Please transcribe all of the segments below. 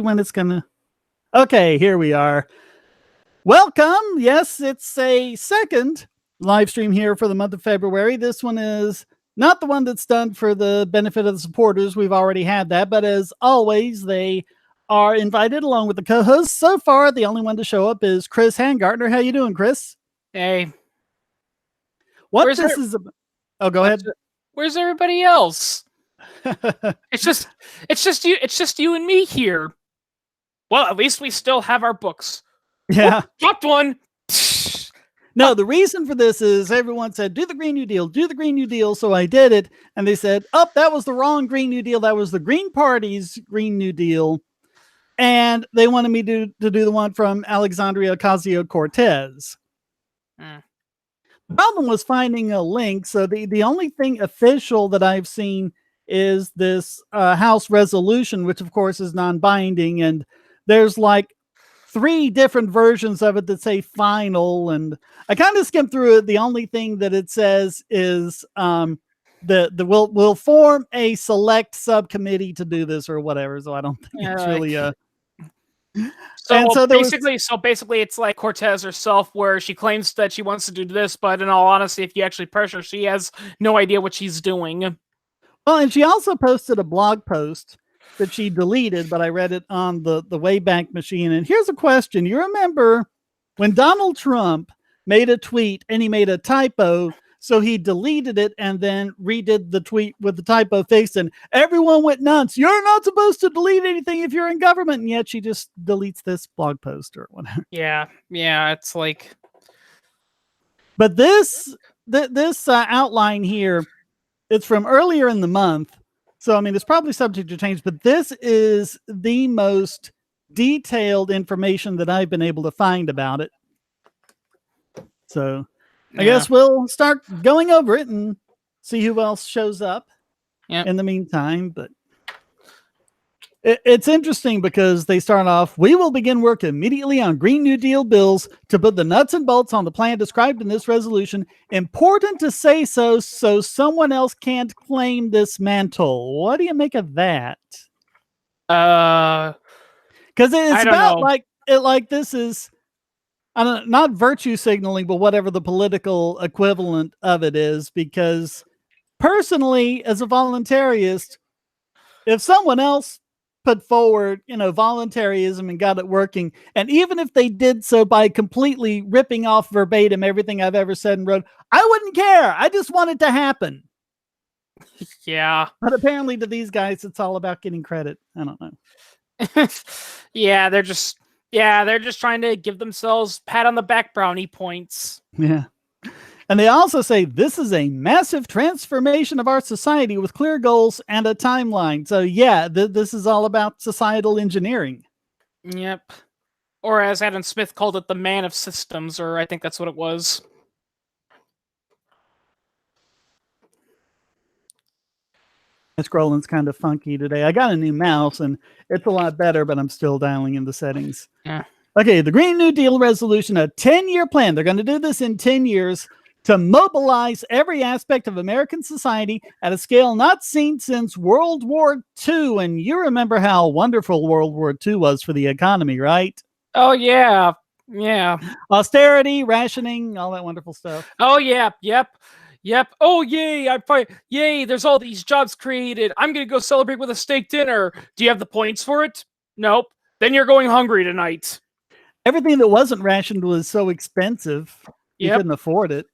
when it's gonna. Okay, here we are. Welcome. Yes, it's a second live stream here for the month of February. This one is not the one that's done for the benefit of the supporters. We've already had that, but as always, they are invited along with the co-hosts. So far, the only one to show up is Chris Hangartner. How you doing, Chris? Hey. What where's this is about? Oh, go ahead. Where's everybody else? It's just you and me here. Well, at least we still have our books. Yeah. Dropped one. No, the reason for this is everyone said, do the Green New Deal, do the Green New Deal. So I did it. And they said, oh, that was the wrong Green New Deal. That was the Green Party's Green New Deal. And they wanted me to do the one from Alexandria Ocasio-Cortez. The problem was finding a link. So the only thing official that I've seen is this House resolution, which of course is non-binding. And there's like 3 different versions of it that say final, and I kind of skimmed through it. The only thing that it says is we'll form a select subcommittee to do this or whatever. So I don't think it's really So basically it's like Cortez herself, where she claims that she wants to do this, but in all honesty, if you actually pressure, she has no idea what she's doing. Well, and she also posted a blog post that she deleted, but I read it on the Wayback Machine. And here's a question. You remember when Donald Trump made a tweet and he made a typo, so he deleted it and then redid the tweet with the typo fixed, and everyone went nuts. You're not supposed to delete anything if you're in government, and yet she just deletes this blog post or whatever. Yeah, it's like... But this outline here, it's from earlier in the month. So, I mean, it's probably subject to change, but this is the most detailed information that I've been able to find about it. So, I guess we'll start going over it and see who else shows up in the meantime. But it's interesting because they start off, we will begin work immediately on Green New Deal bills to put the nuts and bolts on the plan described in this resolution. Important to say so someone else can't claim this mantle. What do you make of that? Because it's about like this is, I don't know, not virtue signaling, but whatever the political equivalent of it is. Because personally, as a voluntarist, if someone else put forward, voluntarism and got it working, and even if they did so by completely ripping off verbatim everything I've ever said and wrote, I wouldn't care. I just want it to happen. Yeah. But apparently to these guys, it's all about getting credit. I don't know. They're just trying to give themselves pat on the back brownie points. Yeah. And they also say this is a massive transformation of our society with clear goals and a timeline. So yeah, this is all about societal engineering. Yep. Or as Adam Smith called it, the man of systems, or I think that's what it was. My scrolling's kind of funky today. I got a new mouse and it's a lot better, but I'm still dialing in the settings. Yeah. Okay, the Green New Deal resolution, a 10-year plan. They're going to do this in 10 years. To mobilize every aspect of American society at a scale not seen since World War II. And you remember how wonderful World War II was for the economy, right? Oh, yeah. Yeah. Austerity, rationing, all that wonderful stuff. Oh, yeah. Yep. Oh, yay. Yay. There's all these jobs created. I'm going to go celebrate with a steak dinner. Do you have the points for it? Nope. Then you're going hungry tonight. Everything that wasn't rationed was so expensive. You couldn't afford it.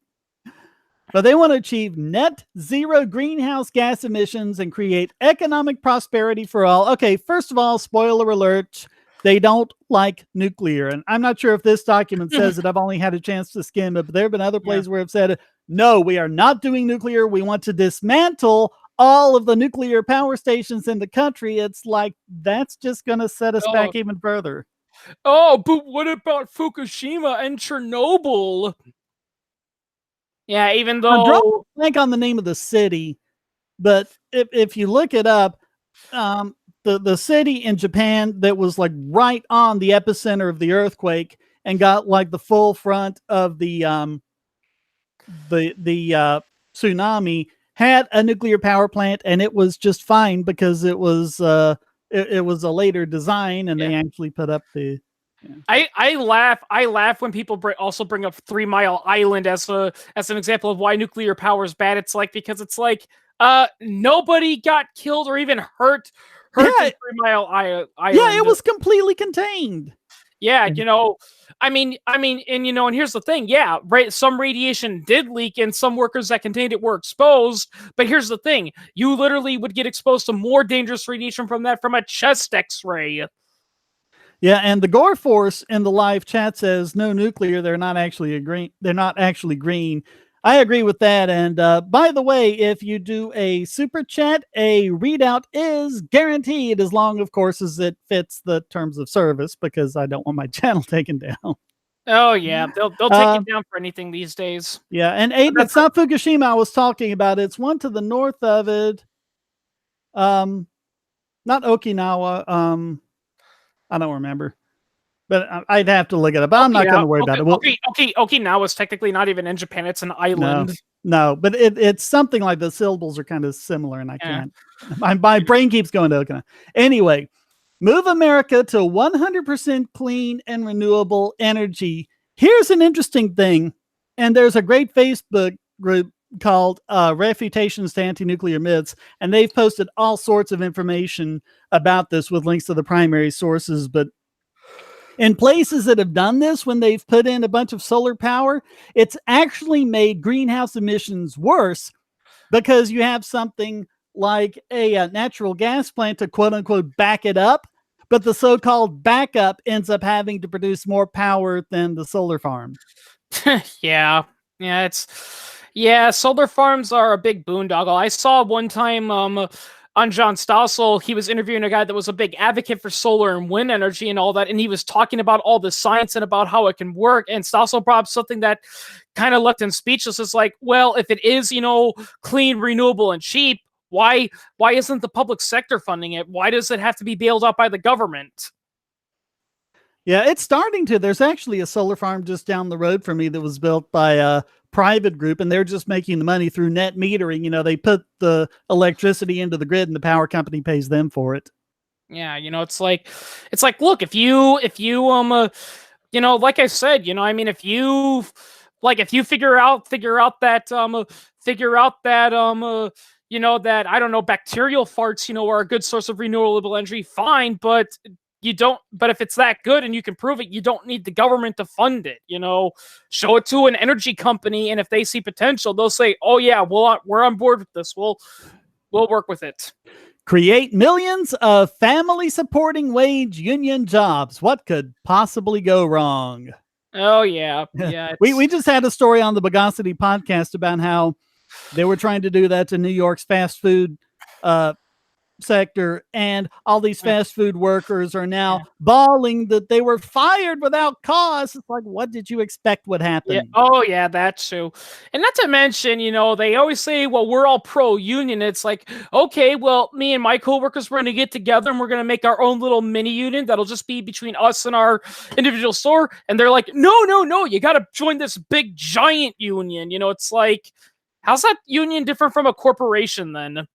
But they want to achieve net zero greenhouse gas emissions and create economic prosperity for all. Okay, first of all, spoiler alert, they don't like nuclear. And I'm not sure if this document says it. I've only had a chance to skim it, but there have been other places where I've said, no, we are not doing nuclear. We want to dismantle all of the nuclear power stations in the country. It's like, that's just going to set us back even further. Oh, but what about Fukushima and Chernobyl? Yeah, even though... I draw a blank on the name of the city, but if you look it up, the city in Japan that was like right on the epicenter of the earthquake and got like the full front of the tsunami had a nuclear power plant, and it was just fine because it was it was a later design, and they actually put up the. Yeah. I laugh when people also bring up 3 Mile Island as an example of why nuclear power is bad. It's like, because it's like nobody got killed or even hurt in 3 Mile Island. Yeah, it was completely contained. Yeah, I mean, and and here's the thing. Yeah, right. Some radiation did leak, and some workers that contained it were exposed. But here's the thing: you literally would get exposed to more dangerous radiation from a chest X-ray. Yeah, and the Gore Force in the live chat says no nuclear. They're not actually green. They're not actually green. I agree with that. And by the way, if you do a super chat, a readout is guaranteed, as long, of course, as it fits the terms of service, because I don't want my channel taken down. Oh yeah, they'll take it down for anything these days. Yeah, and Aiden, it's not Fukushima I was talking about. It's one to the north of it. Not Okinawa. I don't remember, but I'd have to look it up. But I'm not going to worry about it. Okinawa is technically not even in Japan; it's an island. No, but it's something like the syllables are kind of similar, and I can't. My brain keeps going to Okinawa. Anyway, move America to 100% clean and renewable energy. Here's an interesting thing, and there's a great Facebook group called Refutations to Anti-Nuclear Myths, and they've posted all sorts of information about this with links to the primary sources. But in places that have done this, when they've put in a bunch of solar power, it's actually made greenhouse emissions worse, because you have something like a natural gas plant to quote unquote back it up, but the so-called backup ends up having to produce more power than the solar farm. Yeah, solar farms are a big boondoggle. I saw one time on John Stossel, he was interviewing a guy that was a big advocate for solar and wind energy and all that, and he was talking about all the science and about how it can work, and Stossel brought up something that kind of left him speechless. It's like, well, if it is, clean, renewable, and cheap, why isn't the public sector funding it? Why does it have to be bailed out by the government? Yeah, it's starting to. There's actually a solar farm just down the road from me that was built by a private group, and they're just making the money through net metering. They put the electricity into the grid and the power company pays them for it. Yeah, it's like, look, if you like I said, if you figure out that that, I don't know, bacterial farts, are a good source of renewable energy, fine, but if it's that good and you can prove it, you don't need the government to fund it. Show it to an energy company, and if they see potential, they'll say, oh yeah, we're on board with this. We'll work with it. Create millions of family supporting wage union jobs. What could possibly go wrong? Oh yeah. Yeah. we just had a story on the Bogosity podcast about how they were trying to do that to New York's fast food sector, and all these fast food workers are now bawling that they were fired without cause. It's like, what did you expect would happen? Yeah. Oh yeah, that's true. And not to mention, they always say, well, we're all pro-union. It's like, okay, well, me and my coworkers, we're going to get together and we're going to make our own little mini union that'll just be between us and our individual store. And they're like, no, you got to join this big giant union. It's like, how's that union different from a corporation then?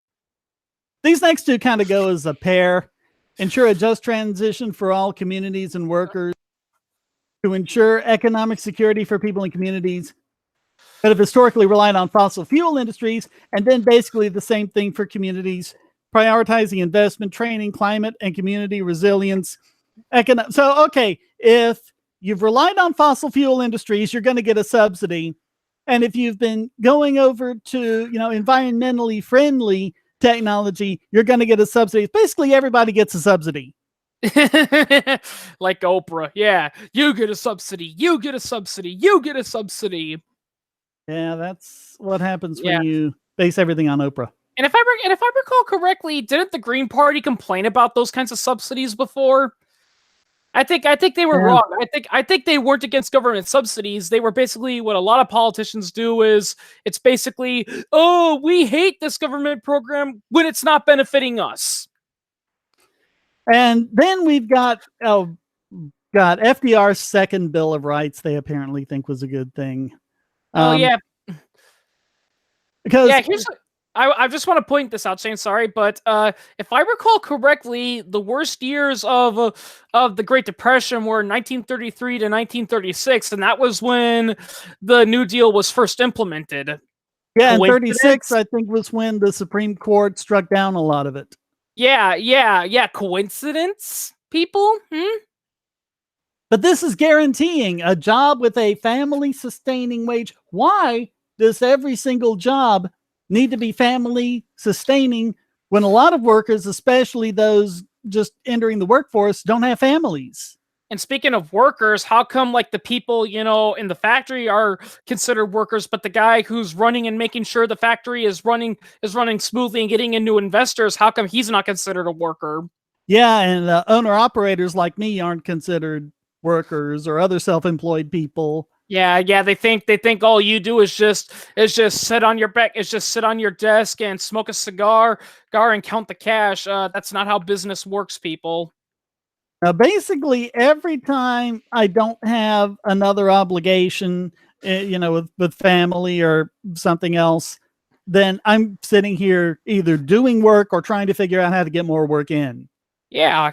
These next two kind of go as a pair. Ensure a just transition for all communities and workers. To ensure economic security for people and communities that have historically relied on fossil fuel industries. And then basically the same thing for communities. Prioritizing investment, training, climate, and community resilience. So, okay, if you've relied on fossil fuel industries, you're going to get a subsidy. And if you've been going over to, environmentally friendly technology, you're going to get a subsidy. Basically, everybody gets a subsidy. Like Oprah. Yeah, you get a subsidy. You get a subsidy. You get a subsidy. Yeah, that's what happens when you base everything on Oprah. And if I recall correctly, didn't the Green Party complain about those kinds of subsidies before? I think they were wrong. I think they weren't against government subsidies. They were basically, what a lot of politicians do is, it's basically, oh, we hate this government program when it's not benefiting us. And then we've got FDR's second Bill of Rights. They apparently think was a good thing. Oh yeah, because I just want to point this out, Shane. Sorry, but if I recall correctly, the worst years of the Great Depression were 1933 to 1936, and that was when the New Deal was first implemented. Yeah, and 36, Coincidence? I think, was when the Supreme Court struck down a lot of it. Yeah. Coincidence, people? But this is guaranteeing a job with a family sustaining wage. Why does every single job need to be family sustaining when a lot of workers, especially those just entering the workforce, don't have families? And speaking of workers, how come like the people, in the factory are considered workers, but the guy who's running and making sure the factory is running smoothly and getting in new investors, how come he's not considered a worker? Yeah, and owner operators like me aren't considered workers or other self-employed people. Yeah, they think all you do is just sit on your back, is just sit on your desk and smoke a cigar, and count the cash. That's not how business works, people. Basically, every time I don't have another obligation, with family or something else, then I'm sitting here either doing work or trying to figure out how to get more work in. Yeah,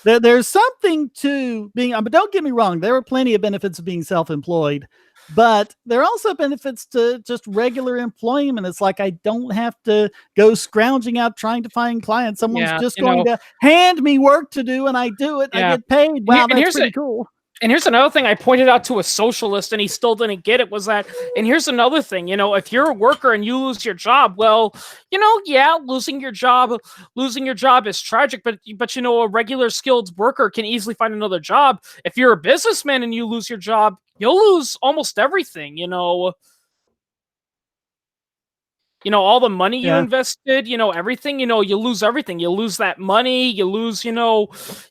There's something to being, but don't get me wrong, there are plenty of benefits of being self-employed, but there are also benefits to just regular employment. It's like I don't have to go scrounging out trying to find clients. Someone's just going to hand me work to do, and I do it. Yeah. I get paid. Wow, that's pretty cool. And here's another thing I pointed out to a socialist, and he still didn't get it, was that, and here's another thing, if you're a worker and you lose your job, well, yeah, losing your job is tragic, but a regular skilled worker can easily find another job. If you're a businessman and you lose your job, you'll lose almost everything, all the money you invested, everything, you lose everything. You lose that money, you lose, you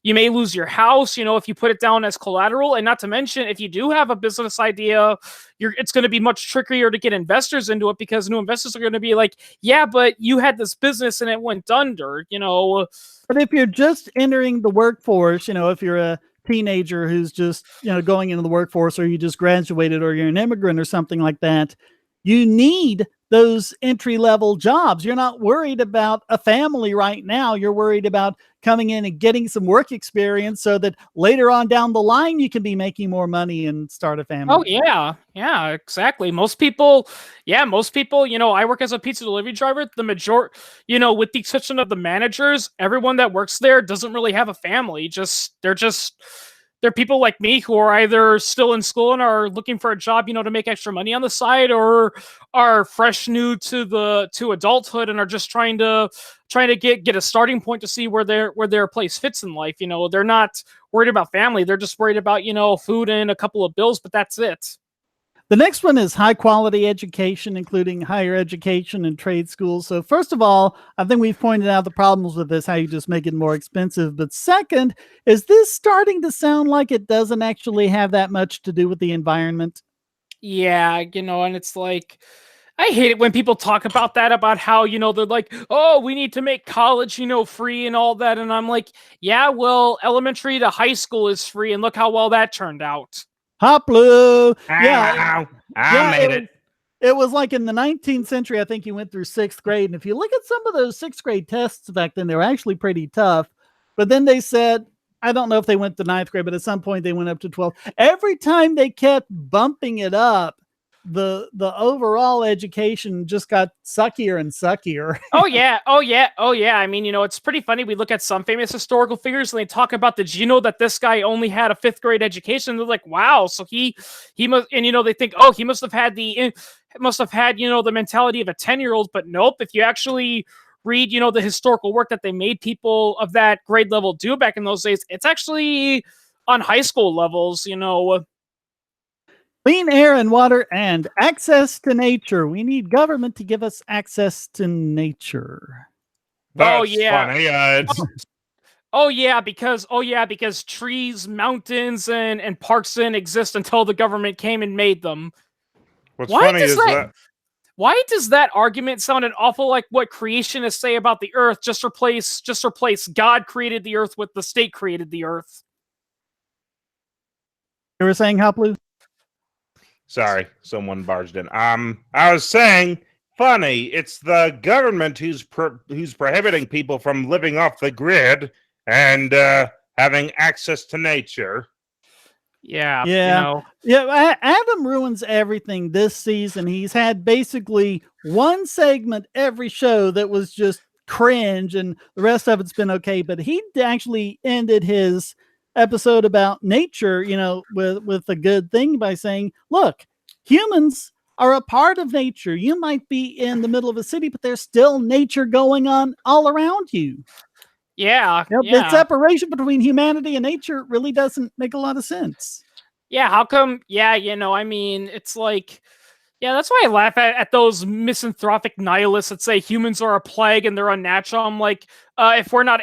may lose your house, if you put it down as collateral. And not to mention, if you do have a business idea, it's going to be much trickier to get investors into it, because new investors are going to be like, yeah, but you had this business and it went under, But if you're just entering the workforce, if you're a teenager who's just, going into the workforce, or you just graduated, or you're an immigrant or something like that, you need those entry-level jobs. You're not worried about a family right now. You're worried about coming in and getting some work experience so that later on down the line, you can be making more money and start a family. Oh, yeah, exactly. Most people, I work as a pizza delivery driver. The majority, with the exception of the managers, everyone that works there doesn't really have a family. They're people like me who are either still in school and are looking for a job, to make extra money on the side, or are fresh new to adulthood and are just trying to get a starting point to see where their place fits in life. They're not worried about family. They're just worried about, food and a couple of bills, but that's it. The next one is high quality education, including higher education and trade schools. So first of all, I think we've pointed out the problems with this, how you just make it more expensive. But second, is this starting to sound like it doesn't actually have that much to do with the environment? Yeah, and it's like, I hate it when people talk about that, about how, they're like, oh, we need to make college, free and all that. And I'm like, yeah, well, elementary to high school is free, and look how well that turned out. Hop blue. I made it. It was like in the 19th century, I think you went through 6th grade. And if you look at some of those 6th grade tests back then, they were actually pretty tough. But then they said, I don't know if they went to 9th grade, but at some point they went up to 12th. Every time they kept bumping it up, the overall education just got suckier and suckier. Oh yeah. I mean, it's pretty funny. We look at some famous historical figures and they talk about, did you know that this guy only had a 5th grade education? They're like, wow, so he must, and they think, oh, he must have had the mentality of a 10-year-old. But nope, if you actually read, the historical work that they made people of that grade level do back in those days, it's actually on high school levels. Clean air and water and access to nature. We need government to give us access to nature. That's funny. Funny. Because trees, mountains, and parks didn't exist until the government came and made them. What's funny is that why does that argument sound an awful like what creationists say about the earth? Just replace God created the earth with the state created the earth. You were saying, Hoplu? Sorry, someone barged in. I was saying funny? It's the government who's prohibiting people from living off the grid and having access to nature. Yeah, yeah. Adam ruins everything this season. He's had basically one segment every show that was just cringe, and the rest of it's been okay. But he actually ended his episode about nature, with a good thing by saying, "Look, humans are a part of nature. You might be in the middle of a city, but there's still nature going on all around you." Yeah, The separation between humanity and nature really doesn't make a lot of sense. Yeah, how come? Yeah, I mean, it's like, yeah, that's why I laugh at those misanthropic nihilists that say humans are a plague and they're unnatural. I'm like, if we're not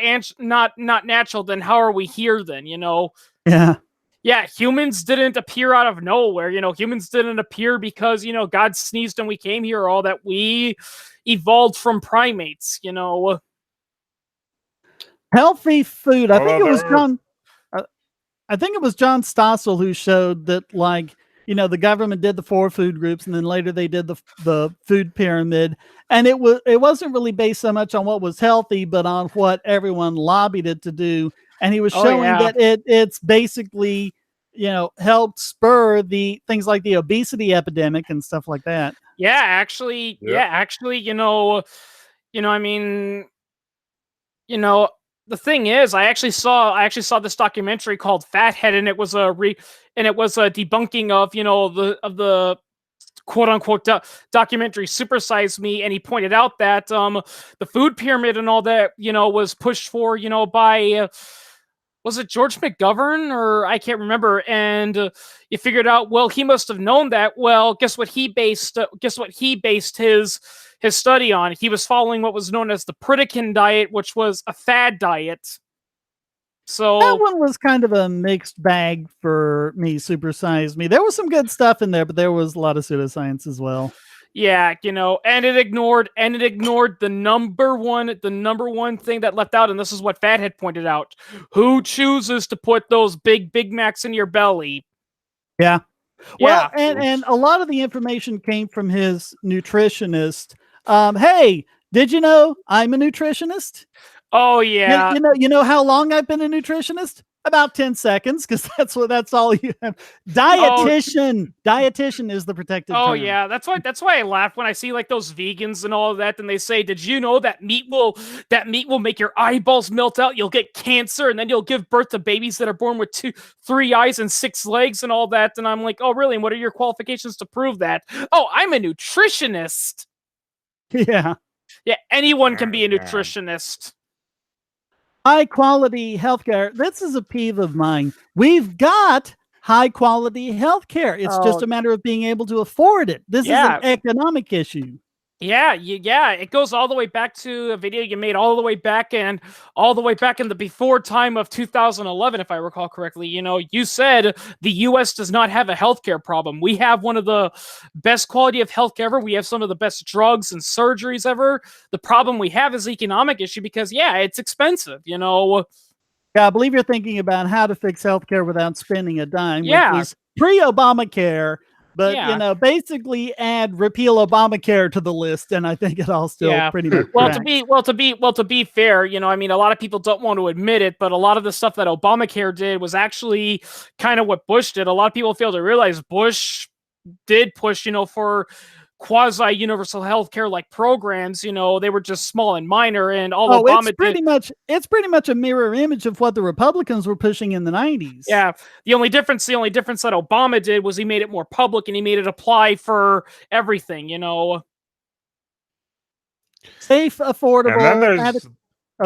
natural, then how are we here then? Yeah. Yeah, humans didn't appear out of nowhere. Humans didn't appear because God sneezed and we came here. All that we evolved from primates. Healthy food. I think it was Although John. I think it was John Stossel who showed that, the government did the 4 food groups, and then later they did the food pyramid, and it wasn't really based so much on what was healthy, but on what everyone lobbied it to do. And he was showing that it's basically, helped spur the things like the obesity epidemic and stuff like that. Yeah, actually, I mean, the thing is, I actually saw this documentary called Fathead, and it was a debunking of the quote unquote documentary Super Size Me, and he pointed out that the food pyramid and all that was pushed for by was it George McGovern, or I can't remember, and you figured out, well, he must have known that. Well, guess what he based his study on? He was following what was known as the Pritikin diet, which was a fad diet. So that one was kind of a mixed bag for me. Super Size Me. There was some good stuff in there, but there was a lot of pseudoscience as well. Yeah, and it ignored the number one thing that left out, and this is what Fathead pointed out: who chooses to put those Big Macs in your belly? Yeah. Well, and a lot of the information came from his nutritionist. Hey, did you know I'm a nutritionist? Oh yeah. You know how long I've been a nutritionist? About 10 seconds, because that's all you have. Dietitian is the protected term. Oh yeah, that's why I laugh when I see like those vegans and all of that, and they say, "Did you know that meat will make your eyeballs melt out? You'll get cancer, and then you'll give birth to babies that are born with 3 eyes and 6 legs and all that." And I'm like, "Oh really? And what are your qualifications to prove that?" "Oh, I'm a nutritionist." Yeah. Yeah, anyone can be a nutritionist. High quality healthcare. This is a peeve of mine. We've got high quality healthcare. It's just a matter of being able to afford it. This is an economic issue. Yeah, it goes all the way back to a video you made all the way back in the before time of 2011, if I recall correctly. You said the U.S. does not have a healthcare problem. We have one of the best quality of healthcare ever. We have some of the best drugs and surgeries ever. The problem we have is economic issue because, it's expensive, Yeah, I believe you're thinking about how to fix healthcare without spending a dime, which was pre-Obamacare. But basically repeal Obamacare to the list, and I think it all still pretty much. To be fair, I mean, a lot of people don't want to admit it, but a lot of the stuff that Obamacare did was actually kind of what Bush did. A lot of people fail to realize Bush did push, for quasi-universal healthcare like programs. They were just small and minor, and all Obama it's pretty much a mirror image of what the Republicans were pushing in the 90s. Yeah, the only difference that Obama did was he made it more public and he made it apply for everything. Safe, affordable.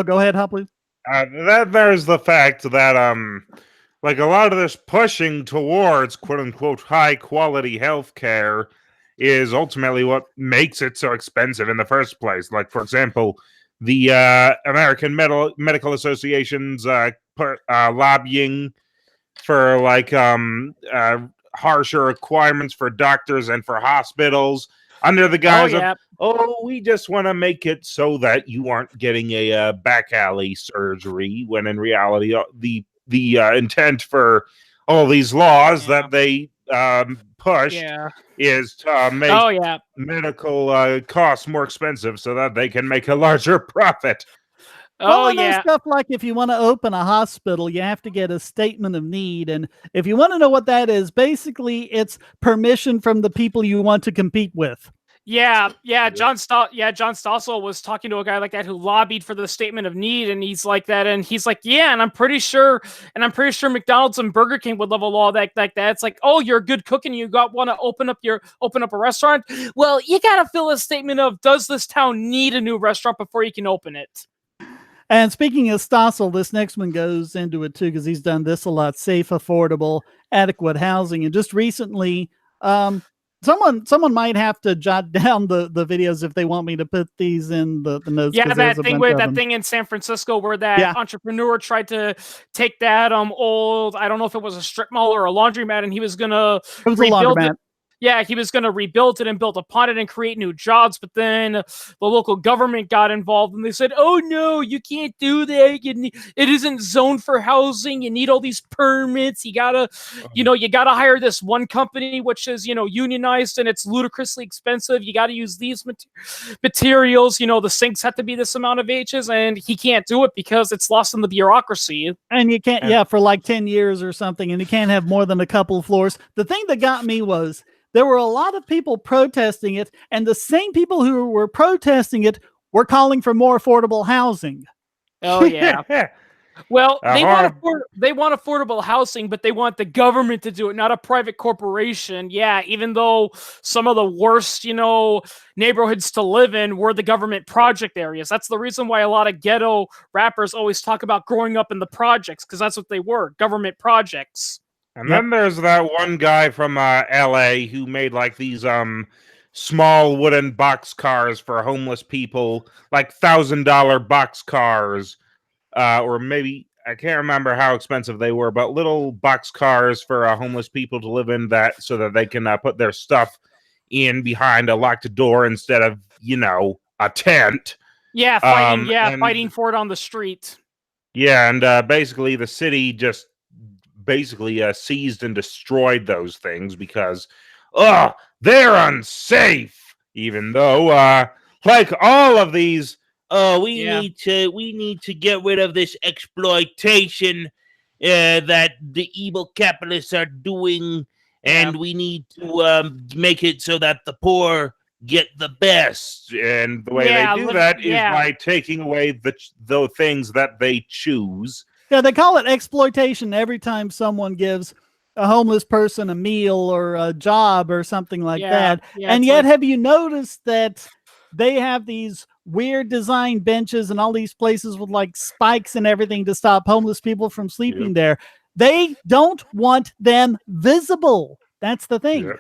Go ahead, Hopley. Then there's the fact that like a lot of this pushing towards quote unquote high quality healthcare is ultimately what makes it so expensive in the first place. Like, for example, the American Medical Association's lobbying for harsher requirements for doctors and for hospitals under the guise of, we just want to make it so that you aren't getting a back alley surgery, when in reality the intent for all these laws that they pushed Yeah. is to make Oh yeah. medical costs more expensive so that they can make a larger profit. Well, Oh and there's yeah. stuff like if you want to open a hospital, you have to get a statement of need. And if you want to know what that is, basically it's permission from the people you want to compete with. Yeah, John Stossel was talking to a guy like that who lobbied for the statement of need, and he's like that, and he's like, yeah, and I'm pretty sure McDonald's and Burger King would love a law like that. It's like, oh, you're a good cook and you want to open up a restaurant. Well, you gotta fill a statement of, does this town need a new restaurant before you can open it? And speaking of Stossel, this next one goes into it too, because he's done this a lot: safe, affordable, adequate housing. And just recently, someone might have to jot down the videos if they want me to put these in the notes. Yeah, that thing in San Francisco where that entrepreneur tried to take that old, I don't know if it was a strip mall or a laundromat, and he was gonna rebuild it. Yeah, he was going to rebuild it and build upon it and create new jobs, but then the local government got involved and they said, "Oh no, you can't do that. It isn't zoned for housing. You need all these permits. You gotta hire this one company which is unionized and it's ludicrously expensive. You got to use these materials. The sinks have to be this amount of H's, and he can't do it because it's lost in the bureaucracy. And you can't, for like 10 years or something, and you can't have more than a couple of floors. The thing that got me was, there were a lot of people protesting it, and the same people who were protesting it were calling for more affordable housing. Oh yeah. Well, they want affordable housing, but they want the government to do it, not a private corporation. Yeah, even though some of the worst, neighborhoods to live in were the government project areas. That's the reason why a lot of ghetto rappers always talk about growing up in the projects, because that's what they were, government projects. And then there's that one guy from LA who made like these small wooden box cars for homeless people, like $1,000 box cars, or maybe I can't remember how expensive they were, but little box cars for homeless people to live in, that so that they can put their stuff in behind a locked door instead of a tent. Yeah, fighting for it on the street. Yeah, and basically the city just seized and destroyed those things because they're unsafe, even though like all of these we need to get rid of this exploitation that the evil capitalists are doing, and we need to make it so that the poor get the best, and the way they do that is by taking away the things that they choose. Yeah, they call it exploitation every time someone gives a homeless person a meal or a job or something like that. Yeah, and yet, have you noticed that they have these weird design benches and all these places with like spikes and everything to stop homeless people from sleeping there? They don't want them visible. That's the thing.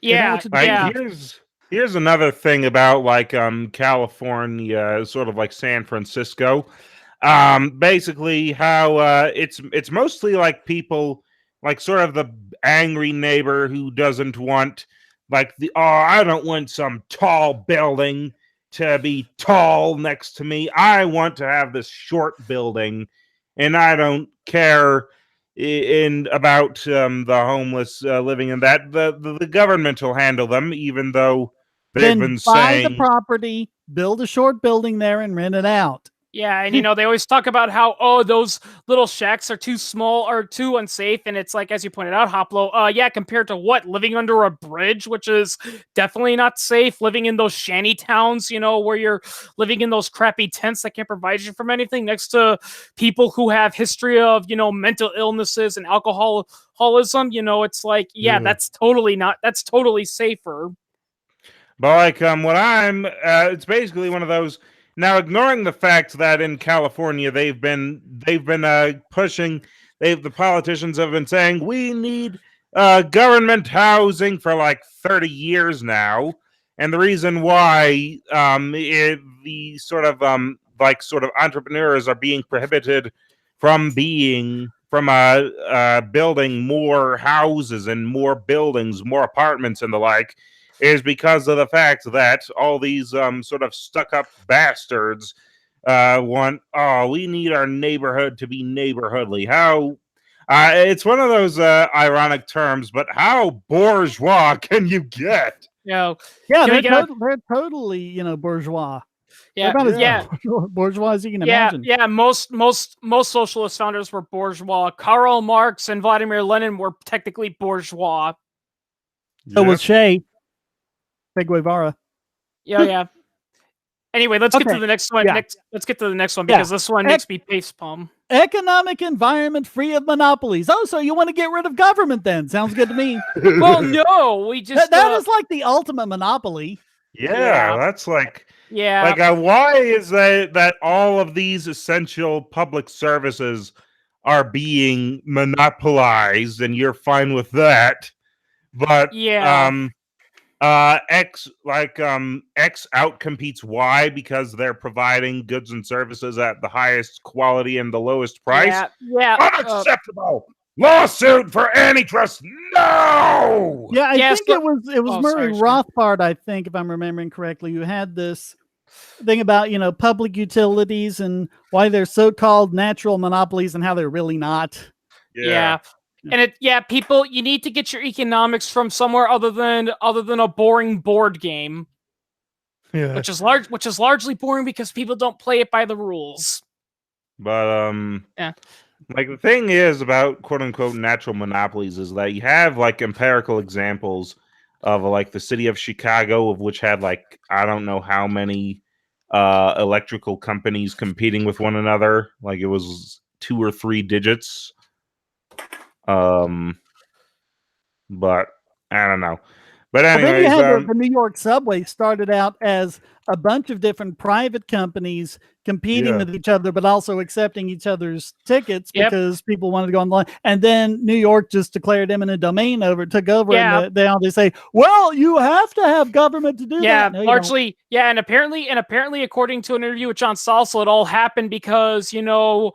Here's another thing about like California, sort of like San Francisco. Basically how it's mostly like people, like sort of the angry neighbor who doesn't want like I don't want some tall building to be tall next to me. I want to have this short building, and I don't care about the homeless living in that. The government will handle them, even though they've been saying, buy the property, build a short building there, and rent it out. Yeah, and they always talk about how, those little shacks are too small or too unsafe, and it's like, as you pointed out, Hoplo, compared to what? Living under a bridge, which is definitely not safe, living in those shanty towns, where you're living in those crappy tents that can't provide you from anything, next to people who have history of, mental illnesses and alcoholism, it's like, that's totally safer. But like, it's basically one of those. Now, ignoring the fact that in California they've been pushing, the politicians have been saying we need government housing for like 30 years now, and the reason why the sort of entrepreneurs are being prohibited from building more houses and more buildings, more apartments and the like, is because of the fact that all these sort of stuck-up bastards we need our neighborhood to be neighborhoodly. It's one of those ironic terms, but how bourgeois can you get? Yeah, they're totally, bourgeois. yeah, They're about yeah. as bourgeois as you can imagine. Yeah. Most socialist founders were bourgeois. Karl Marx and Vladimir Lenin were technically bourgeois. So was Che Guevara. Yeah. Anyway, let's get to the next one. Yeah. Let's get to the next one because this one makes me face palm. Economic environment free of monopolies. Oh, so you want to get rid of government then? Sounds good to me. Well, no, we just that is like the ultimate monopoly. Yeah, that's like yeah. Why is that all of these essential public services are being monopolized, and you're fine with that? But X outcompetes Y because they're providing goods and services at the highest quality and the lowest price. Yeah. Unacceptable. Lawsuit for antitrust. No. Yeah, I think it was Murray Rothbard, I think, if I'm remembering correctly, who had this thing about, public utilities and why they're so-called natural monopolies and how they're really not. Yeah. And people, you need to get your economics from somewhere other than a boring board game. Yeah. Which is largely boring because people don't play it by the rules. But the thing is about quote unquote natural monopolies is that you have empirical examples of the city of Chicago, of which had I don't know how many electrical companies competing with one another. It was 2 or 3 digits. But I don't know. But anyways, then you had the New York subway started out as a bunch of different private companies competing with each other, but also accepting each other's tickets because people wanted to go online. And then New York just declared eminent domain took over. And they say, well, you have to have government to do that. No, largely. Yeah. And apparently, according to an interview with John Stossel, it all happened because, I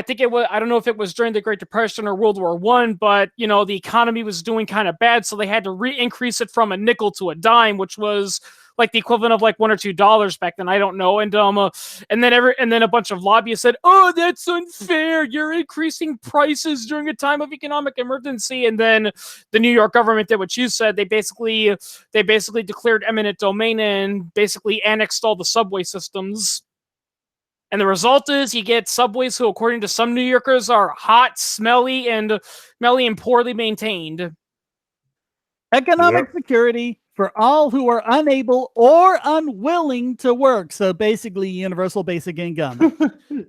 think I don't know if it was during the Great Depression or World War I, but, the economy was doing kind of bad. So they had to increase it from a nickel to a dime, which was the equivalent of $1 or $2 back then. I don't know. And then a bunch of lobbyists said, oh, that's unfair. You're increasing prices during a time of economic emergency. And then the New York government did what you said. They basically declared eminent domain and basically annexed all the subway systems. And the result is you get subways who, according to some New Yorkers, are hot, smelly, and poorly maintained. Economic security for all who are unable or unwilling to work. So basically, universal basic income.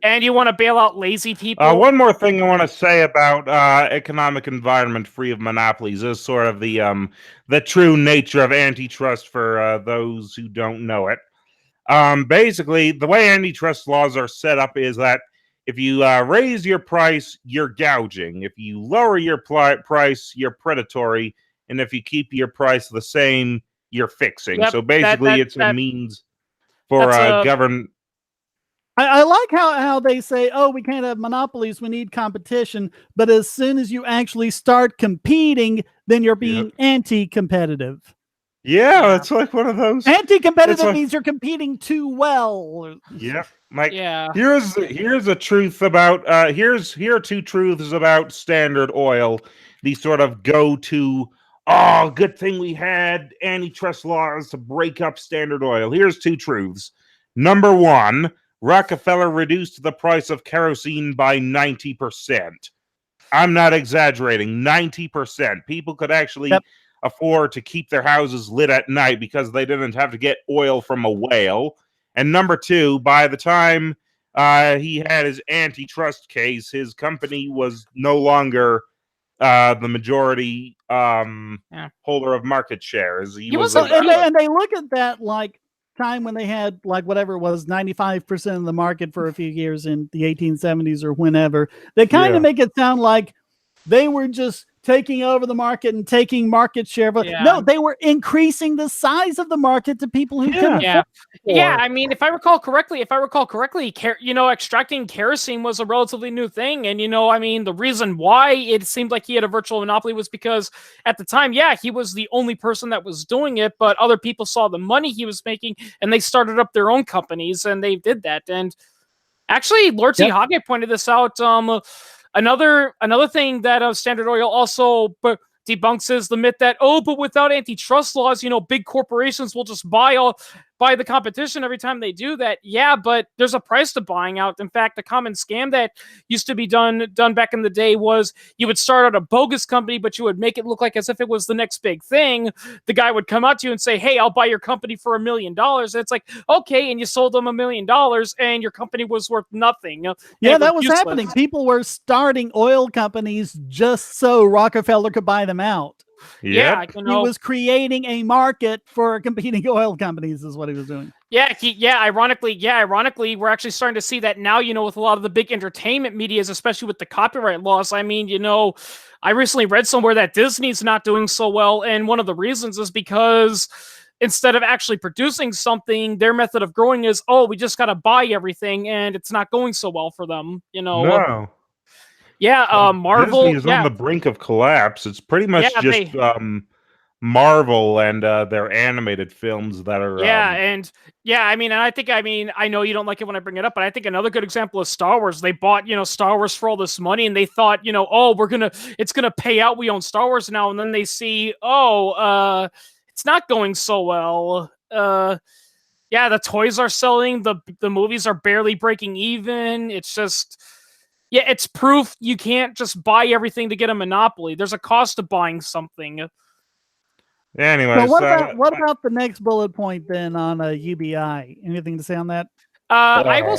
And you want to bail out lazy people? One more thing I want to say about economic environment free of monopolies is sort of the true nature of antitrust for those who don't know it. Basically, the way antitrust laws are set up is that if you raise your price, you're gouging. If you lower your price, you're predatory. And if you keep your price the same, you're fixing. Yep, so basically, it's a means for government. I like how they say, oh, we can't have monopolies, we need competition. But as soon as you actually start competing, then you're being anti-competitive. Yeah, it's like one of those. Anti-competitive means you're competing too well. Yeah. Here's a truth about here are 2 truths about Standard Oil. The sort of go-to, good thing we had antitrust laws to break up Standard Oil. Here's 2 truths. Number 1, Rockefeller reduced the price of kerosene by 90%. I'm not exaggerating. 90%. People could actually afford to keep their houses lit at night because they didn't have to get oil from a whale. And number 2, by the time he had his antitrust case, his company was no longer the majority holder of market shares. And they look at that time when they had whatever it was 95% of the market for a few years in the 1870s or whenever. They kind of make it sound like they were just taking over the market and taking market share. But no, they were increasing the size of the market to people who couldn't afford. Yeah, I mean, if I recall correctly, extracting kerosene was a relatively new thing. And, the reason why it seemed like he had a virtual monopoly was because at the time, he was the only person that was doing it, but other people saw the money he was making and they started up their own companies and they did that. And actually, Lord T. Hoggett pointed this out. Another thing that Standard Oil also debunks is the myth that, but without antitrust laws, big corporations will just buy the competition every time they do that. Yeah, but there's a price to buying out. In fact, a common scam that used to be done back in the day was you would start out a bogus company, but you would make it look like as if it was the next big thing. The guy would come out to you and say, hey, I'll buy your company for $1 million. And it's like, okay, and you sold them $1 million and your company was worth nothing. Yeah, that was happening. People were starting oil companies just so Rockefeller could buy them out. Yeah, he was creating a market for competing oil companies is what he was doing. Ironically, we're actually starting to see that now, with a lot of the big entertainment medias, especially with the copyright laws. I mean, I recently read somewhere that Disney's not doing so well, and one of the reasons is because instead of actually producing something, their method of growing is, we just got to buy everything, and it's not going so well for them, No. Yeah, Marvel Disney is on the brink of collapse. It's pretty much Marvel and their animated films that are I know you don't like it when I bring it up, but I think another good example is Star Wars. They bought Star Wars for all this money, and they thought it's gonna pay out. We own Star Wars now, and then they see it's not going so well. The toys are selling, the movies are barely breaking even. It's just. Yeah, it's proof you can't just buy everything to get a monopoly. There's a cost to buying something. Anyways, so what about the next bullet point then on UBI? Anything to say on that? I will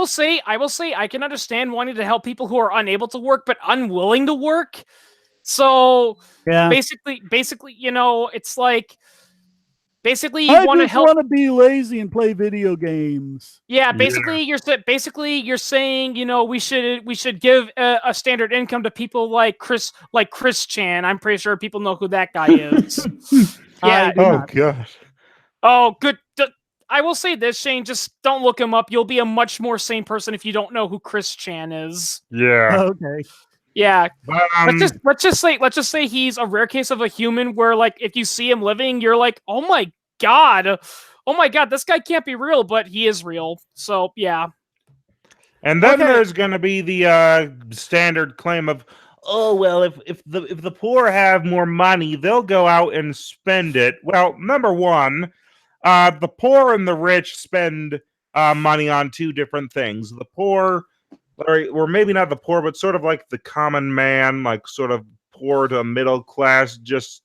say, I can understand wanting to help people who are unable to work but unwilling to work. So basically, it's like. Basically, you want to help. I just want to be lazy and play video games. Yeah, basically, you're saying, we should give a standard income to people like Chris Chan. I'm pretty sure people know who that guy is. Yeah. Oh god. Oh, good. I will say this, Shane. Just don't look him up. You'll be a much more sane person if you don't know who Chris Chan is. Yeah. Okay. Yeah, but, let's just say he's a rare case of a human where, like, if you see him living, you're like, oh my god, this guy can't be real, but he is real. So yeah. And then there's going to be the standard claim of, oh well, if the poor have more money, they'll go out and spend it. Well, number one, the poor and the rich spend money on two different things. The poor. Or maybe not the poor, but sort of like the common man, like sort of poor to middle class, just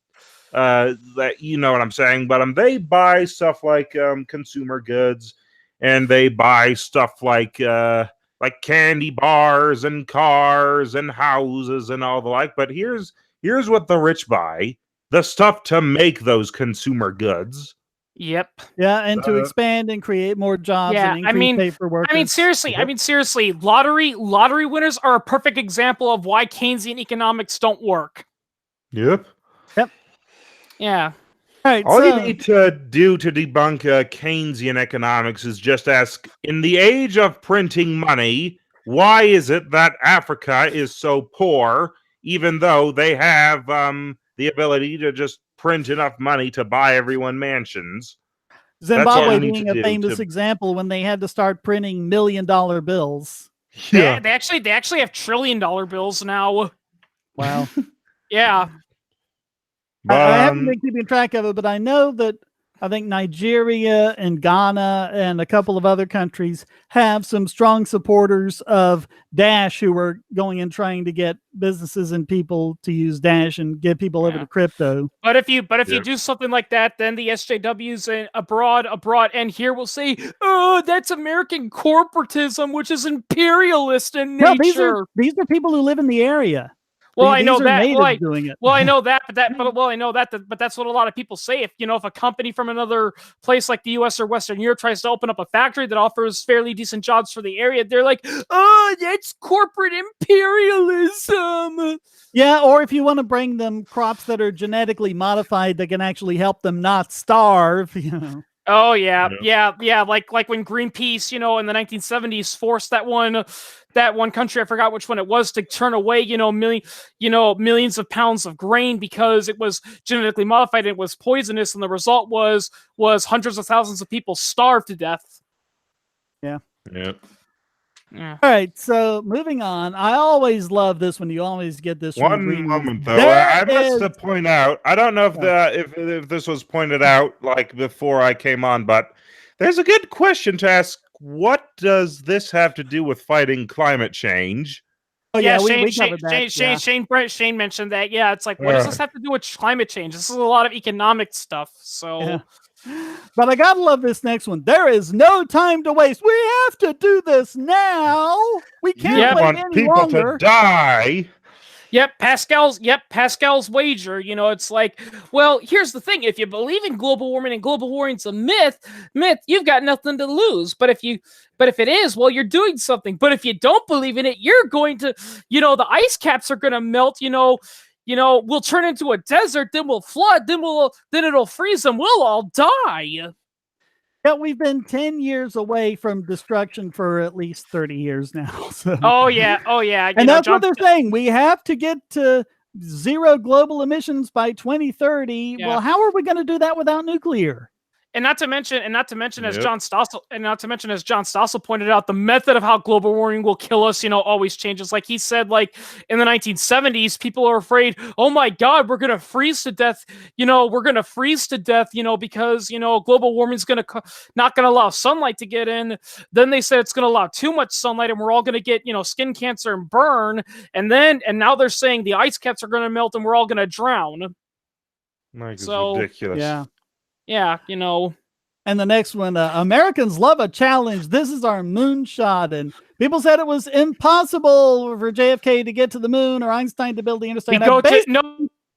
that, you know what I'm saying. But they buy stuff like consumer goods, and they buy stuff like candy bars and cars and houses and all the like. But here's what the rich buy: the stuff to make those consumer goods. Yep. Yeah, and to expand and create more jobs and increase pay for workers. I mean, seriously, lottery winners are a perfect example of why Keynesian economics don't work. Yep. Yeah. All you need to do to debunk Keynesian economics is just ask, in the age of printing money, why is it that Africa is so poor, even though they have the ability to just print enough money to buy everyone mansions? Zimbabwe being a famous example when they had to start printing $1 million bills. Yeah, they actually have $1 trillion bills now. Wow. Yeah. I haven't been keeping track of it, but I know that I think Nigeria and Ghana and a couple of other countries have some strong supporters of Dash who are going and trying to get businesses and people to use Dash and get people over to crypto. But if you do something like that, then the SJWs abroad and here will say, "Oh, that's American corporatism, which is imperialist in nature." No, these are people who live in the area. Well, I know that. I know that, but that's what a lot of people say. If a company from another place like the U.S. or Western Europe tries to open up a factory that offers fairly decent jobs for the area, they're like, "Oh, that's corporate imperialism." Yeah, or if you want to bring them crops that are genetically modified that can actually help them not starve, Oh yeah. Like when Greenpeace, in the 1970s, forced that one country, I forgot which one it was, to turn away, millions of pounds of grain because it was genetically modified and it was poisonous, and the result was hundreds of thousands of people starved to death. Yeah. Yep. Yeah. All right, so moving on. I always love this one. You always get this from the One Green moment, News. though. There I must is- point out. I don't know if Yeah. if this was pointed out like before I came on, but there's a good question to ask. What does this have to do with fighting climate change? Oh Yeah, yeah, we Shane, covered that. Shane mentioned that. Yeah, it's like, what does this have to do with climate change? This is a lot of economic stuff. So, Yeah. But I gotta love this next one. There is no time to waste. We have to do this now. We can't You wait want any people longer. to die? Pascal's wager. It's like, well, here's the thing: if you believe in global warming and global warming's a myth, you've got nothing to lose. But if it is, well, you're doing something. But if you don't believe in it, you're going to, the ice caps are going to melt. We'll turn into a desert, then we'll flood, then it'll freeze, and we'll all die. Yeah, we've been 10 years away from destruction for at least 30 years now. So. Oh yeah. And that's what they're saying. We have to get to zero global emissions by 2030. Yeah. Well, how are we going to do that without nuclear? And not to mention, as Yep. John Stossel pointed out, the method of how global warming will kill us, always changes. Like he said, like in the 1970s, people are afraid, oh my God, we're gonna freeze to death. Because global warming is not gonna allow sunlight to get in. Then they said it's gonna allow too much sunlight, and we're all gonna get skin cancer and burn. And now they're saying the ice caps are gonna melt, and we're all gonna drown. Like, it's So, ridiculous. Yeah. Yeah, And the next one, Americans love a challenge. This is our moonshot. And people said it was impossible for JFK to get to the moon or Einstein to build the interstate.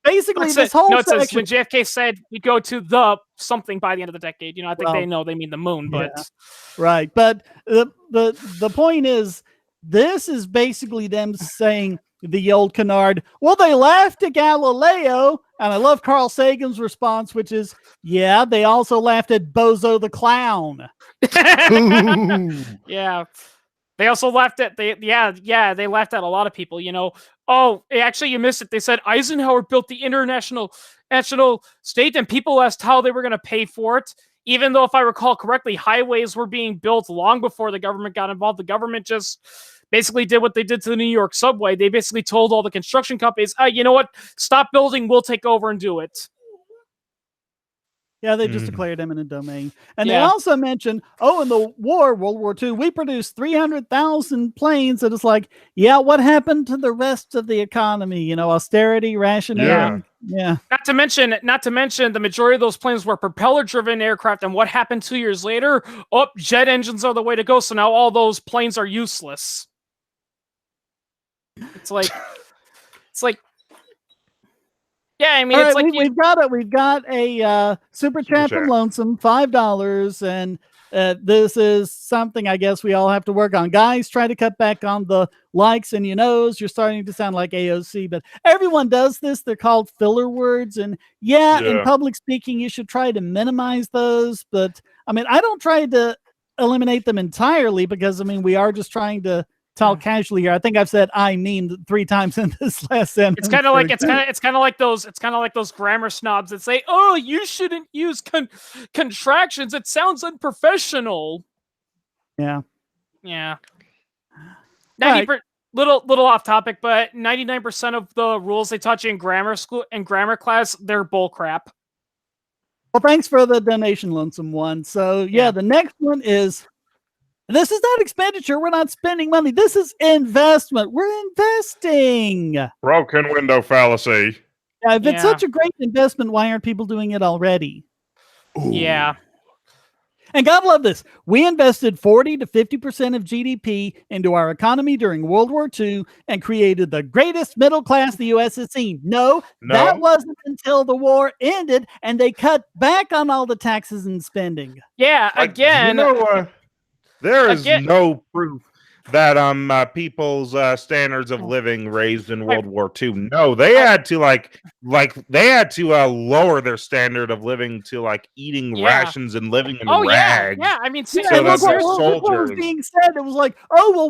Basically, this whole it says section. when JFK said we go to the something by the end of the decade. I think they know they mean the moon, but Yeah. Right. But the point is, this is basically them saying the old canard. Well, they laughed at Galileo, and I love Carl Sagan's response, which is, yeah, they also laughed at Bozo the Clown. yeah. They also laughed at they laughed at a lot of people, Oh, actually you missed it. They said Eisenhower built the national state, and people asked how they were going to pay for it. Even though, if I recall correctly, highways were being built long before the government got involved. The government just basically did what they did to the New York subway. They basically told all the construction companies, you know what? Stop building. We'll take over and do it. Yeah, they just declared eminent domain. And Yeah. they also mentioned, in the war, World War II, we produced 300,000 planes. And it's like, yeah, what happened to the rest of the economy? Austerity, rationing. Yeah. Not to mention, the majority of those planes were propeller-driven aircraft. And what happened 2 years later? Jet engines are the way to go. So now all those planes are useless. It's like, yeah. I mean, All it's right, like we've got a super chat from chat. Lonesome, $5, and this is something I guess we all have to work on. Guys, try to cut back on the likes and you're starting to sound like AOC, but everyone does this. They're called filler words, and in public speaking, you should try to minimize those. But I mean, I don't try to eliminate them entirely because we are just trying to talk casually here. I think I've said "I mean" 3 times in this last sentence. it's kind of like those grammar snobs that say, "Oh, you shouldn't use contractions. It sounds unprofessional." Yeah. Little off topic, but 99% of the rules they taught you in grammar school and grammar class, they're bullcrap. Well, thanks for the donation, Lonesome One. So the next one is. This is not expenditure. We're not spending money. This is investment. We're investing. Broken window fallacy. If it's such a great investment, why aren't people doing it already? Ooh. Yeah. And God love this. We invested 40 to 50% of GDP into our economy during World War II and created the greatest middle class the U.S. has seen. No, that wasn't until the war ended and they cut back on all the taxes and spending. Yeah, again. There is no proof that people's standards of living raised in World War II. No, they had to lower their standard of living to eating rations and living in rags. Yeah. I mean, so that their what was being said, it was like,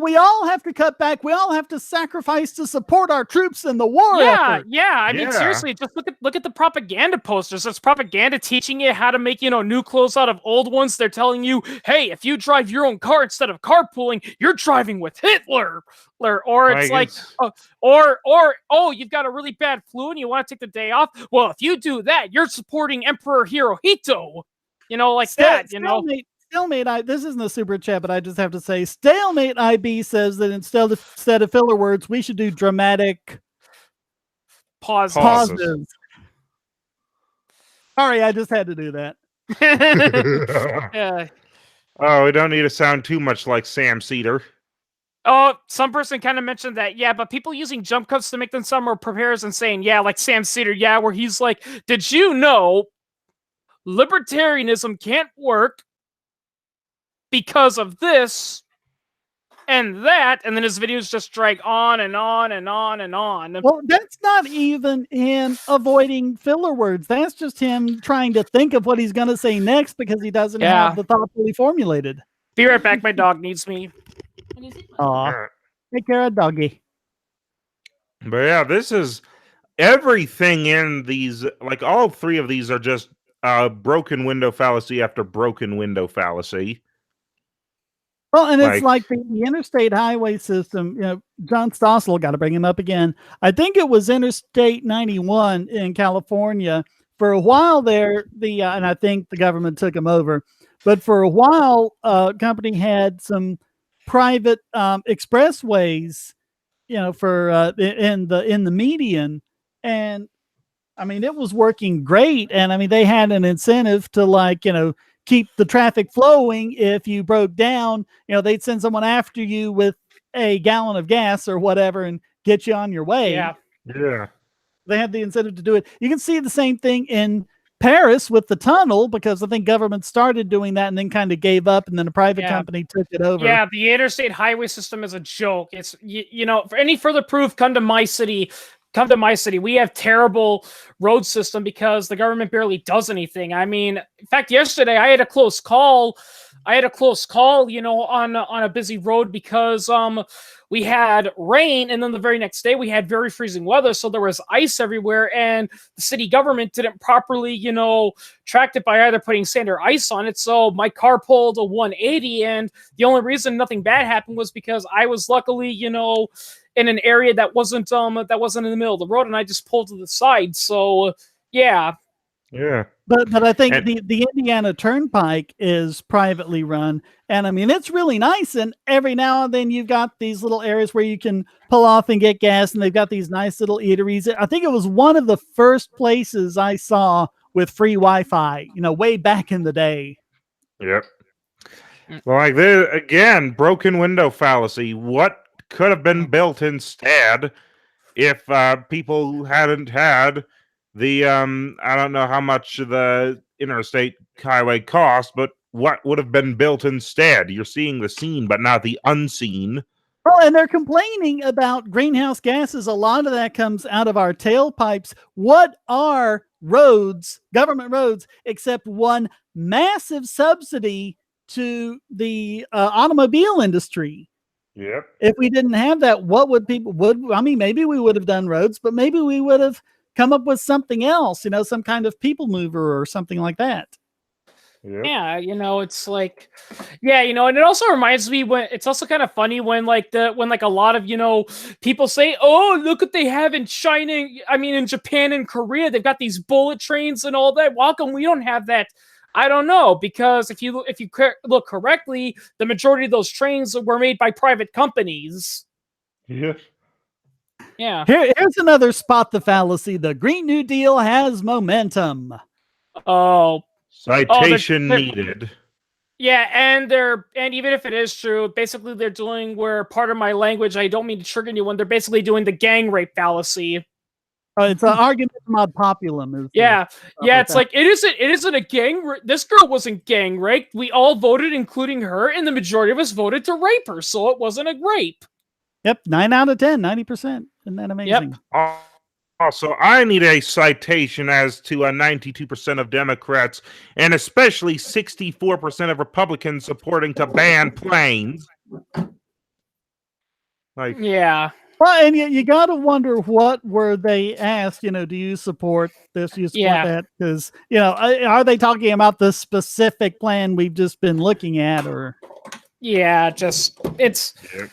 we all have to cut back. We all have to sacrifice to support our troops in the war effort. I mean, seriously, just look at the propaganda posters. There's propaganda teaching you how to make new clothes out of old ones. They're telling you, hey, if you drive your own car instead of carpooling, you're driving driving with Hitler, or it's like, it's- or oh, you've got a really bad flu and you want to take the day off. Well, if you do that, you're supporting Emperor Hirohito. Like that. Stalemate, this isn't a super chat, but I just have to say, Stalemate IB says that instead of filler words, we should do dramatic pauses. Sorry, I just had to do that. Yeah. Oh, we don't need to sound too much like Sam Cedar. Oh, some person kind of mentioned that, yeah, but people using jump cuts to make them sound more prepared and saying, yeah, like Sam Cedar, yeah, where he's like, did you know libertarianism can't work because of this and that, and then his videos just drag on and on and on and on. Well, that's not even him avoiding filler words. That's just him trying to think of what he's going to say next because he doesn't have the thought fully formulated. Be right back. My dog needs me. Aw, take care of doggy. But yeah, this is everything in these. Like all three of these are just broken window fallacy after broken window fallacy. Well, and it's like the interstate highway system, John Stossel, got to bring him up again. I think it was Interstate 91 in California. For a while there, and I think the government took him over, but for a while, company had some private expressways, for in the median. And I mean, it was working great. And I mean, they had an incentive to keep the traffic flowing. If you broke down, they'd send someone after you with a gallon of gas or whatever and get you on your way. Yeah. They had the incentive to do it. You can see the same thing in Paris with the tunnel, because I think government started doing that and then kind of gave up, and then a private company took it over. Yeah, the interstate highway system is a joke. It's, for any further proof, come to my city. We have terrible road system because the government barely does anything. I mean, in fact, yesterday I had a close call. On a busy road because we had rain, and then the very next day we had very freezing weather, so there was ice everywhere, and the city government didn't properly, track it by either putting sand or ice on it. So my car pulled a 180, and the only reason nothing bad happened was because I was luckily, in an area that wasn't in the middle of the road, and I just pulled to the side. So yeah. But I think the Indiana Turnpike is privately run, and I mean, it's really nice. And every now and then you've got these little areas where you can pull off and get gas, and they've got these nice little eateries. I think it was one of the first places I saw with free Wi-Fi, way back in the day. Yep. Well, like this again, broken window fallacy. What could have been built instead if people hadn't had the I don't know how much the interstate highway cost, but what would have been built instead? You're seeing the seen, but not the unseen. Well, and they're complaining about greenhouse gases. A lot of that comes out of our tailpipes. What are roads, government roads, except one massive subsidy to the automobile industry? Yep. If we didn't have that, what would maybe we would have done roads, but maybe we would have come up with something else, some kind of people mover or something like that. Yep. Yeah, it's like, and it also reminds me when it's also kind of funny when a lot of, people say, oh, look what they have in China. I mean, in Japan and Korea, they've got these bullet trains and all that. How come we don't have that? I don't know, because if you look correctly, the majority of those trains were made by private companies. Yes. Yeah. Here's another spot the fallacy. The Green New Deal has momentum. Oh. Citation needed. Yeah, and even if it is true, basically they're doing where, part of my language, I don't mean to trigger anyone, they're basically doing the gang rape fallacy. It's an argument ad populum. It's like it isn't a gang. This girl wasn't gang raped. We all voted, including her, and the majority of us voted to rape her, so it wasn't a rape. Yep, 9 out of 10, 90%. Isn't that amazing? Yep. Also, I need a citation as to 92% of Democrats, and especially 64% of Republicans supporting to ban planes. Yeah. Well, and you got to wonder, what were they asked? Do you support this? Do you support that? Because, are they talking about the specific plan we've just been looking at? Or Yeah, just it's Yep.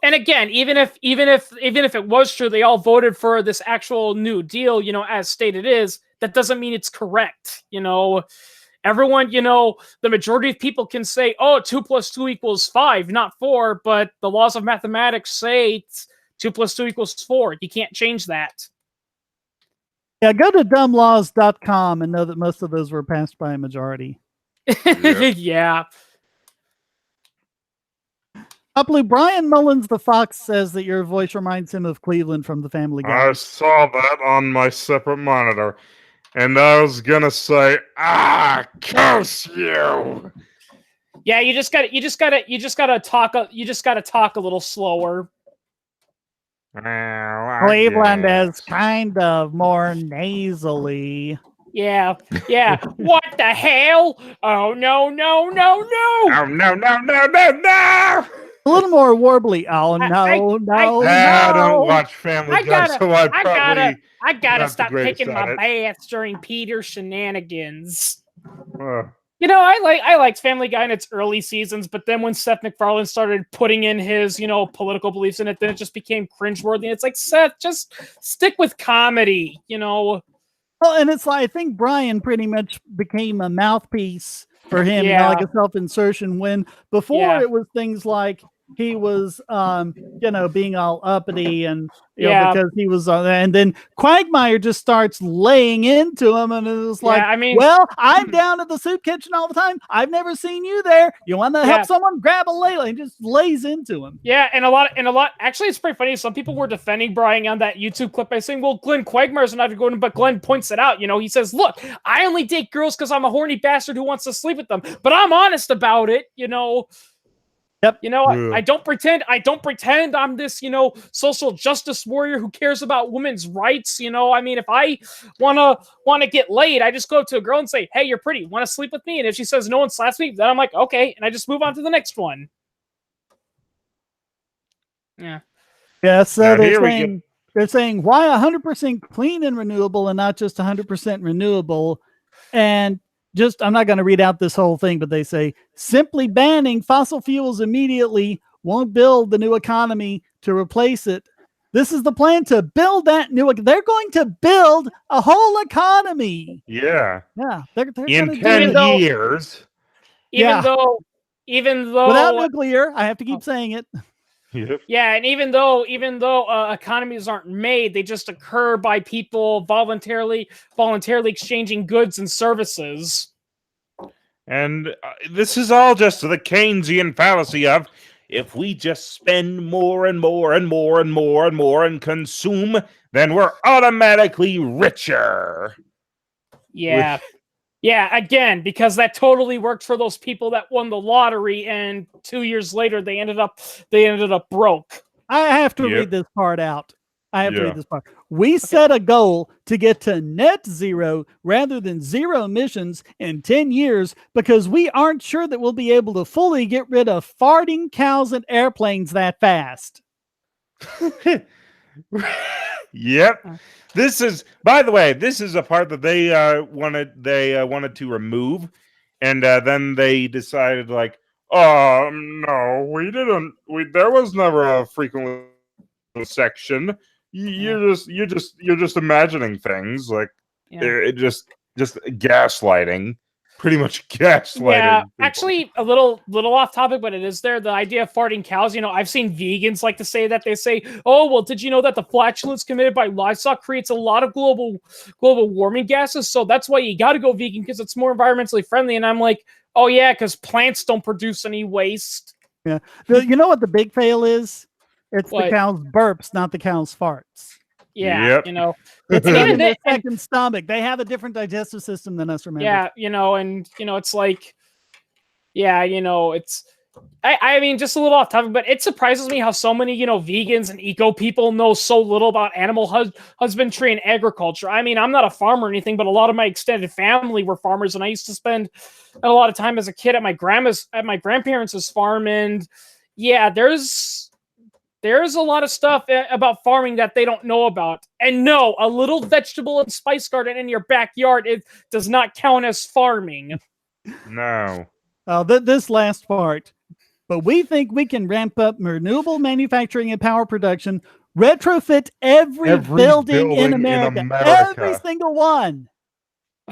and again, even if it was true, they all voted for this actual New Deal, as stated is, that doesn't mean it's correct. Everyone, the majority of people can say, oh, 2 + 2 = 5, not 4, but the laws of mathematics say 2 + 2 = 4. You can't change that. Yeah, go to dumblaws.com and know that most of those were passed by a majority. Yep. Yeah. Blue Brian Mullins the Fox says that your voice reminds him of Cleveland from the Family Guy. I saw that on my separate monitor, and I was gonna say, curse you! Yeah, you just gotta talk a little slower. Well, I Cleveland guess. is kind of more nasally. Yeah. What the hell? Oh no! Oh no! A little more warbly. Oh I no. don't watch Family Guy, so I probably I gotta not the stop greatest taking at my it. baths during Peter's shenanigans. Uh, I liked Family Guy in its early seasons, but then when Seth MacFarlane started putting in his, political beliefs in it, then it just became cringeworthy. It's like, Seth, just stick with comedy, Well, and it's like, I think Brian pretty much became a mouthpiece for him, Yeah. like a self-insertion, when before Yeah. it was things like he was being all uppity and Yeah. because he was and then Quagmire just starts laying into him, and it was like, I mean, well, I'm down at the soup kitchen all the time, I've never seen you there, you want to help Yeah. someone, grab a ladle, and just lays into him. yeah, and a lot. Actually, it's pretty funny. Some people were defending Brian on that YouTube clip by saying, "Well, Glenn Quagmire's not going," but Glenn points it out. He says, "Look, I only date girls because I'm a horny bastard who wants to sleep with them, but I'm honest about it." Yep. Yeah. I don't pretend I'm this, social justice warrior who cares about women's rights. I mean, if I wanna get laid, I just go up to a girl and say, "Hey, you're pretty. Want to sleep with me?" And if she says no one slaps me, then I'm like, okay, and I just move on to the next one. Yeah. Yeah, so Now, they're here we saying, why 100% clean and renewable and not just 100% renewable? And just, I'm not going to read out this whole thing, but they say simply banning fossil fuels immediately won't build the new economy to replace it. This is the plan to build that they're going to build a whole economy. Yeah. Yeah, they're In gonna 10 though- years. Even though without nuclear, I have to keep saying it. Yep. Yeah, and even though economies aren't made, they just occur by people voluntarily exchanging goods and services. And this is all just the Keynesian fallacy of, if we just spend more and more and more and more and more and consume, then we're automatically richer. Yeah. Yeah, again, because that totally worked for those people that won the lottery, and 2 years later they ended up broke. I have to Yep. read this part out. I have to Yeah. read this part. We set a goal to get to net zero rather than zero emissions in 10 years because we aren't sure that we'll be able to fully get rid of farting cows and airplanes that fast. Yep. This is, by the way, this is a part that they wanted to remove, and then they decided, like, oh no, we didn't. There was never a frequently section. You're just imagining things, like it just gaslighting. Pretty much gaslighting. Yeah, people. actually, a little off topic, but it is there. The idea of farting cows. I've seen vegans like to say that. They say, "Oh, well, did you know that the flatulence committed by livestock creates a lot of global warming gases? So that's why you got to go vegan because it's more environmentally friendly." And I'm like, "Oh yeah, because plants don't produce any waste." Yeah. You know what the big fail is? It's What? the cow's burps, not the cow's farts. Yeah, Yep. It's And not even in their then- second stomach. They have a different digestive system than us, remember? yeah, it's like, yeah, it's. I mean, just a little off topic, but it surprises me how so many, vegans and eco people know so little about animal husbandry and agriculture. I mean, I'm not a farmer or anything, but a lot of my extended family were farmers, and I used to spend a lot of time as a kid at my grandparents' farm, and yeah, there's a lot of stuff about farming that they don't know about. And no, a little vegetable and spice garden in your backyard, it does not count as farming. No. This last part. but we think we can ramp up renewable manufacturing and power production, retrofit every building in America. Every single one.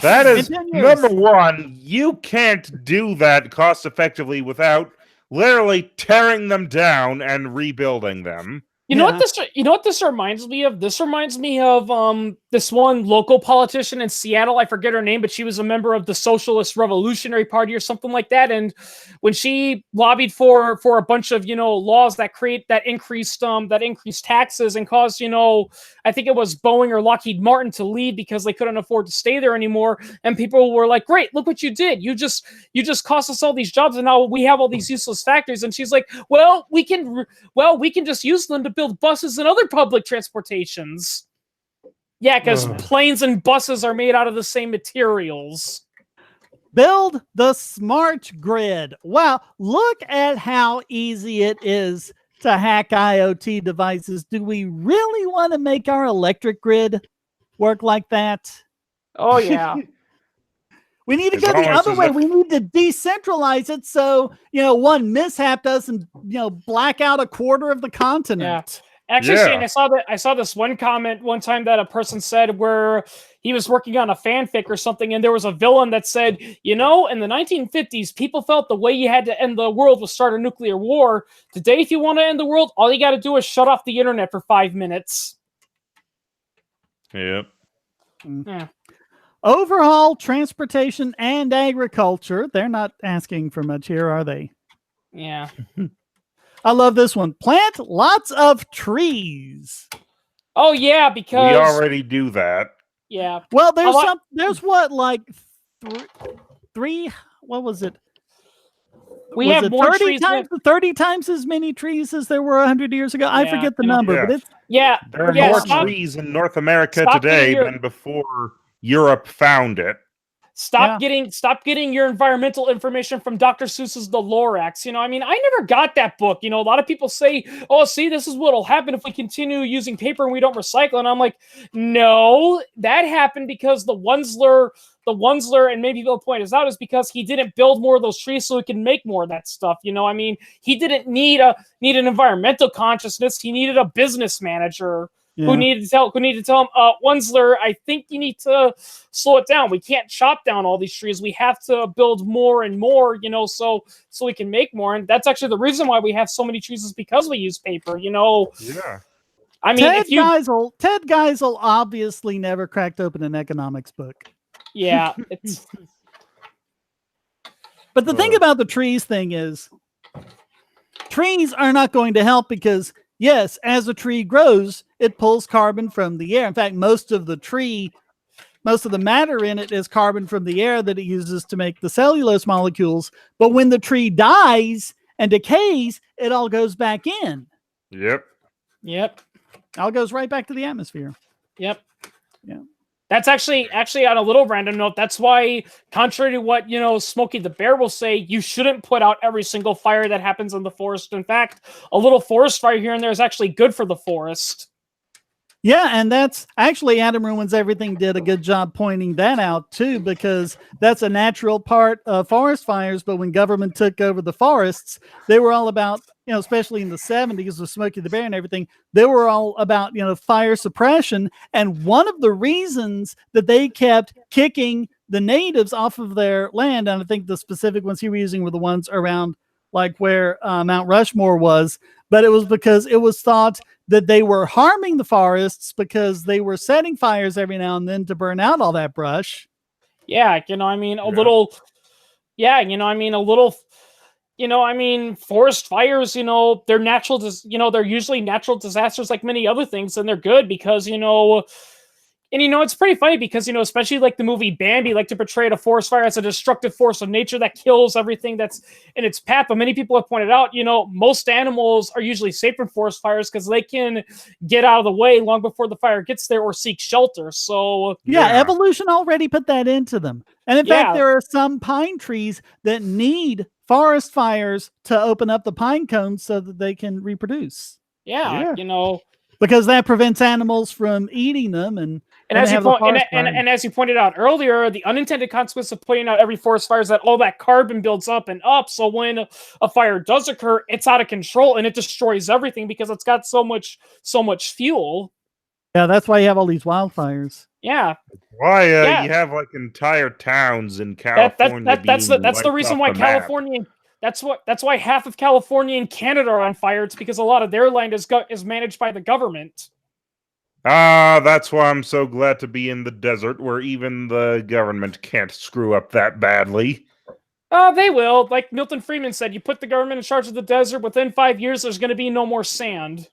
That is, number one, you can't do that cost effectively without literally tearing them down and rebuilding them. You know what this reminds me of? This reminds me of this one local politician in Seattle. I forget her name, but she was a member of the Socialist Revolutionary Party or something like that. And when she lobbied for a bunch of laws that increased taxes and caused I think it was Boeing or Lockheed Martin to leave because they couldn't afford to stay there anymore. And people were like, "Great, look what you did! You just cost us all these jobs, and now we have all these useless factories." And she's like, "Well, we can just use them to build buses and other public transportations." Yeah, because planes and buses are made out of the same materials. Build the smart grid. Wow, look at how easy it is to hack IoT devices. Do we really want to make our electric grid work like that? Oh, yeah. We need to go the other way. We need to decentralize it so, one mishap doesn't, black out a quarter of the continent. Yeah. Actually, Shane, I saw this one comment one time that a person said where he was working on a fanfic or something, and there was a villain that said, in the 1950s, people felt the way you had to end the world was start a nuclear war. Today, if you want to end the world, all you got to do is shut off the internet for 5 minutes. Yep. Yeah. Overhaul transportation and agriculture. They're not asking for much here, are they? Yeah. I love this one. Plant lots of trees. Oh, yeah, because... we already do that. Yeah. Well, there's like three, what was it? We have more 30 times as many trees as there were 100 years ago. I forget the number, but it's... Yeah. There are more trees in North America today than before Europe found it. Stop getting your environmental information from Dr. Seuss's The Lorax. I never got that book. A lot of people say, "Oh, see, this is what'll happen if we continue using paper and we don't recycle." And I'm like, no, that happened because the Wunsler, and maybe they'll point us out, is because he didn't build more of those trees so he can make more of that stuff. He didn't need an environmental consciousness. He needed a business manager. Yeah. Who needed to tell him, Wunsler, I think you need to slow it down. We can't chop down all these trees. We have to build more and more, so we can make more. And that's actually the reason why we have so many trees is because we use paper, Yeah. I mean, Ted Geisel obviously never cracked open an economics book. Yeah. But the thing about the trees thing is trees are not going to help because yes, as a tree grows, it pulls carbon from the air. In fact, most of the matter in it is carbon from the air that it uses to make the cellulose molecules. But when the tree dies and decays, it all goes back in. Yep. All goes right back to the atmosphere. Yep. Yeah. That's actually on a little random note. That's why, contrary to what, Smokey the Bear will say, you shouldn't put out every single fire that happens in the forest. In fact, a little forest fire here and there is actually good for the forest. Yeah, and that's actually Adam Ruins Everything did a good job pointing that out too, because that's a natural part of forest fires. But when government took over the forests, they were all about, especially in the 70s with Smokey the Bear and everything, they were all about, fire suppression. And one of the reasons that they kept kicking the natives off of their land, and I think the specific ones he was using were the ones around like where Mount Rushmore was, but it was because it was thought that they were harming the forests because they were setting fires every now and then to burn out all that brush. Yeah, forest fires, they're natural, they're usually natural disasters like many other things, and they're good because, it's pretty funny because, especially like the movie Bambi, like to portray a forest fire as a destructive force of nature that kills everything that's in its path. But many people have pointed out, most animals are usually safe from forest fires because they can get out of the way long before the fire gets there or seek shelter. So yeah, evolution already put that into them. And in fact, there are some pine trees that need forest fires to open up the pine cones so that they can reproduce. Yeah. because that prevents animals from eating them. And as you as you pointed out earlier, the unintended consequence of putting out every forest fire is that all that carbon builds up and up. So when a fire does occur, it's out of control and it destroys everything because it's got so much fuel. Yeah, that's why you have all these wildfires. Yeah. Why you have like entire towns in California? That's the reason why California. That's why half of California and Canada are on fire. It's because a lot of their land is managed by the government. That's why I'm so glad to be in the desert where even the government can't screw up that badly. They will. Like Milton Friedman said, you put the government in charge of the desert, within 5 years, there's going to be no more sand.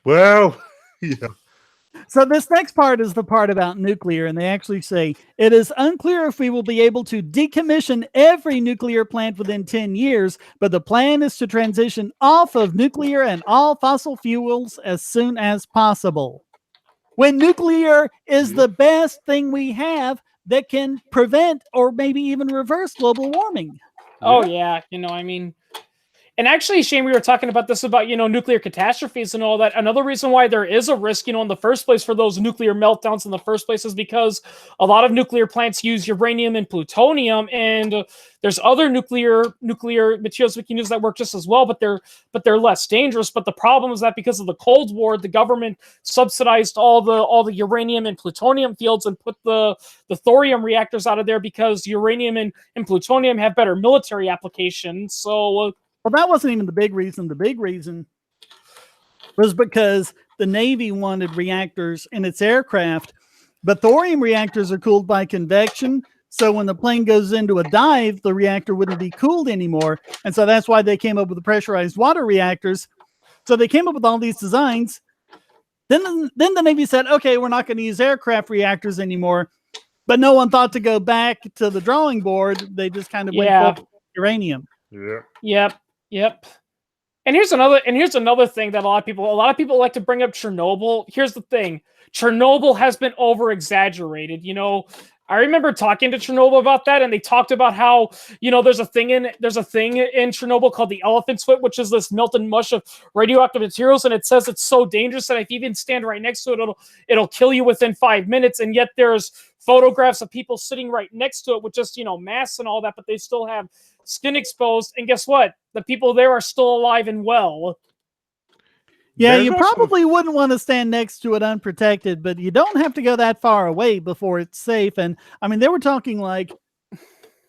Well, yeah. So this next part is the part about nuclear, and they actually say, it is unclear if we will be able to decommission every nuclear plant within 10 years, but the plan is to transition off of nuclear and all fossil fuels as soon as possible. When nuclear is the best thing we have that can prevent or maybe even reverse global warming. Oh, yeah. I mean... And actually, Shane, we were talking about this about, nuclear catastrophes and all that. Another reason why there is a risk, in the first place for those nuclear meltdowns in the first place is because a lot of nuclear plants use uranium and plutonium, and there's other nuclear materials we can use that work just as well, but they're less dangerous. But the problem is that because of the Cold War, the government subsidized all the uranium and plutonium fields and put the thorium reactors out of there because uranium and plutonium have better military applications. So... Well, that wasn't even the big reason. The big reason was because the Navy wanted reactors in its aircraft, but thorium reactors are cooled by convection. So when the plane goes into a dive, the reactor wouldn't be cooled anymore. And so that's why they came up with the pressurized water reactors. So they came up with all these designs. Then the Navy said, okay, we're not going to use aircraft reactors anymore. But no one thought to go back to the drawing board. They just kind of went for uranium. Yeah. Yep. And here's another thing that a lot of people like to bring up Chernobyl. Here's the thing. Chernobyl has been over exaggerated. I remember talking to Chernobyl about that, and they talked about how, there's a thing in Chernobyl called the elephant's foot, which is this melted mush of radioactive materials, and it says it's so dangerous that if you even stand right next to it, it'll kill you within 5 minutes. And yet there's photographs of people sitting right next to it with just, masks and all that, but they still have skin exposed. And guess what? The people there are still alive and well. Yeah, you probably wouldn't want to stand next to it unprotected, but you don't have to go that far away before it's safe. And I mean, they were talking like,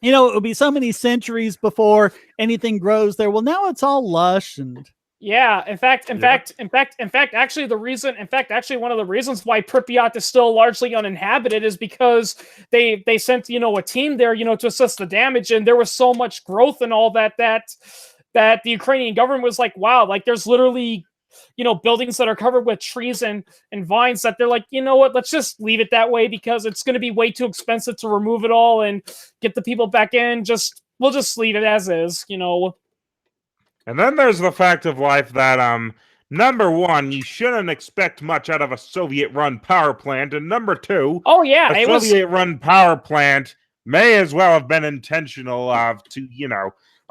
it would be so many centuries before anything grows there. Well, now it's all lush and... Yeah, in fact, actually one of the reasons why Pripyat is still largely uninhabited is because they sent, a team there, to assess the damage, and there was so much growth and all that the Ukrainian government was like, wow, like there's literally, buildings that are covered with trees and vines that they're like, you know what, let's just leave it that way because it's going to be way too expensive to remove it all and get the people back in. We'll just leave it as is, And then there's the fact of life that, number one, you shouldn't expect much out of a Soviet-run power plant, and number two, a Soviet-run power plant may as well have been intentional to,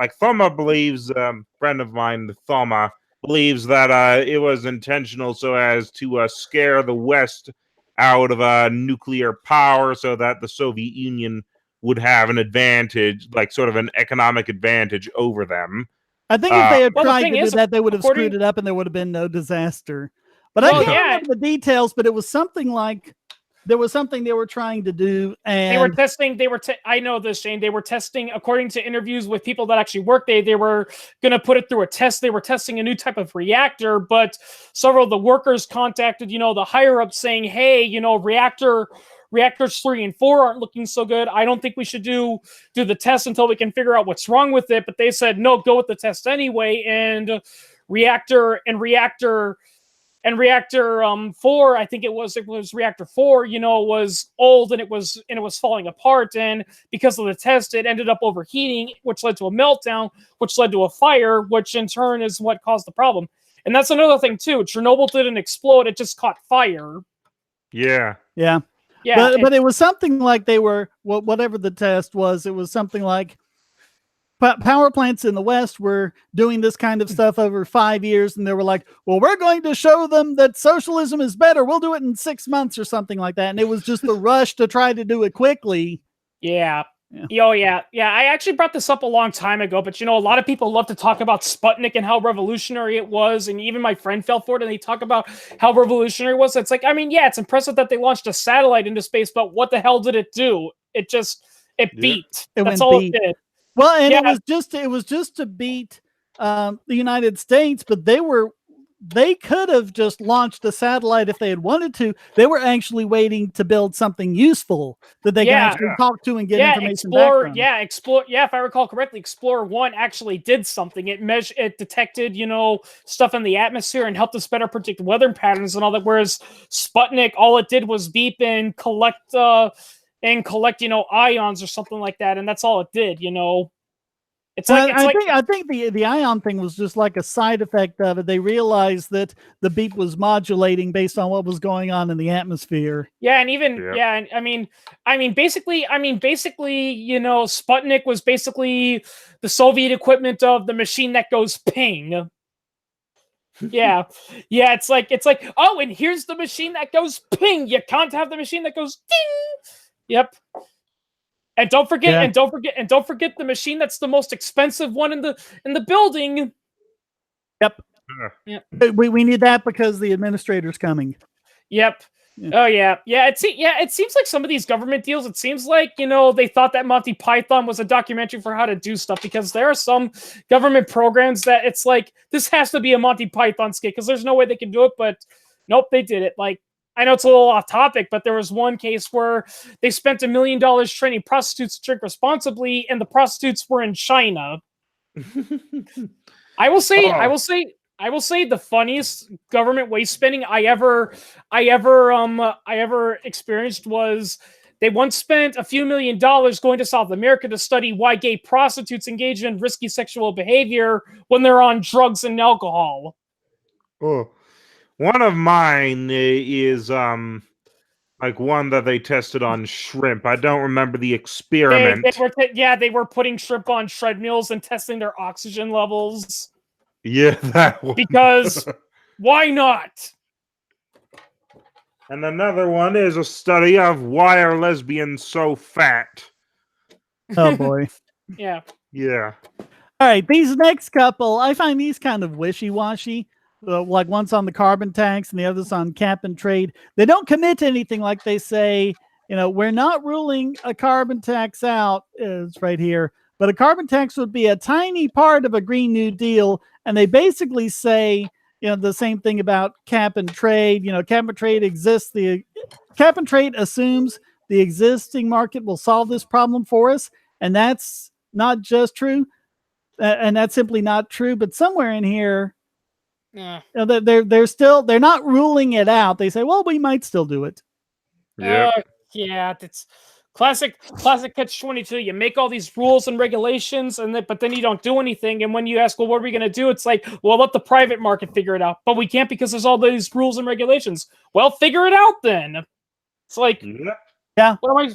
like Thoma believes, friend of mine, Thoma, believes that it was intentional so as to scare the West out of nuclear power so that the Soviet Union would have an advantage, like sort of an economic advantage over them. I think if they had tried to do that, they would have screwed it up and there would have been no disaster. But I can't remember the details, but it was something like there was something they were trying to do. And they were testing. I know this, Shane. They were testing, according to interviews with people that actually worked there, they were going to put it through a test. They were testing a new type of reactor, but several of the workers contacted, the higher up saying, hey, reactors 3 and 4 aren't looking so good. I don't think we should do the test until we can figure out what's wrong with it. But they said, no, go with the test anyway. And reactor 4, I think it was reactor 4, was old and it was falling apart. And because of the test, it ended up overheating, which led to a meltdown, which led to a fire, which in turn is what caused the problem. And that's another thing too. Chernobyl didn't explode. It just caught fire. Yeah. Yeah. Yeah, but it was something like they were, whatever the test was, it was something like power plants in the West were doing this kind of stuff over 5 years, and they were like, well, we're going to show them that socialism is better. We'll do it in 6 months or something like that. And it was just the rush to try to do it quickly. Yeah. Oh, yeah. Yeah, I actually brought this up a long time ago, but a lot of people love to talk about Sputnik and how revolutionary it was, and even my friend fell for it, and they talk about how revolutionary it was. It's like, I mean, yeah, it's impressive that they launched a satellite into space, but what the hell did it do? It beat. That's all it did. Well, and it was just to beat the United States, but they could have just launched a satellite if they had wanted to. They were actually waiting to build something useful that they can actually talk to and get information back from. If I recall correctly, Explorer 1 actually did something. It detected, stuff in the atmosphere and helped us better predict weather patterns and all that. Whereas Sputnik, all it did was beep and collect ions or something like that, and that's all it did. I think the ion thing was just like a side effect of it. They realized that the beep was modulating based on what was going on in the atmosphere. Yeah, and basically, Sputnik was basically the Soviet equivalent of the machine that goes ping. Yeah. It's like, oh, and here's the machine that goes ping. You can't have the machine that goes ding. Yep. And don't forget the machine that's the most expensive one in the building. Yep. Yeah. We need that because the administrator's coming. Yep. Yeah. Oh yeah. It seems like some of these government deals, it seems like, they thought that Monty Python was a documentary for how to do stuff, because there are some government programs that it's like, this has to be a Monty Python skit because there's no way they can do it, but nope, they did it. Like, I know it's a little off topic, but there was one case where they spent $1 million training prostitutes to drink responsibly, and the prostitutes were in China. I will say the funniest government waste spending I ever experienced was they once spent a few $1 million going to South America to study why gay prostitutes engage in risky sexual behavior when they're on drugs and alcohol. Oh. One of mine is like one that they tested on shrimp. I don't remember the experiment. They were putting shrimp on treadmills and testing their oxygen levels. Yeah, that one. Because why not? And another one is a study of why are lesbians so fat. Oh boy. Yeah. Yeah. All right, these next couple, I find these kind of wishy-washy. Like one's on the carbon tax and the other's on cap and trade. They don't commit to anything. Like they say, we're not ruling a carbon tax out. It's right here. But a carbon tax would be a tiny part of a Green New Deal. And they basically say, the same thing about cap and trade. Cap and trade exists. The cap and trade assumes the existing market will solve this problem for us. And that's not just true. And that's simply not true. But somewhere in here, yeah, they're not ruling it out. They say, well, we might still do it. Yeah. It's classic catch-22. You make all these rules and regulations, but then you don't do anything. And when you ask, well, what are we going to do? It's like, well, let the private market figure it out. But we can't because there's all these rules and regulations. Well, figure it out then. It's like, yeah. What am I?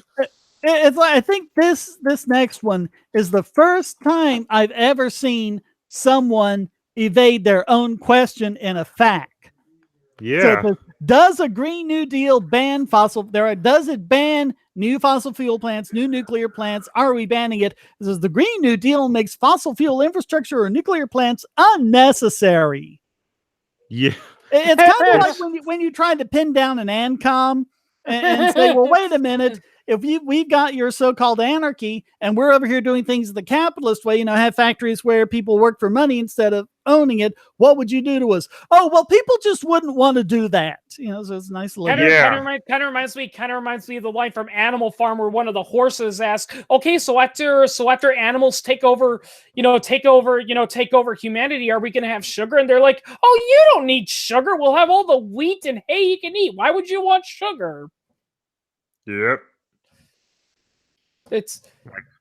It's like, I think this next one is the first time I've ever seen someone evade their own question in a fact. Yeah. So does a Green New Deal ban does it ban new fossil fuel plants, new nuclear plants? Are we banning it? It says the Green New Deal makes fossil fuel infrastructure or nuclear plants unnecessary. Yeah. It's kind of like when you try to pin down an ANCOM and say, well, wait a minute. If we've got your so-called anarchy and we're over here doing things the capitalist way, have factories where people work for money instead of owning it, what would you do to us? Oh, well, people just wouldn't want to do that. So it's a nice little. Kind of reminds me of the line from Animal Farm where one of the horses asks, okay, so after animals take over humanity, are we going to have sugar? And they're like, oh, you don't need sugar. We'll have all the wheat and hay you can eat. Why would you want sugar? Yep. It's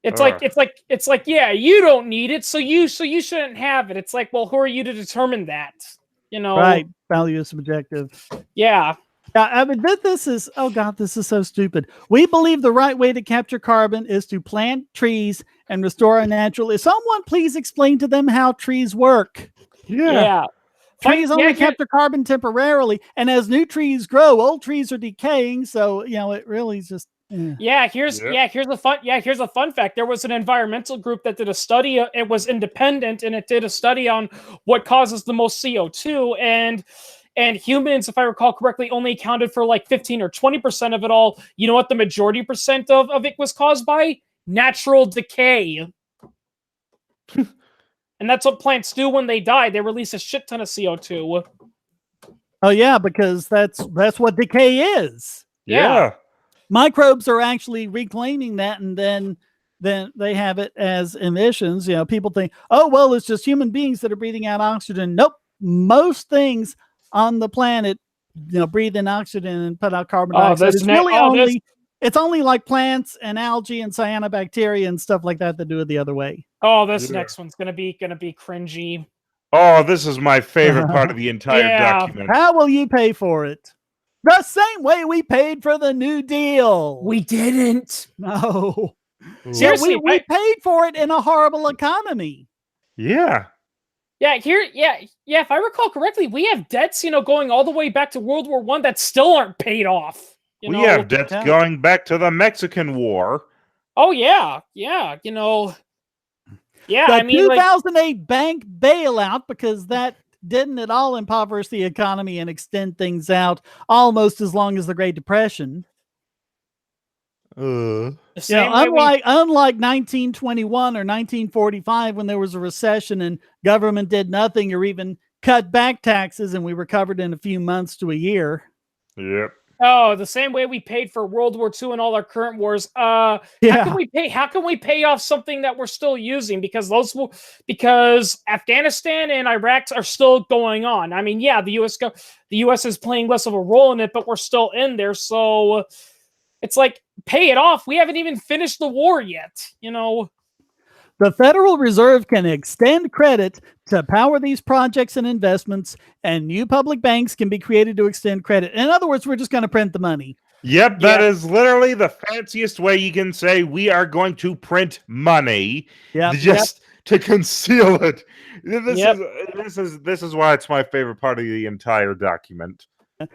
like, yeah, you don't need it, so you shouldn't have it. It's like, well, who are you to determine that? Right. Value is subjective. Yeah. I mean, this is, oh God, this is so stupid. We believe the right way to capture carbon is to plant trees and restore our natural. Someone please explain to them how trees work. Yeah. Trees only capture carbon temporarily, and as new trees grow, old trees are decaying. So it really is just. Here's a fun fact. There was an environmental group that did a study. It was independent, and it did a study on what causes the most CO2, and humans, if I recall correctly, only accounted for like 15 or 20% of it all. You know what the majority percent of it was caused by? Natural decay. And that's what plants do when they die. They release a shit ton of CO2. Oh yeah, because that's what decay is. Yeah. Microbes are actually reclaiming that, and then they have it as emissions. People think, oh well, it's just human beings that are breathing out oxygen. Nope. Most things on the planet, breathe in oxygen and put out carbon dioxide. It's only like plants and algae and cyanobacteria and stuff like that do it the other way. Oh, this next one's gonna be cringy. Oh, this is my favorite part of the entire document. How will you pay for it? The same way we paid for the New Deal. We didn't. No. Seriously, we paid for it in a horrible economy. Yeah. If I recall correctly, we have debts, going all the way back to World War I that still aren't paid off. We have debts going back to the Mexican War. Oh yeah. The 2008 bank bailout, because that didn't at all impoverish the economy and extend things out almost as long as the Great Depression. Unlike 1921 or 1945, when there was a recession and government did nothing or even cut back taxes, and we recovered in a few months to a year. Yep. Oh, the same way we paid for World War II and all our current wars. How can we pay off something that we're still using? Because Afghanistan and Iraq are still going on. I mean, the US is playing less of a role in it, but we're still in there. So it's like, pay it off. We haven't even finished the war yet. The Federal Reserve can extend credit to power these projects and investments, and new public banks can be created to extend credit. In other words, we're just going to print the money. Yep, that is literally the fanciest way you can say we are going to print money. Just to conceal it. This is why it's my favorite part of the entire document.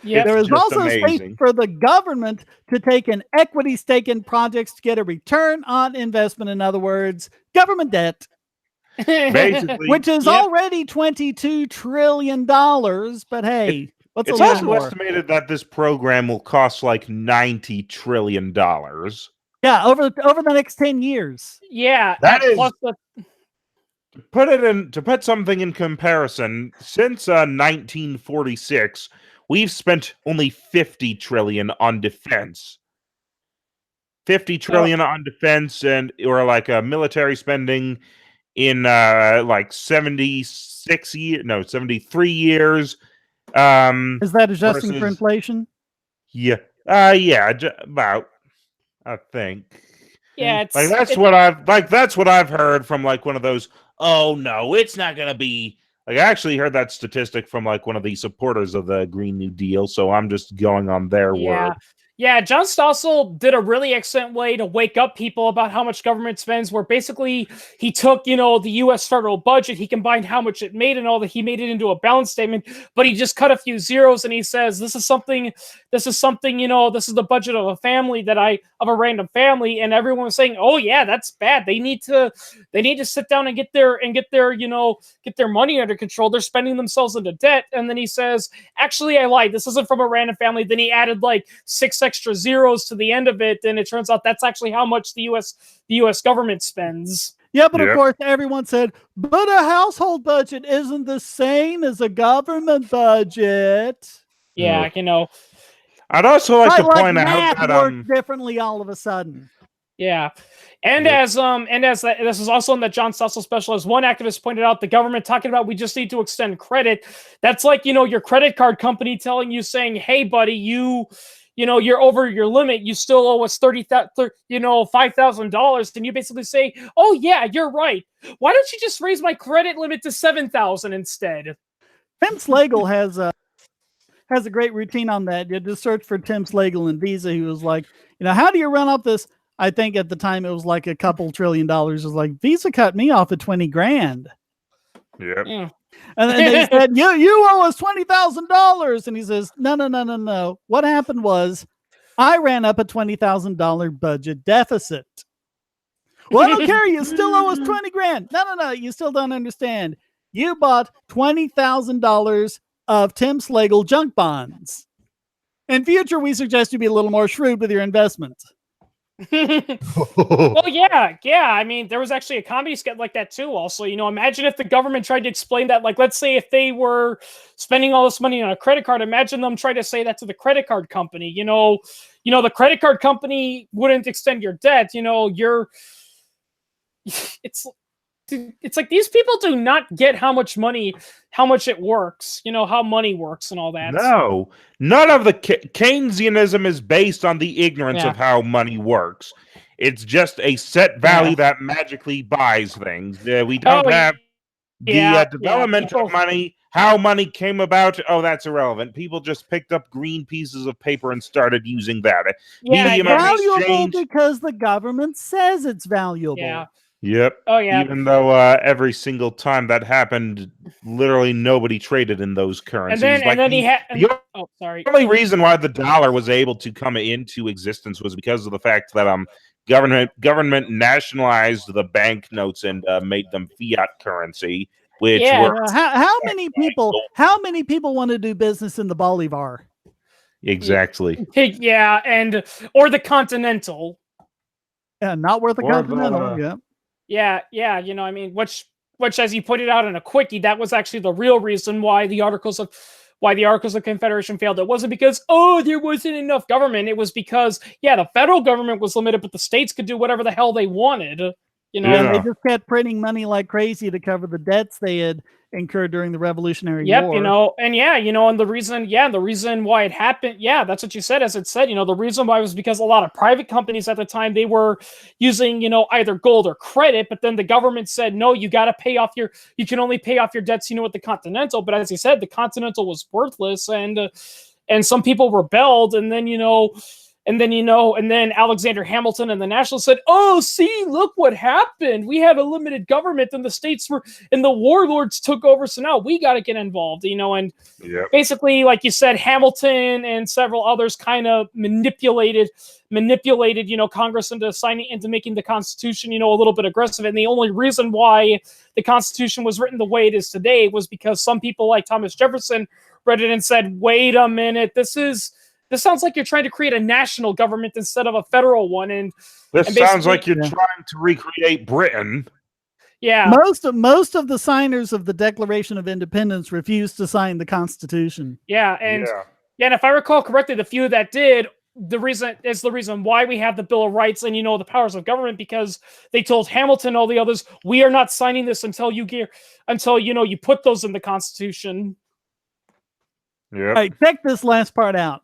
There is also space for the government to take an equity stake in projects to get a return on investment. In other words, government debt. Basically, which is already $22 trillion. But hey, it's also estimated that this program will cost like $90 trillion. Yeah, over the next 10 years. Yeah, that is. To put something in comparison, since 1946. We've spent only $50 trillion on defense. $50 trillion on defense, or like military spending in like 73 years. Is that adjusting for inflation? Yeah. About, I think. Yeah, it's that's what I've heard from like one of those. Oh no, it's not gonna be. Like, I actually heard that statistic from like one of the supporters of the Green New Deal, so I'm just going on their word. Yeah, John Stossel did a really excellent way to wake up people about how much government spends, where basically he took, the U.S. federal budget, he combined how much it made and all that, he made it into a balance statement, but he just cut a few zeros and he says, this is something, this is the budget of a random family, and everyone was saying, oh yeah, that's bad. They need to sit down and get their money under control. They're spending themselves into debt. And then he says, actually, I lied. This isn't from a random family. Then he added like 6 extra zeros to the end of it, and it turns out that's actually how much the U.S. government spends. Yeah, but of course everyone said, but a household budget isn't the same as a government budget. Yeah, I'd also like to point out that works differently all of a sudden. Yeah. And as this is also in the John Stossel special, as one activist pointed out, the government talking about we just need to extend credit. That's like, your credit card company telling you, saying, hey buddy, you're over your limit. You still owe us $5,000. And you basically say, oh yeah, you're right. Why don't you just raise my credit limit to $7,000 instead? Vince Lagel has has a great routine on that. You just search for Tim Slagle and Visa. He was like, how do you run up this? I think at the time it was like a couple $1 trillion. It was like, Visa cut me off at 20 grand. Yep. Yeah. And then they said, you owe us $20,000. And he says, no. What happened was I ran up a $20,000 budget deficit. Well, I don't care. You still owe us 20 grand. No. You still don't understand. You bought $20,000 of Tim Slagle junk bonds. In future, we suggest you be a little more shrewd with your investments. Well, yeah. I mean, there was actually a comedy sketch like that too. Also, imagine if the government tried to explain that. Like, let's say if they were spending all this money on a credit card, imagine them trying to say that to the credit card company. The credit card company wouldn't extend your debt. It's like these people do not get how much it works, how money works and all that. No, none of the Keynesianism is based on the ignorance of how money works. It's just a set value that magically buys things. We don't have the development of money. How money came about, that's irrelevant. People just picked up green pieces of paper and started using that. It's valuable because the government says it's valuable. Yeah. Yep. Oh, yeah. Even though every single time that happened, literally nobody traded in those currencies. The only reason why the dollar was able to come into existence was because of the fact that government nationalized the banknotes and made them fiat currency. Which how many people want to do business in the Bolivar? Exactly. Yeah, or the Continental. Yeah, not worth the Continental. Yeah, I mean, which as you pointed out in a quickie, that was actually the real reason why the Articles of Confederation failed. It wasn't because there wasn't enough government. It was because the federal government was limited, but the states could do whatever the hell they wanted. And they just kept printing money like crazy to cover the debts they had incurred during the Revolutionary War. And the reason why it happened, that's what you said. As it said, the reason why was because a lot of private companies at the time, they were using, either gold or credit, but then the government said, no, you got to you can only pay off your debts, with the Continental. But as you said, the Continental was worthless, and some people rebelled, and then, and then Alexander Hamilton and the Nationalists said, see, look what happened. We had a limited government and the states and the warlords took over. So now we got to get involved, and basically, like you said, Hamilton and several others kind of manipulated, Congress into making the Constitution, a little bit aggressive. And the only reason why the Constitution was written the way it is today was because some people like Thomas Jefferson read it and said, wait a minute, this sounds like you're trying to create a national government instead of a federal one. And this sounds like you're trying to recreate Britain. Yeah. Most of the signers of the Declaration of Independence refused to sign the Constitution. Yeah. And if I recall correctly, the few that did, the reason why we have the Bill of Rights and, the powers of government, because they told Hamilton and all the others, we are not signing this until you put those in the Constitution. Yeah. All right, check this last part out.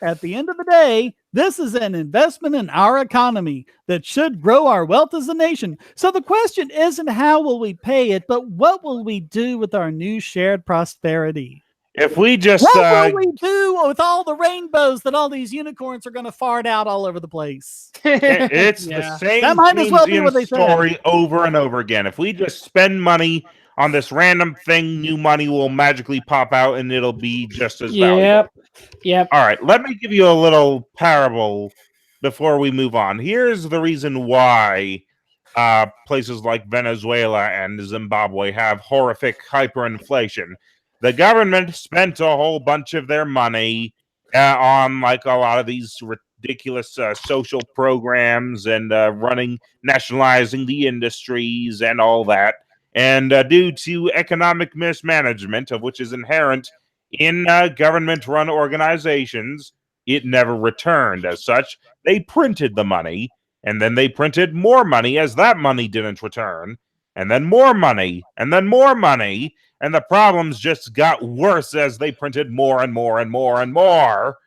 At the end of the day, this is an investment in our economy that should grow our wealth as a nation. So the question isn't how will we pay it, but what will we do with our new shared prosperity? If we just what will we do with all the rainbows that all these unicorns are going to fart out all over the place? It's the same that might as well be what they story said. Over and over again. If we just spend money on this random thing, new money will magically pop out and it'll be just as valuable. Yep. All right, let me give you a little parable before we move on. Here's the reason why places like Venezuela and Zimbabwe have horrific hyperinflation. The government spent a whole bunch of their money on like a lot of these ridiculous social programs and nationalizing the industries and all that. And due to economic mismanagement, of which is inherent in government-run organizations, it never returned. As such, they printed the money, and then they printed more money as that money didn't return, and then more money, and then more money, and the problems just got worse as they printed more and more and more and more.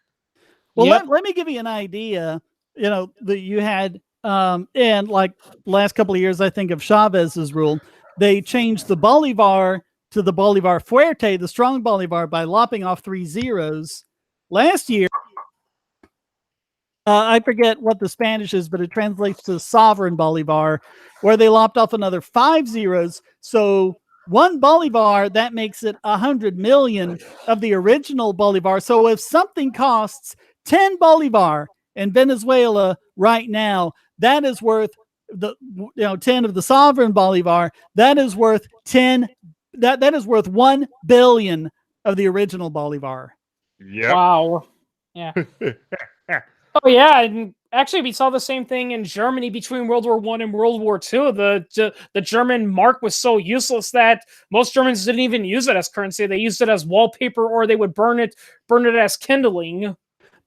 Well, let me give you an idea. That you had in like last couple of years, I think, of Chavez's rule. They changed the Bolivar to the Bolivar Fuerte, the strong Bolivar, by lopping off 3 zeros. Last year, I forget what the Spanish is, but it translates to sovereign Bolivar, where they lopped off another 5 zeros. So 1 Bolivar, that makes it 100 million of the original Bolivar. So if something costs 10 Bolivar in Venezuela right now, that is worth 10 of the sovereign Bolivar. That is worth 10. That is worth 1 billion of the original Bolivar. Yep. Wow. Yeah. Oh yeah, and actually we saw the same thing in Germany between World War I and World War II. The German mark was so useless that most Germans didn't even use it as currency. They used it as wallpaper, or they would burn it as kindling.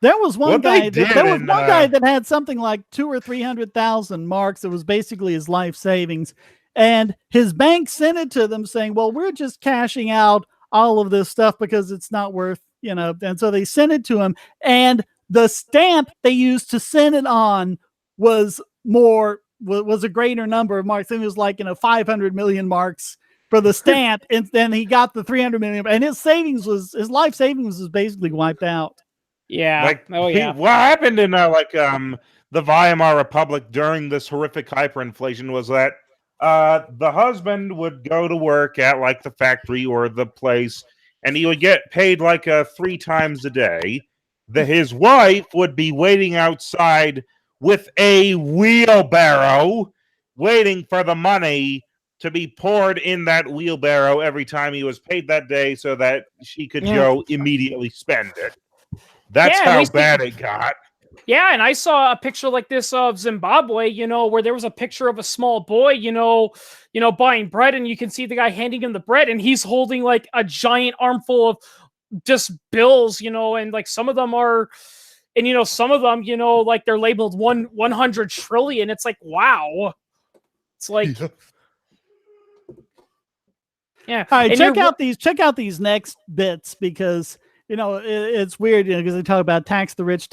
There was one guy. There was one in, guy that had something like 200,000 or 300,000 marks. It was basically his life savings, and his bank sent it to them saying, "Well, we're just cashing out all of this stuff because it's not worth, And so they sent it to him, and the stamp they used to send it on was a greater number of marks. It was like 500 million marks for the stamp, and then he got the 300 million, and his life savings was basically wiped out. Yeah. What happened in the Weimar Republic during this horrific hyperinflation was that the husband would go to work at like the factory or the place, and he would get paid 3 times a day. His wife would be waiting outside with a wheelbarrow, waiting for the money to be poured in that wheelbarrow every time he was paid that day, so that she could go immediately spend it. That's how bad it got. Yeah, and I saw a picture like this of Zimbabwe, where there was a picture of a small boy, buying bread, and you can see the guy handing him the bread, and he's holding like a giant armful of just bills, and like some of them are, and some of them, like they're labeled 100 trillion. It's like, wow. It's like, yeah. All right, check out these next bits, because it's weird, because they talk about tax the rich,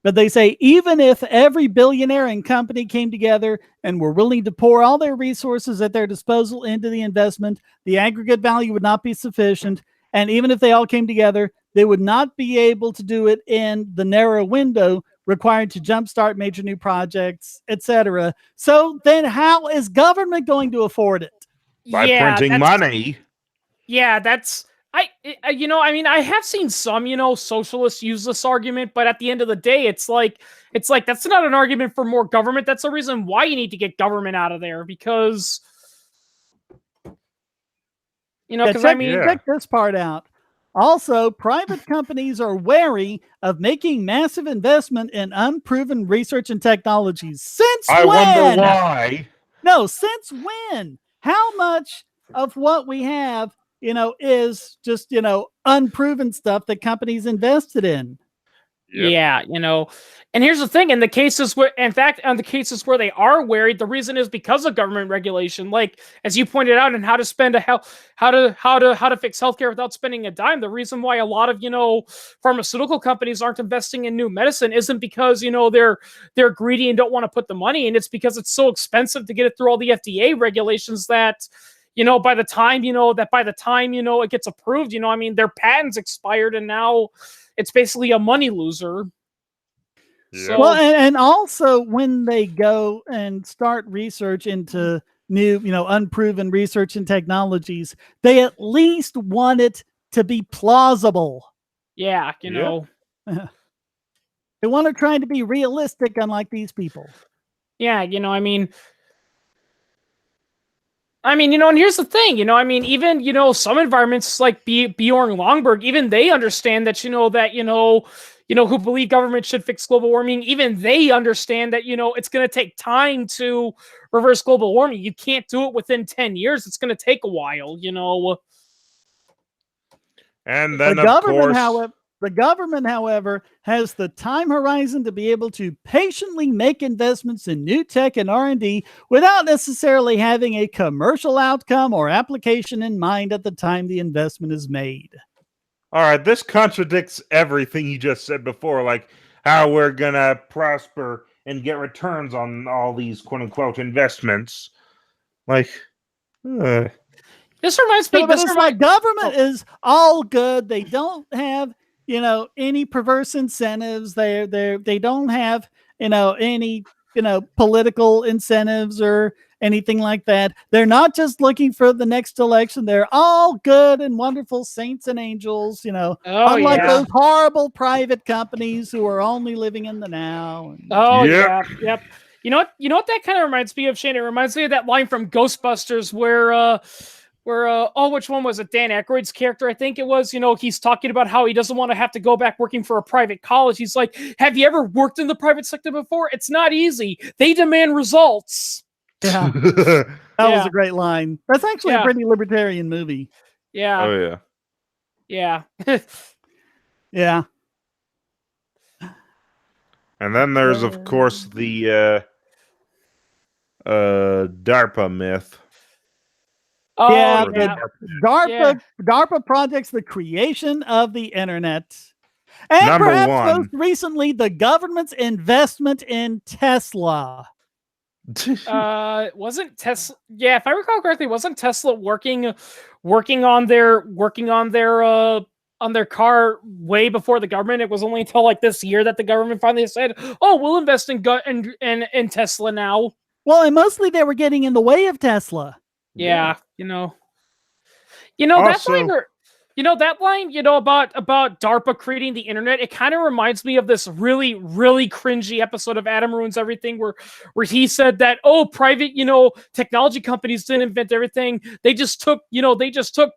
but they say even if every billionaire and company came together and were willing to pour all their resources at their disposal into the investment, the aggregate value would not be sufficient. And even if they all came together, they would not be able to do it in the narrow window required to jumpstart major new projects, etc. So then how is government going to afford it? By printing money. Yeah, that's... I have seen some, socialists use this argument, but at the end of the day, it's like that's not an argument for more government. That's the reason why you need to get government out of there, because... check this part out. Also, private companies are wary of making massive investment in unproven research and technologies. Since when? I wonder why. No, since when? How much of what we have, is just, unproven stuff that companies invested in? Yep. Yeah, and here's the thing: in the cases where they are wary, the reason is because of government regulation. Like as you pointed out, and how to fix healthcare without spending a dime. The reason why a lot of pharmaceutical companies aren't investing in new medicine isn't because they're greedy and don't want to put the money in. It's because it's so expensive to get it through all the FDA regulations that by the time it gets approved, their patents expired, and now it's basically a money loser. Yeah. So, Well, and also when they go and start research into new, unproven research and technologies, they at least want it to be plausible. yeah, They want to try to be realistic, unlike these people. yeah, and here's the thing, even, some environments like Bjorn Lomborg, even they understand that, who believe government should fix global warming, even they understand that, it's going to take time to reverse global warming. You can't do it within 10 years. It's going to take a while, And then, the government, however, has the time horizon to be able to patiently make investments in new tech and R&D without necessarily having a commercial outcome or application in mind at the time the investment is made. All right, this contradicts everything you just said before, like how we're going to prosper and get returns on all these quote-unquote investments. This reminds me. But it's like government is all good. They don't have, any perverse incentives. They don't have, any, political incentives or anything like that. They're not just looking for the next election. They're all good and wonderful saints and angels, unlike those horrible private companies who are only living in the now. Yep. You know what that kind of reminds me of, Shane? It reminds me of that line from Ghostbusters where which one was it? Dan Aykroyd's character, I think it was. He's talking about how he doesn't want to have to go back working for a private college. He's like, have you ever worked in the private sector before? It's not easy. They demand results. Yeah. That was a great line. That's actually a pretty libertarian movie. Yeah. Oh, yeah. Yeah. And then there's, of course, the DARPA myth. Oh, yeah. DARPA projects the creation of the internet. And Number perhaps one. most recently, the government's investment in Tesla. Wasn't Tesla? Yeah, if I recall correctly, wasn't Tesla working on their car way before the government? It was only until like this year that the government finally said, "Oh, we'll invest in Tesla now." Well, and mostly they were getting in the way of Tesla. Yeah, that line, about DARPA creating the internet, it kind of reminds me of this really, really cringy episode of Adam Ruins Everything where he said that, private, technology companies didn't invent everything. They just took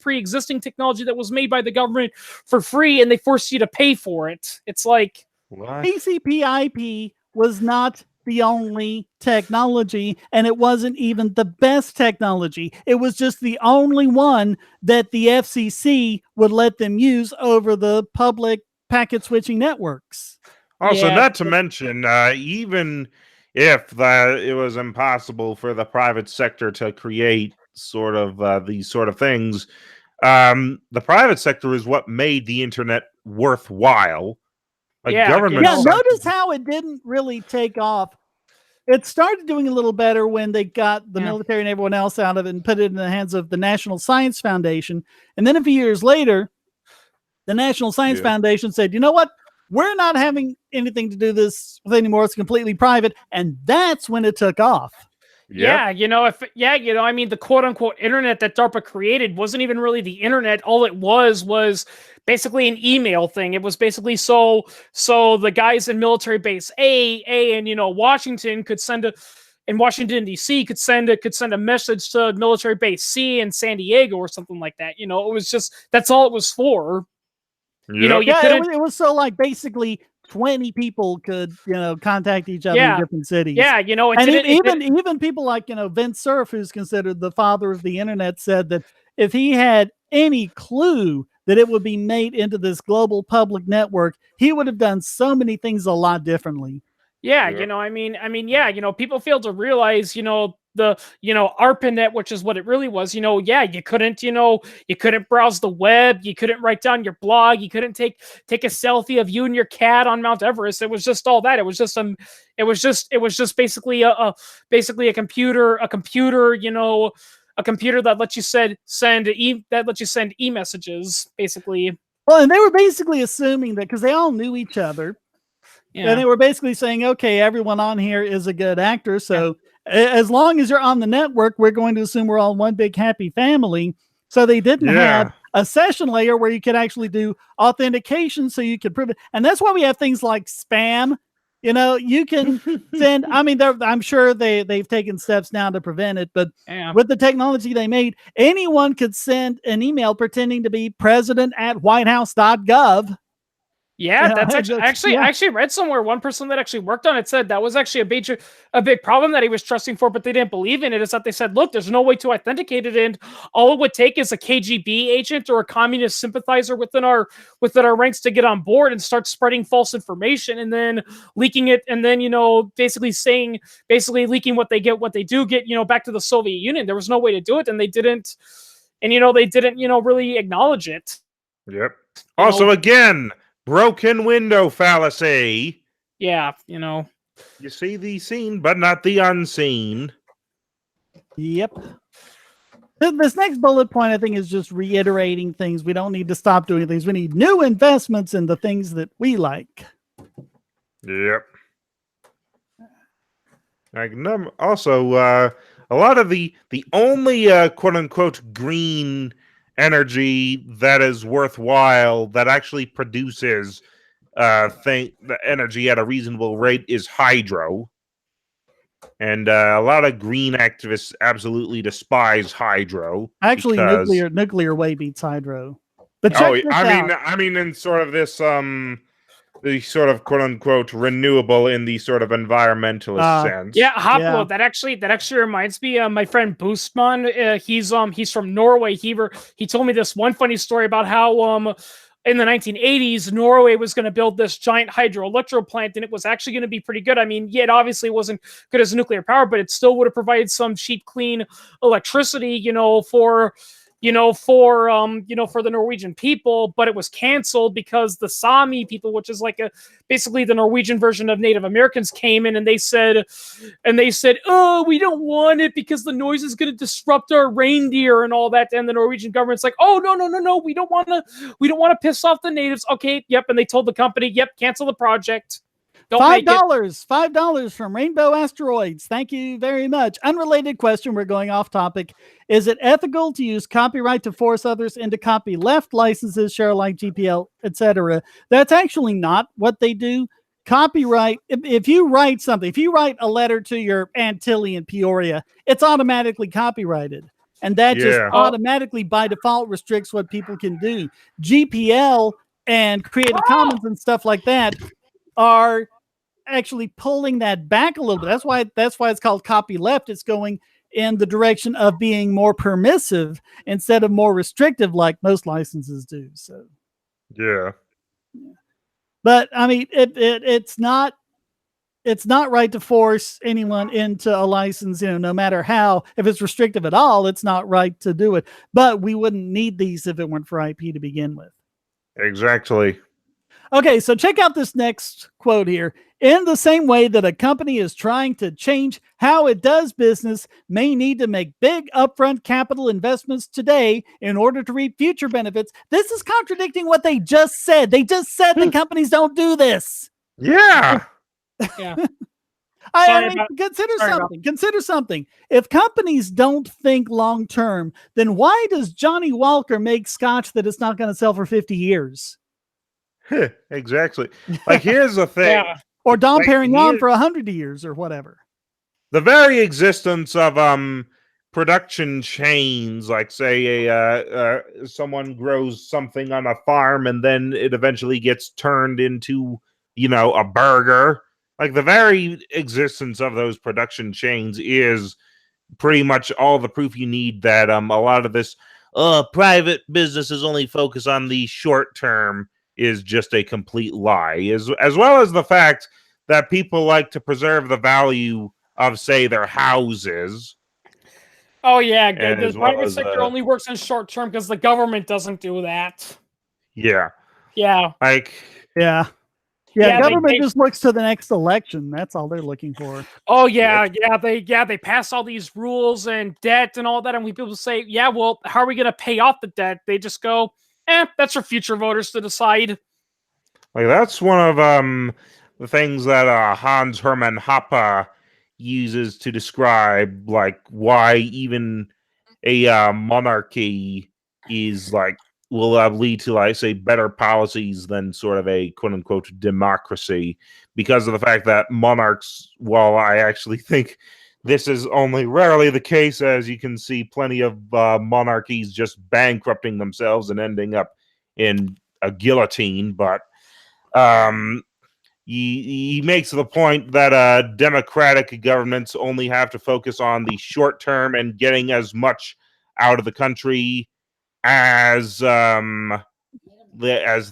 pre-existing technology that was made by the government for free and they forced you to pay for it. It's like, what? TCP/IP was not the only technology, and it wasn't even the best technology. It was just the only one that the FCC would let them use over the public packet switching networks. Also, not to mention, even if it was impossible for the private sector to create sort of these sort of things, the private sector is what made the internet worthwhile. Government. Yeah, notice how it didn't really take off. It started doing a little better when they got the military and everyone else out of it and put it in the hands of the National Science Foundation. And then a few years later, the National Science Foundation said, you know what? We're not having anything to do this with anymore. It's completely private. And that's when it took off. Yeah, the quote unquote internet that DARPA created wasn't even really the internet. All it was basically an email thing. It was basically so the guys in military base A and Washington could send in Washington D.C. could send a message to military base C in San Diego or something like that. It was just, that's all it was for. It was so like basically 20 people could, contact each other in different cities. Yeah, even people like, Vince Cerf, who's considered the father of the internet, said that if he had any clue that it would be made into this global public network, he would have done so many things a lot differently. Yeah, people fail to realize, the ARPANET, which is what it really was. You couldn't browse the web, you couldn't write down your blog, you couldn't take a selfie of you and your cat on Mount Everest. It was just all that. It was just basically a computer, a computer that lets you send e-messages, basically. Well, and they were basically assuming that because they all knew each other. Yeah. And they were basically saying, okay, everyone on here is a good actor. So as long as you're on the network, we're going to assume we're all one big happy family. So they didn't have a session layer where you could actually do authentication so you could prove it. And that's why we have things like spam. You can send, I'm sure they've taken steps now to prevent it, but with the technology they made, anyone could send an email pretending to be president@whitehouse.gov. Yeah, that's actually, I actually read somewhere one person that actually worked on it said that was actually a big problem that he was trusting for, but they didn't believe in it. Is that they said, look, there's no way to authenticate it, and all it would take is a KGB agent or a communist sympathizer within our ranks to get on board and start spreading false information and then leaking it, and then basically leaking what they do get back to the Soviet Union. There was no way to do it, and they didn't really acknowledge it. Yep. Also, again, broken window fallacy. Yeah, You see the seen, but not the unseen. Yep. This next bullet point, I think, is just reiterating things. We don't need to stop doing things. We need new investments in the things that we like. Yep. Also, a lot of the only quote unquote green energy that is worthwhile that actually produces the energy at a reasonable rate is hydro. And a lot of green activists absolutely despise hydro. Actually, because, nuclear way beats hydro. But check this out. I mean, in sort of this the sort of quote unquote renewable in the sort of environmentalist sense. Yeah, Hoplo, that actually reminds me. My friend Boostman, he's from Norway. He told me this one funny story about how in the 1980s Norway was going to build this giant hydroelectric plant, and it was actually going to be pretty good. I mean, yeah, it obviously wasn't good as nuclear power, but it still would have provided some cheap, clean electricity, for the Norwegian people, but it was canceled because the Sami people, which is like basically the Norwegian version of Native Americans, came in and they said, oh, we don't want it because the noise is going to disrupt our reindeer and all that. And the Norwegian government's like, oh, no, we don't want to piss off the natives. Okay, yep. And they told the company, yep, cancel the project. $5 from Rainbow Asteroids. Thank you very much. Unrelated question. We're going off topic. Is it ethical to use copyright to force others into copy left licenses, share like GPL, etc.? That's actually not what they do. Copyright, if you write something, if you write a letter to your Aunt Tilly in Peoria, it's automatically copyrighted. And that just automatically by default restricts what people can do. GPL and Creative Commons and stuff like that are actually pulling that back a little bit. That's why it's called copy left. It's going in the direction of being more permissive instead of more restrictive like most licenses do. So yeah. But I mean, it's not right to force anyone into a license, no matter how. If it's restrictive at all, it's not right to do it. But we wouldn't need these if it weren't for IP to begin with. Exactly. Okay, so check out this next quote here. In the same way that a company is trying to change how it does business, may need to make big upfront capital investments today in order to reap future benefits. This is contradicting what they just said. They just said that companies don't do this. Yeah. Yeah. Consider something. If companies don't think long term, then why does Johnny Walker make scotch that it's not going to sell for 50 years? Exactly. Like, here's the thing. Yeah. Or Dom Perignon for 100 years or whatever. The very existence of production chains, like say someone grows something on a farm and then it eventually gets turned into, a burger. Like, the very existence of those production chains is pretty much all the proof you need that a lot of this private businesses only focus on the short term is just a complete lie, as well as the fact that people like to preserve the value of, say, their houses. Oh, yeah. The private sector only works in short term because the government doesn't do that. Yeah. Yeah. Government just looks to the next election. That's all they're looking for. Oh, yeah. They pass all these rules and debt and all that. And people say, yeah, well, how are we going to pay off the debt? They just go, that's for future voters to decide. Like, that's one of the things that Hans Hermann Hoppe uses to describe, like, why even a monarchy is, like, will lead to, like, say, better policies than sort of a quote-unquote democracy, because of the fact that monarchs, while I actually think this is only rarely the case, as you can see plenty of monarchies just bankrupting themselves and ending up in a guillotine, but he makes the point that democratic governments only have to focus on the short term and getting as much out of the country as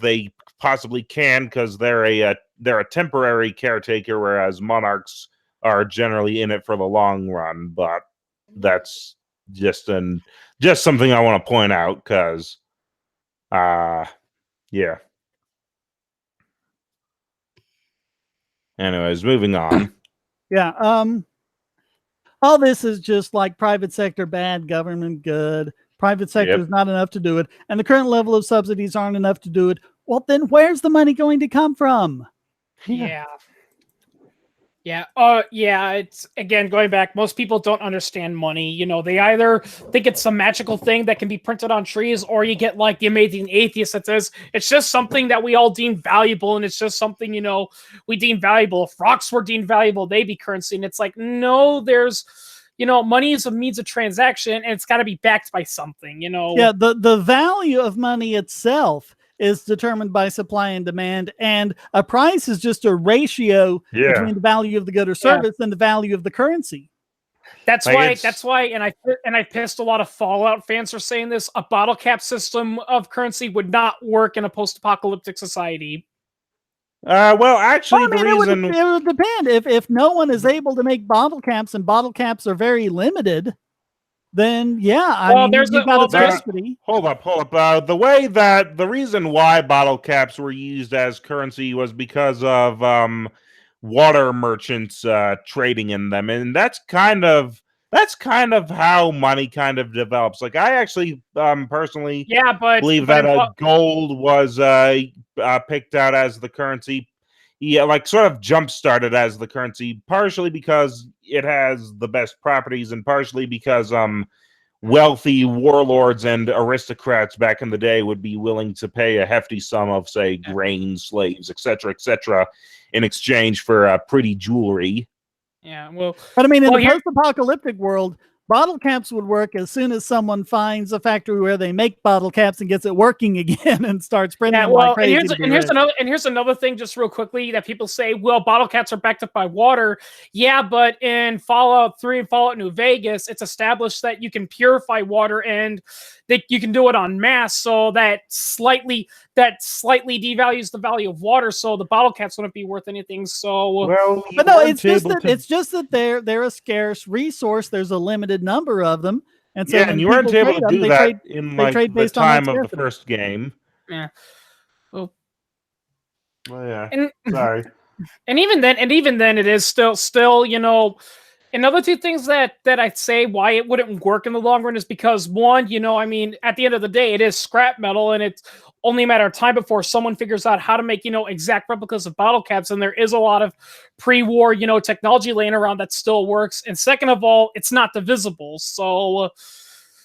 they possibly can, because they're a temporary caretaker, whereas monarchs are generally in it for the long run. But that's just something I want to point out, because yeah. Anyways, moving on. Yeah. all this is just like private sector bad, government good. Private sector is not enough to do it, and the current level of subsidies aren't enough to do it. Well, then where's the money going to come from? Yeah. Yeah. It's again going back. Most people don't understand money. You know, they either think it's some magical thing that can be printed on trees, or you get like the amazing atheist that says it's just something that we all deem valuable, and it's just something we deem valuable. If rocks were deemed valuable, they'd be currency, and it's like no, there's. Money is a means of transaction, and it's got to be backed by something. Yeah, the value of money itself is determined by supply and demand, and a price is just a ratio between the value of the good or service and the value of the currency. That's why, and I pissed a lot of Fallout fans for saying this. A bottle cap system of currency would not work in a post-apocalyptic society. Well, actually, it would depend. If no one is able to make bottle caps, and bottle caps are very limited, then hold up. The reason why bottle caps were used as currency was because of water merchants trading in them, and that's kind of how money kind of develops. Like I actually personally believe that gold was picked out as the currency. Yeah, like sort of jump started as the currency, partially because it has the best properties, and partially because wealthy warlords and aristocrats back in the day would be willing to pay a hefty sum of, say, grain, slaves, etc., in exchange for pretty jewelry. Yeah, well, but I mean, in the post-apocalyptic world, bottle caps would work as soon as someone finds a factory where they make bottle caps and gets it working again and starts printing them like crazy. And here's another thing, just real quickly, that people say, well, bottle caps are backed up by water. Yeah, but in Fallout 3 and Fallout New Vegas, it's established that you can purify water and that you can do it en masse, so that slightly devalues the value of water. So the bottle caps wouldn't be worth anything. So but no, it's just that they're a scarce resource. There's a limited number of them, and so and you weren't able to do that in like the time of the first game. Yeah. Well, yeah. Sorry. And even then, it is still Another two things that I'd say why it wouldn't work in the long run is because, one, at the end of the day, it is scrap metal, and it's only a matter of time before someone figures out how to make, exact replicas of bottle caps, and there is a lot of pre-war, technology laying around that still works. And second of all, it's not divisible, so...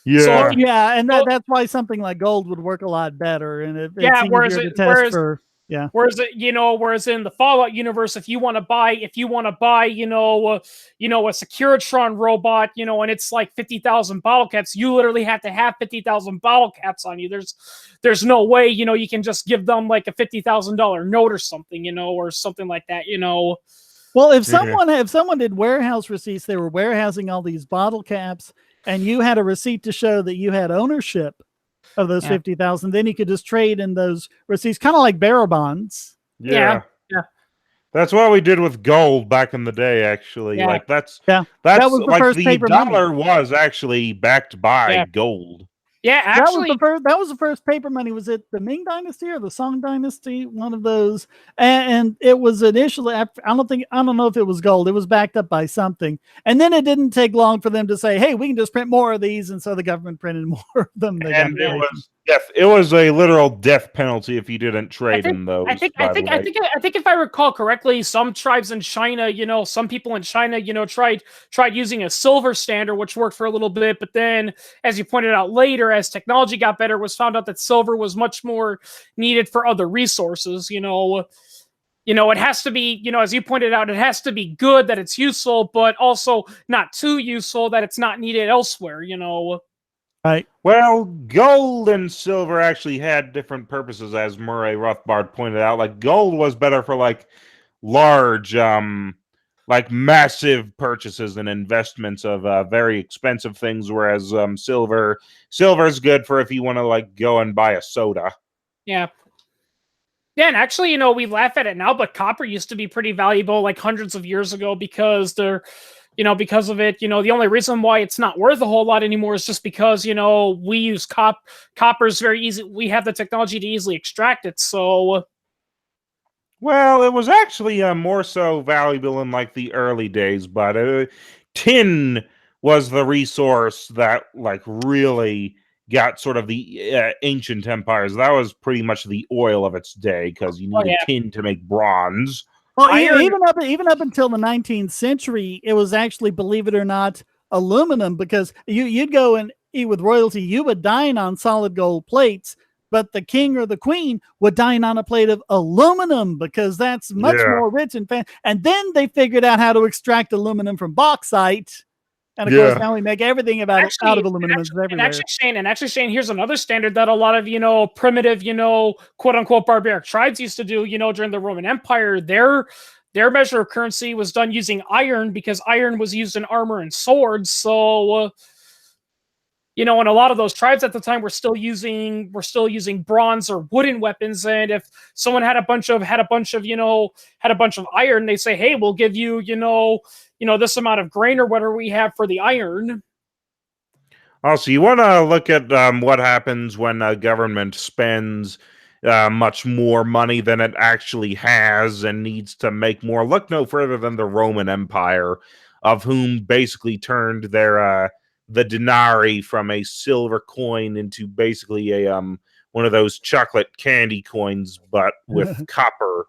and that's why something like gold would work a lot better, and it's easier to test for... Yeah. Whereas in the Fallout universe, if you want to buy, a Securitron robot, and it's like 50,000 bottle caps, you literally have to have 50,000 bottle caps on you. There's no way, you can just give them like a $50,000 note or something, or something like that, Well, if someone did warehouse receipts, they were warehousing all these bottle caps, and you had a receipt to show that you had ownership of those 50,000, then you could just trade in those receipts, kind of like bearer bonds. Yeah. That's what we did with gold back in the day. Actually, like that was the first paper dollar money. Was actually backed by gold. Yeah, actually, that was the first paper money. Was it the Ming Dynasty or the Song Dynasty? One of those, and it was initially. I don't know if it was gold. It was backed up by something, and then it didn't take long for them to say, "Hey, we can just print more of these," and so the government printed more of them. And it was a literal death penalty if you didn't trade in those. I think if I recall correctly, some tribes in China, some people in China, tried using a silver standard, which worked for a little bit, but then, as you pointed out later, as technology got better, was found out that silver was much more needed for other resources. It has to be, as you pointed out, it has to be good, that it's useful, but also not too useful that it's not needed elsewhere. Right. Well, gold and silver actually had different purposes, as Murray Rothbard pointed out. Like gold was better for like large, like massive purchases and investments of very expensive things, whereas silver's good for if you want to like go and buy a soda. Yeah. Yeah, and actually, we laugh at it now, but copper used to be pretty valuable like hundreds of years ago because because of it, the only reason why it's not worth a whole lot anymore is just because, we use copper's very easy. We have the technology to easily extract it. So, well, it was actually more so valuable in like the early days, but tin was the resource that like really got sort of the ancient empires. That was pretty much the oil of its day because you needed tin to make bronze. Well, even up until the 19th century, it was actually, believe it or not, aluminum, because you'd go and eat with royalty, you would dine on solid gold plates, but the king or the queen would dine on a plate of aluminum because that's much more rich and fancy. And then they figured out how to extract aluminum from bauxite. And of course, now we make everything out of aluminum everywhere. And actually, Shane, here's another standard that a lot of, primitive, quote unquote barbaric tribes used to do, during the Roman Empire. Their measure of currency was done using iron because iron was used in armor and swords. So, and a lot of those tribes at the time were still using bronze or wooden weapons. And if someone had a bunch of iron, they say, hey, we'll give you, this amount of grain or whatever we have for the iron. Also, you want to look at what happens when a government spends much more money than it actually has and needs to make more. Look no further than the Roman Empire, of whom basically turned their the denarii from a silver coin into basically a one of those chocolate candy coins, but with copper.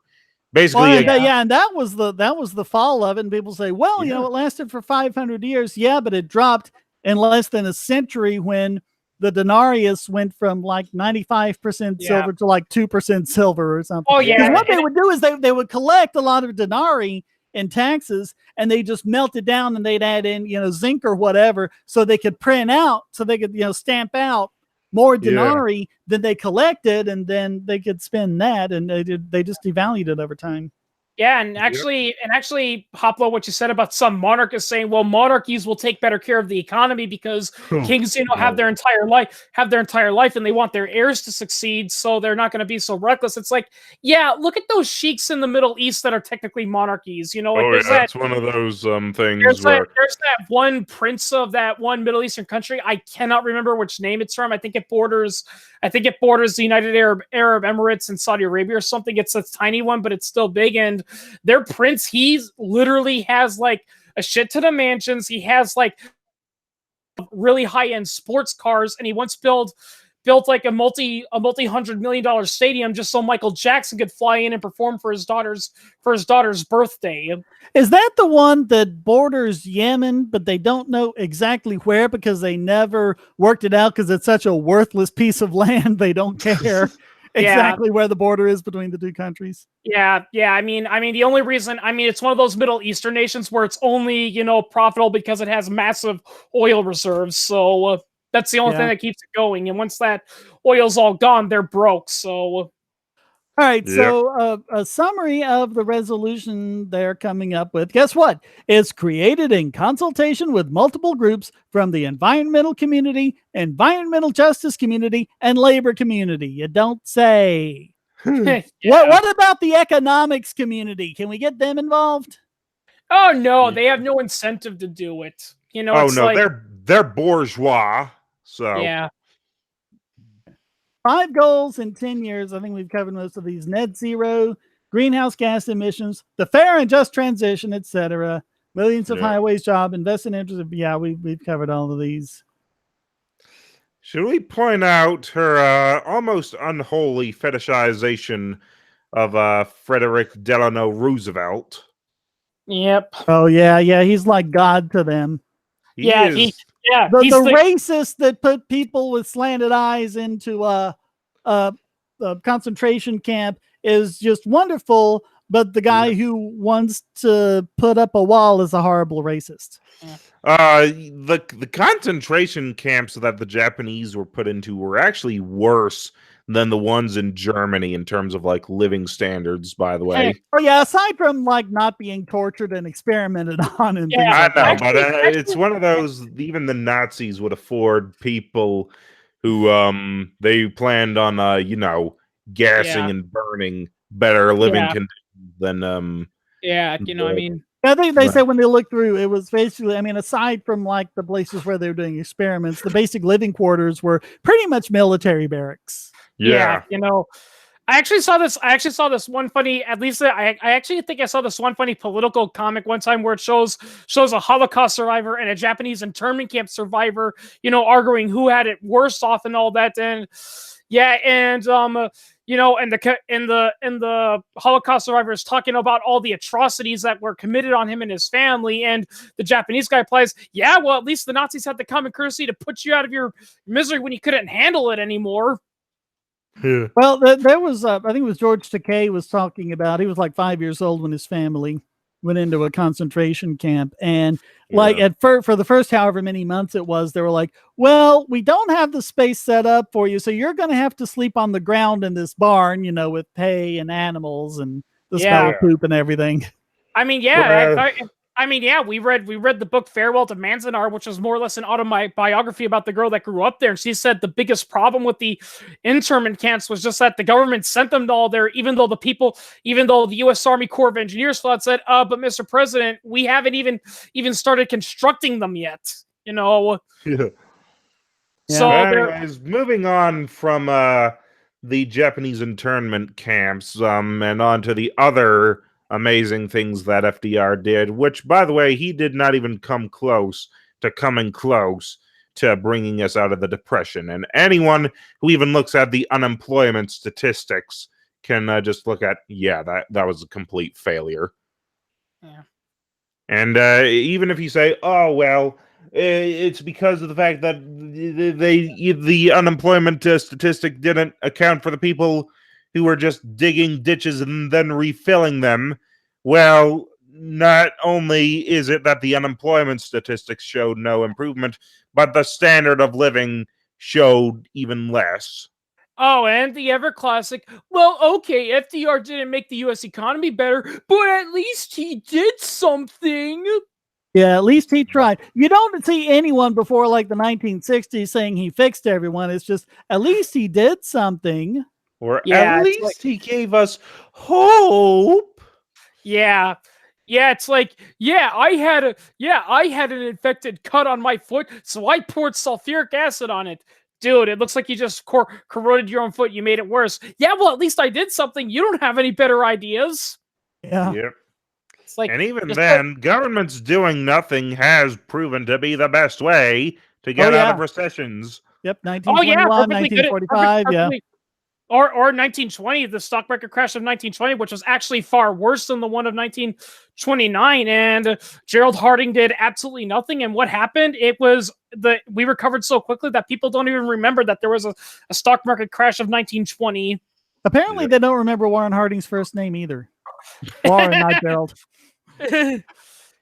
Basically, and that was the fall of it. And people say, well, it lasted for 500 years. Yeah, but it dropped in less than a century when the denarius went from like 95% silver to like 2% silver or something. Oh yeah. Because what they would do is they would collect a lot of denarii in taxes, and they just melt it down, and they'd add in zinc or whatever, so they could print out, so they could stamp out more denarii than they collected, and then they could spend that, and they just devalued it over time. Yeah, and actually, Hoplo, what you said about some monarchists saying, well, monarchies will take better care of the economy because kings, have their entire life, and they want their heirs to succeed, so they're not going to be so reckless. It's like, yeah, look at those sheiks in the Middle East that are technically monarchies. That's one of those things. There's that one prince of that one Middle Eastern country. I cannot remember which name it's from. I think it borders the United Arab Emirates and Saudi Arabia or something. It's a tiny one, but it's still big. And their prince, he literally has like a shit ton of mansions. He has like really high-end sports cars, and he once built like a multi-$100 million stadium just so Michael Jackson could fly in and perform for his daughter's birthday. Is that the one that borders Yemen, but they don't know exactly where because they never worked it out because it's such a worthless piece of land they don't care exactly where the border is between the two countries? Yeah. I mean, the only reason, it's one of those Middle Eastern nations where it's only, profitable because it has massive oil reserves. So that's the only thing that keeps it going. And once that oil's all gone, they're broke. So. All right, so a summary of the resolution they're coming up with. Guess what? It's created in consultation with multiple groups from the environmental community, environmental justice community, and labor community. You don't say. What about the economics community? Can we get them involved? Oh, no, they have no incentive to do it. They're bourgeois. So yeah. 5 goals in 10 years. I think we've covered most of these: net zero, greenhouse gas emissions, the fair and just transition, etc. Millions of highways, job, invest in interest. Yeah, we've covered all of these. Should we point out her almost unholy fetishization of Frederick Delano Roosevelt? Yep. Oh yeah, he's like God to them. He is. The racist that put people with slanted eyes into a concentration camp is just wonderful, but the guy who wants to put up a wall is a horrible racist. The concentration camps that the Japanese were put into were actually worse than the ones in Germany in terms of like living standards, by the way. Oh yeah, aside from like not being tortured and experimented on and things I like know, that. but it's one of those, even the Nazis would afford people who they planned on gassing and burning better living conditions than I think they said when they looked through, it was basically, aside from like the places where they were doing experiments, the basic living quarters were pretty much military barracks. Yeah, I actually saw this. I actually saw this one funny. At least I actually think I saw this one funny political comic one time where it shows a Holocaust survivor and a Japanese internment camp survivor, arguing who had it worse off and all that. And yeah, and and the Holocaust survivor is talking about all the atrocities that were committed on him and his family, and the Japanese guy replies, "Yeah, well, at least the Nazis had the common courtesy to put you out of your misery when you couldn't handle it anymore." Yeah. Well, there was, I think it was George Takei was talking about, he was like 5 years old when his family went into a concentration camp. And like for the first however many months it was, they were like, well, we don't have the space set up for you. So you're going to have to sleep on the ground in this barn, with hay and animals and the smell of poop and everything. I mean, yeah. We read the book Farewell to Manzanar, which was more or less an autobiography about the girl that grew up there. And she said the biggest problem with the internment camps was just that the government sent them all there, even though the U.S. Army Corps of Engineers thought said, but Mr. President, we haven't even started constructing them yet. Yeah. So, anyways, moving on from the Japanese internment camps, and on to the other amazing things that FDR did, which, by the way, he did not even come close to bringing us out of the Depression. And anyone who even looks at the unemployment statistics can just look at, that was a complete failure. Yeah. And even if you say, oh, well, it's because of the fact that the unemployment statistic didn't account for the people who were just digging ditches and then refilling them. Well, not only is it that the unemployment statistics showed no improvement, but the standard of living showed even less. Oh, and the ever classic, well, okay, FDR didn't make the U.S. economy better, but at least he did something. Yeah, at least he tried. You don't see anyone before like the 1960s saying he fixed everyone. It's just, at least he did something. Or at least he gave us hope. Yeah. Yeah, it's like, I had an infected cut on my foot, so I poured sulfuric acid on it. Dude, it looks like you just corroded your own foot. You made it worse. Yeah, well, at least I did something. You don't have any better ideas. Yeah. Yep. It's like, and even then, governments doing nothing has proven to be the best way to get out of recessions. Yep, 1921, 1945, Or 1920, the stock market crash of 1920, which was actually far worse than the one of 1929. And Gerald Harding did absolutely nothing. And what happened? It was we recovered so quickly that people don't even remember that there was a stock market crash of 1920. Apparently, they don't remember Warren Harding's first name either. Warren, not Gerald.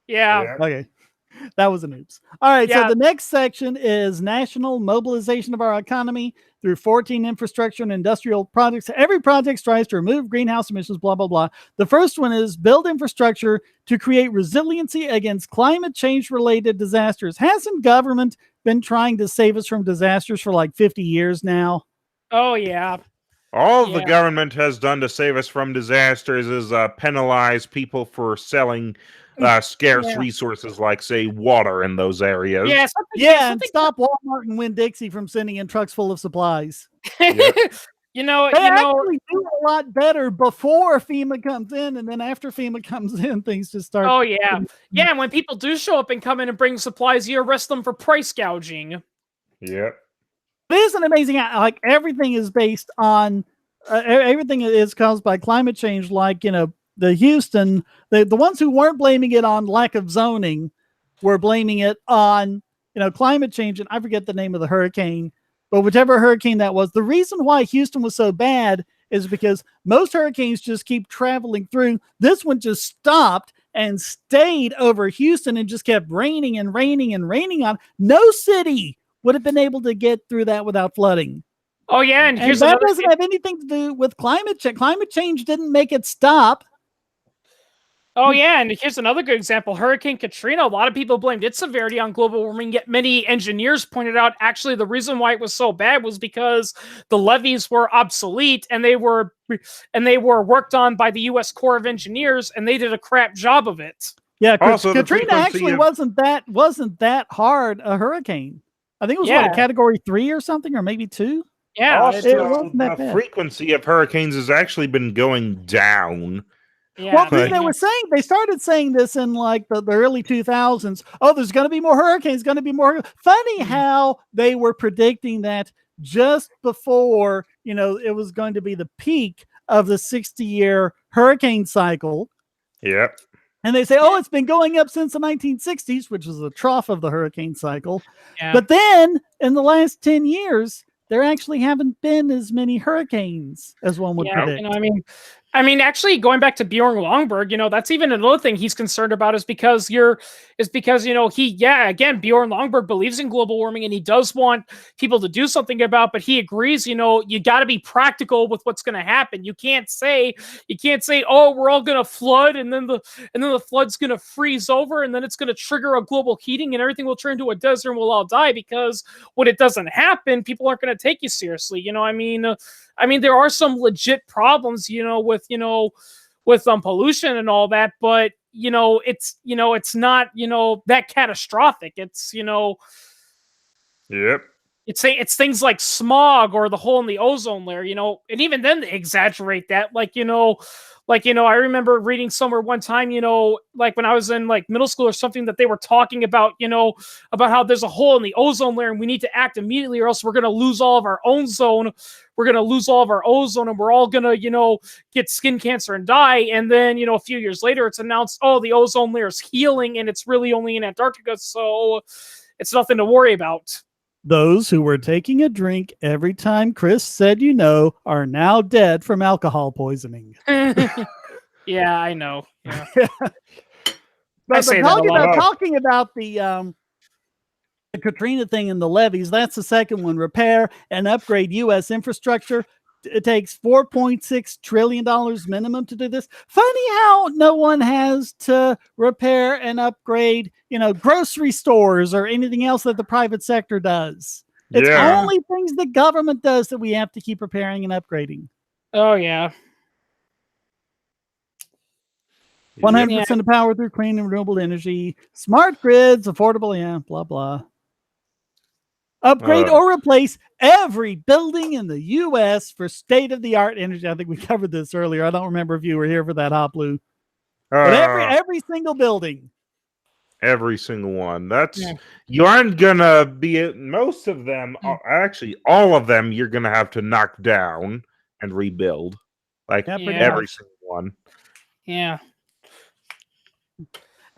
Yeah. Okay. That was an oops. All right. So the next section is national mobilization of our economy through 14 infrastructure and industrial projects. Every project strives to remove greenhouse emissions, blah, blah, blah. The first one is build infrastructure to create resiliency against climate change related disasters. Hasn't government been trying to save us from disasters for like 50 years now? Oh, yeah. All the government has done to save us from disasters is penalize people for selling scarce resources like, say, water in those areas. And stop Walmart and Winn-Dixie from sending in trucks full of supplies. Yep. They actually do a lot better before FEMA comes in, and then after FEMA comes in, things just start. Oh, yeah. Yeah, and when people do show up and come in and bring supplies, you arrest them for price gouging. Yep. It isn't amazing how, like, everything is based on, everything is caused by climate change, like, the Houston, the ones who weren't blaming it on lack of zoning were blaming it on, climate change. And I forget the name of the hurricane, but whichever hurricane that was, the reason why Houston was so bad is because most hurricanes just keep traveling through. This one just stopped and stayed over Houston and just kept raining and raining and raining on. No city would have been able to get through that without flooding. Oh, yeah. And that doesn't have anything to do with climate change. Climate change didn't make it stop. Oh, yeah, and here's another good example. Hurricane Katrina, a lot of people blamed its severity on global warming, yet many engineers pointed out actually the reason why it was so bad was because the levees were obsolete and they were worked on by the U.S. Corps of Engineers, and they did a crap job of it. Yeah, Katrina actually wasn't that hard a hurricane. I think it was a Category 3 or something, or maybe 2. Yeah, Also, it wasn't that the bad. frequency of hurricanes has actually been going down. yeah. Well, Like- they started saying this in like the early 2000s. Oh, there's going to be more hurricanes, going to be more. Funny how they were predicting that just before, it was going to be the peak of the 60-year hurricane cycle. Yep. And they say, oh, it's been going up since the 1960s, which was the trough of the hurricane cycle. Yeah. But then in the last 10 years, there actually haven't been as many hurricanes as one would predict. I mean, actually, going back to Bjorn Longberg, that's even another thing he's concerned about is because Bjorn Longberg believes in global warming and he does want people to do something about, but he agrees, you got to be practical with what's going to happen. You can't say, oh, we're all going to flood and then the flood's going to freeze over and then it's going to trigger a global heating and everything will turn into a desert and we'll all die, because when it doesn't happen, people aren't going to take you seriously. I mean, there are some legit problems, with pollution and all that, but it's not that catastrophic. It's Yep. it's things like smog or the hole in the ozone layer, and even then they exaggerate that. I remember reading somewhere one time, like when I was in like middle school or something, that they were talking about, about how there's a hole in the ozone layer and we need to act immediately or else we're going to lose all of our ozone. We're going to lose all of our ozone and we're all going to, get skin cancer and die. And then, a few years later, it's announced, oh, the ozone layer is healing and it's really only in Antarctica. So it's nothing to worry about. Those who were taking a drink every time Chris said are now dead from alcohol poisoning. Yeah, I know. Yeah. But say that a lot. talking about the Katrina thing and the levees, that's the second one. Repair and upgrade U.S. infrastructure. It takes $4.6 trillion minimum to do this. Funny how no one has to repair and upgrade, grocery stores or anything else that the private sector does. It's only things the government does that we have to keep repairing and upgrading. Oh, yeah. 100% of power through clean and renewable energy, smart grids, affordable, blah, blah. Upgrade or replace every building in the U.S. for state-of-the-art energy. I think we covered this earlier. I don't remember if you were here for that, Hop Blue. But every single building. Every single one. You aren't gonna be most of them. Actually, all of them. You're gonna have to knock down and rebuild, like every single one. Yeah.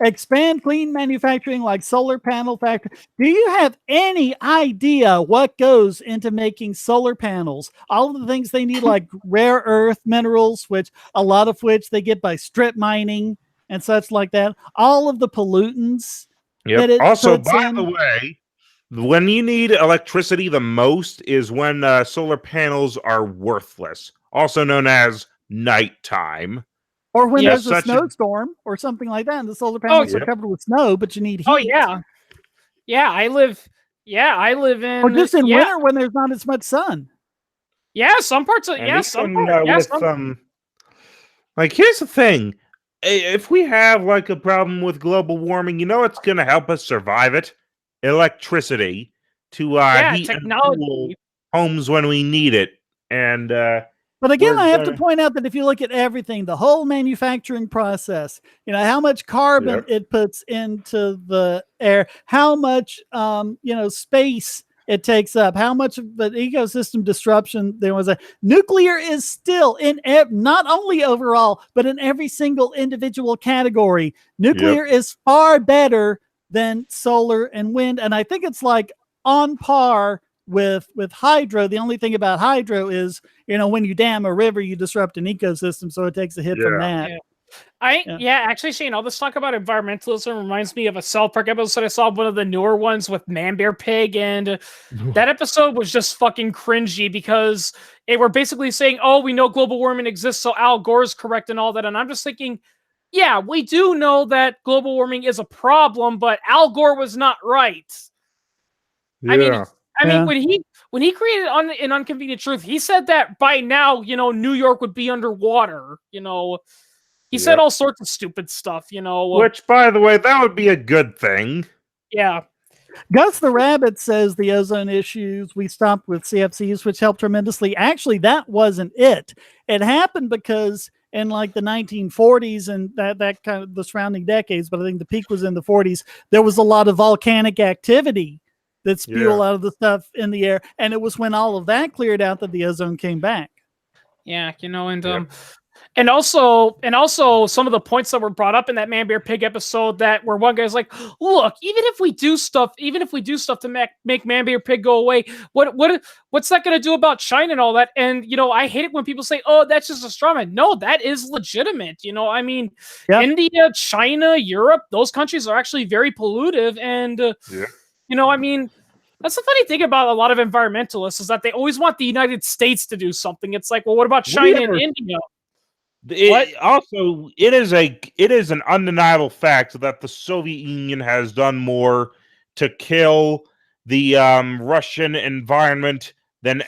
Expand clean manufacturing like solar panel factory. Do you have any idea what goes into making solar panels? All of the things they need, like rare earth minerals, a lot of which they get by strip mining and such like that. All of the pollutants. Yep. Also, by the way, when you need electricity the most is when solar panels are worthless, also known as nighttime. Or when there's a snowstorm or something like that, and the solar panels are covered with snow, but you need heat. Oh, yeah. Yeah, I live in... Or just in winter when there's not as much sun. Yeah, some parts of... Here's the thing. If we have, like, a problem with global warming, what's going to help us survive it? Electricity to heat technology. And cool homes when we need it. And... But again, I have to point out that if you look at everything, the whole manufacturing process, how much carbon it puts into the air, how much, space it takes up, how much of the ecosystem disruption there was. Nuclear is still in not only overall, but in every single individual category. Nuclear is far better than solar and wind. And I think it's like on par with hydro. The only thing about hydro is, when you dam a river, you disrupt an ecosystem, so it takes a hit from that. Actually, Shane, all this talk about environmentalism reminds me of a South Park episode I saw, one of the newer ones with Man Bear Pig, and that episode was just fucking cringy because they were basically saying, oh, we know global warming exists, so Al Gore's correct and all that, and I'm just thinking, yeah, we do know that global warming is a problem, but Al Gore was not right. Yeah. I mean, when he created an Inconvenient Truth, he said that by now, New York would be underwater. He said all sorts of stupid stuff. Which, by the way, that would be a good thing. Yeah. Gus the Rabbit says the ozone issues we stopped with CFCs, which helped tremendously. Actually, that wasn't it. It happened because in like the 1940s and that kind of the surrounding decades, but I think the peak was in the 40s, there was a lot of volcanic activity that spewed out of the stuff in the air. And it was when all of that cleared out that the ozone came back. Yeah, and also some of the points that were brought up in that Man Bear Pig episode that where one guy's like, look, even if we do stuff to make Man Bear Pig go away, what's that going to do about China and all that? And I hate it when people say, oh, that's just a straw man. No, that is legitimate. I mean, India, China, Europe, those countries are actually very pollutive, and I mean, that's the funny thing about a lot of environmentalists is that they always want the United States to do something. It's like, well, what about China and India? It is an undeniable fact that the Soviet Union has done more to kill the Russian environment than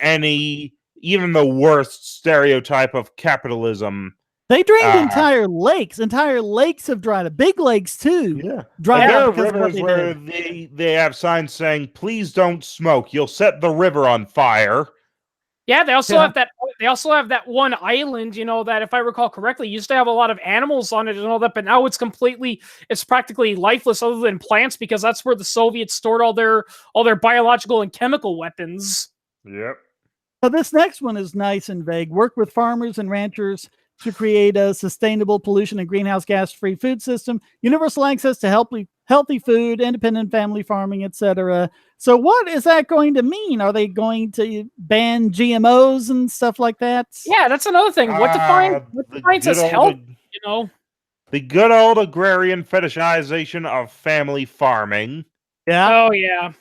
even the worst stereotype of capitalism. They drained entire lakes. Entire lakes have dried up. Big lakes too. Yeah, dried up because rivers where they have signs saying, "Please don't smoke. You'll set the river on fire." Yeah, they also have that. They also have that one island, that if I recall correctly, used to have a lot of animals on it and all that, but now it's practically lifeless, other than plants, because that's where the Soviets stored all their biological and chemical weapons. Yep. So this next one is nice and vague. Work with farmers and ranchers to create a sustainable pollution and greenhouse gas-free food system, universal access to healthy food, independent family farming, etc. So what is that going to mean? Are they going to ban GMOs and stuff like that? Yeah, that's another thing. What defines as health? The good old agrarian fetishization of family farming. Yeah. Oh, yeah.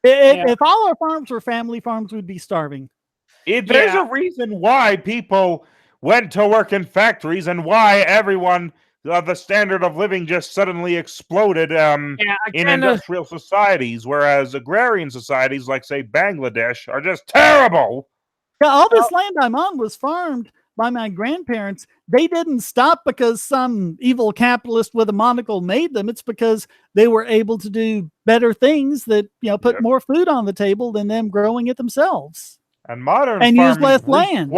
If all our farms were family farms, we'd be starving. There's a reason why people went to work in factories and why everyone, the standard of living just suddenly exploded in industrial societies, whereas agrarian societies like, say, Bangladesh are just terrible. Yeah, all this land I'm on was farmed by my grandparents. They didn't stop because some evil capitalist with a monocle made them. It's because they were able to do better things that, put more food on the table than them growing it themselves. And modern farming use less land.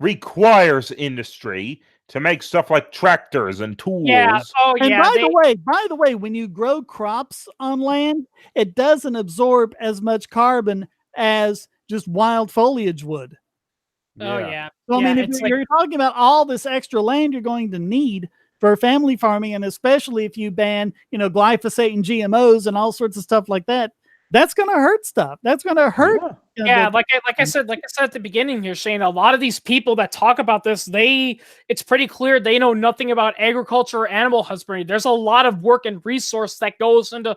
Requires industry to make stuff like tractors and tools. Yeah. Oh, and by the way, when you grow crops on land, it doesn't absorb as much carbon as just wild foliage would. Oh, yeah. So, I mean, if you're talking about all this extra land you're going to need for family farming, and especially if you ban, glyphosate and GMOs and all sorts of stuff like that, that's going to hurt stuff. That's going to hurt. Yeah, like I said at the beginning here, Shane, a lot of these people that talk about this, it's pretty clear they know nothing about agriculture or animal husbandry. There's a lot of work and resource that goes into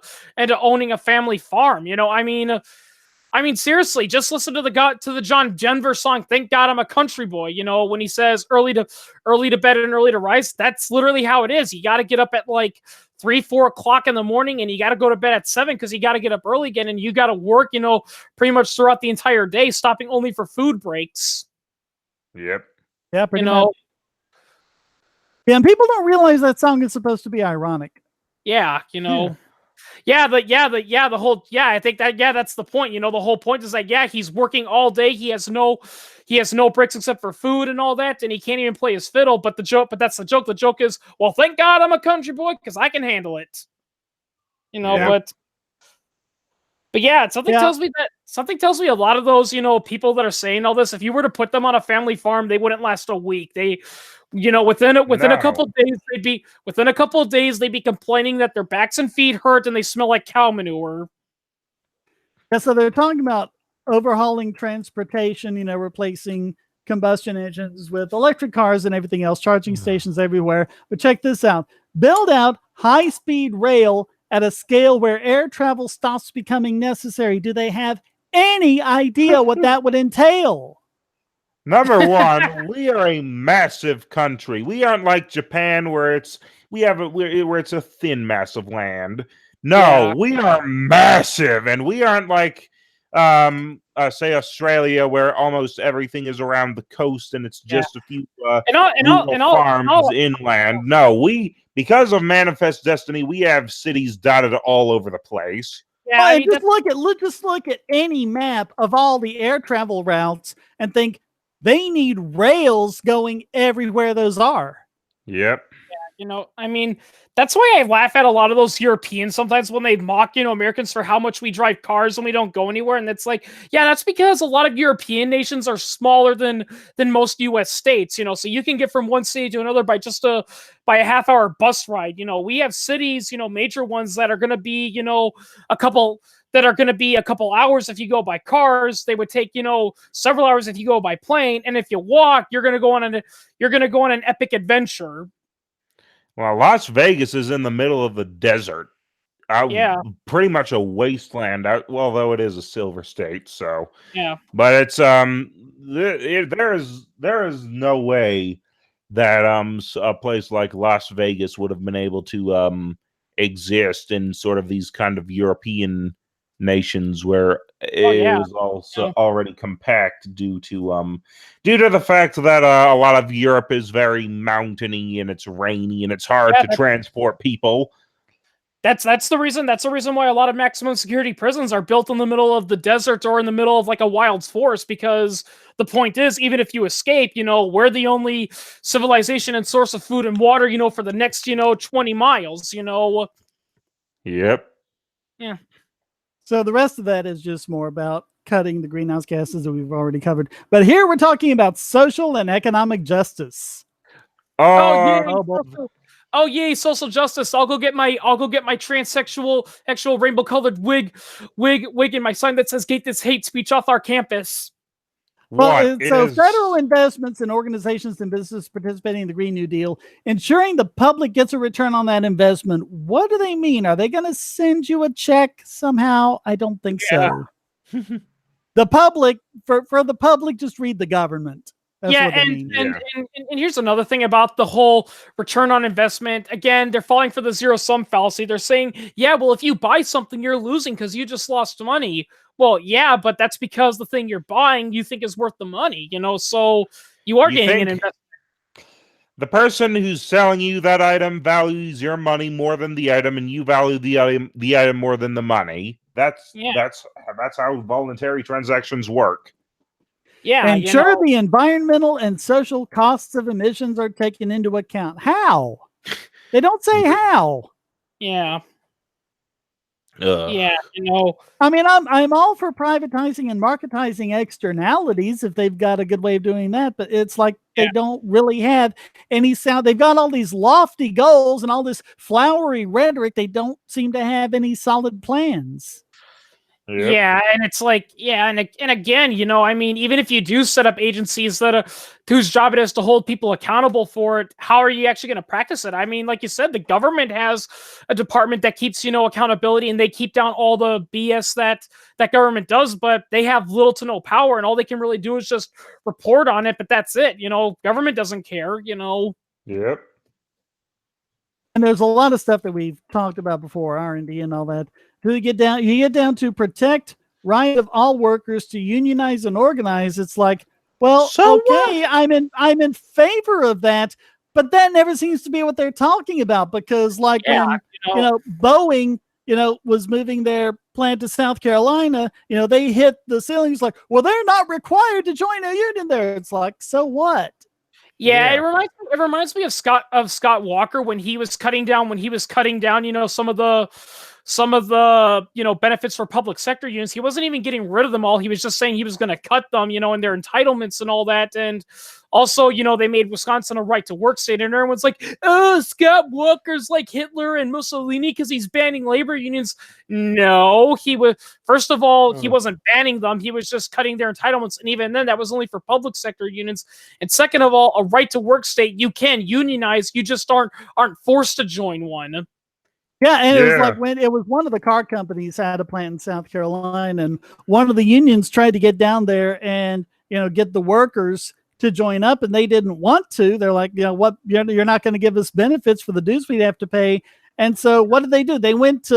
owning a family farm. I mean, seriously, just listen to the John Denver song, "Thank God I'm a Country Boy." When he says early to bed and early to rise, that's literally how it is. You got to get up at like 3-4 o'clock in the morning, and you got to go to bed at 7 because you got to get up early again, and you got to work, pretty much throughout the entire day, stopping only for food breaks. Yep. Yeah, pretty much. Yeah, and people don't realize that song is supposed to be ironic. Yeah, I think that's the point. The whole point is like, he's working all day. He has no breaks except for food and all that, and he can't even play his fiddle. But that's the joke. The joke is, well, thank God I'm a country boy because I can handle it. But yeah, something tells me a lot of those, people that are saying all this, if you were to put them on a family farm, they wouldn't last a week. They, within a couple of days, they'd be complaining that their backs and feet hurt and they smell like cow manure. Yeah, so they're talking about overhauling transportation, replacing combustion engines with electric cars and everything else, charging stations everywhere. But check this out. Build out high-speed rail at a scale where air travel stops becoming necessary. Do they have any idea what that would entail? Number one, we are a massive country. We aren't like Japan where it's a thin mass of land. No, we are massive, and we aren't like say Australia where almost everything is around the coast and it's just a few farms inland. No, because of Manifest Destiny, we have cities dotted all over the place. Yeah, I And mean, just look at any map of all the air travel routes and think they need rails going everywhere those are. Yep. I mean, that's why I laugh at a lot of those Europeans sometimes when they mock, Americans for how much we drive cars and we don't go anywhere. And it's like, yeah, that's because a lot of European nations are smaller than most US states, so you can get from one city to another by just by a half-hour bus ride. We have cities, major ones that are going to be, a couple that are going to be a couple hours if you go by cars. They would take, several hours if you go by plane. And if you walk, you're going to go on an epic adventure. Well, Las Vegas is in the middle of the desert. Yeah. Pretty much a wasteland. Although it is a silver state, so Yeah. But it's there is no way that a place like Las Vegas would have been able to exist in sort of these kind of European nations where it was also already compact due to the fact that a lot of Europe is very mountainy and it's rainy and it's hard to transport people. That's the reason why a lot of maximum security prisons are built in the middle of the desert or in the middle of like a wild forest, because the point is, even if you escape, we're the only civilization and source of food and water, for the next 20 miles. Yep. Yeah. So the rest of that is just more about cutting the greenhouse gases that we've already covered. But here we're talking about social and economic justice. Oh yay, social justice! I'll go get my transsexual, rainbow colored wig, and my sign that says "Get this hate speech off our campus." Federal investments in organizations and businesses participating in the Green New Deal, ensuring the public gets a return on that investment. What do they mean? Are they going to send you a check somehow? I don't think so. The public, for the public, just read the government. That's what they mean. And here's another thing about the whole return on investment. Again, they're falling for the zero-sum fallacy. They're saying, yeah, well, if you buy something, you're losing because you just lost money. Well, yeah, but that's because the thing you're buying you think is worth the money, so you are gaining an investment. The person who's selling you that item values your money more than the item, and you value the item more than the money. That's how voluntary transactions work. Yeah, ensure the environmental and social costs of emissions are taken into account. How? They don't say how. Yeah. Yeah, I mean, I'm all for privatizing and marketizing externalities if they've got a good way of doing that, but it's like they don't really have any sound. They've got all these lofty goals and all this flowery rhetoric. They don't seem to have any solid plans. Yep. Yeah, and it's like, and again, I mean, even if you do set up agencies that whose job it is to hold people accountable for it, how are you actually going to practice it? I mean, like you said, the government has a department that keeps, accountability, and they keep down all the BS that government does, but they have little to no power, and all they can really do is just report on it, but that's it. Government doesn't care, Yep. And there's a lot of stuff that we've talked about before, R&D and all that. You get down to protect right of all workers to unionize and organize. It's like, well, okay, I'm in favor of that, but that never seems to be what they're talking about, because when Boeing was moving their plant to South Carolina, they hit the ceiling. It's like, well, they're not required to join a union there. It's like, so what? Yeah, it reminds me of Scott Walker when he was cutting down some of the benefits for public sector unions. He wasn't even getting rid of them all. He was just saying he was going to cut them, and their entitlements and all that. And also, they made Wisconsin a right to work state, and everyone's like, oh, Scott Walker's like Hitler and Mussolini because he's banning labor unions. No, first of all, he wasn't banning them. He was just cutting their entitlements. And even then, that was only for public sector unions. And second of all, a right to work state, you can unionize. You just aren't forced to join one. Yeah, and it was like when it was one of the car companies had a plant in South Carolina, and one of the unions tried to get down there and get the workers to join up, and they didn't want to. They're like, what? You're not going to give us benefits for the dues we'd have to pay. And so what did they do? They went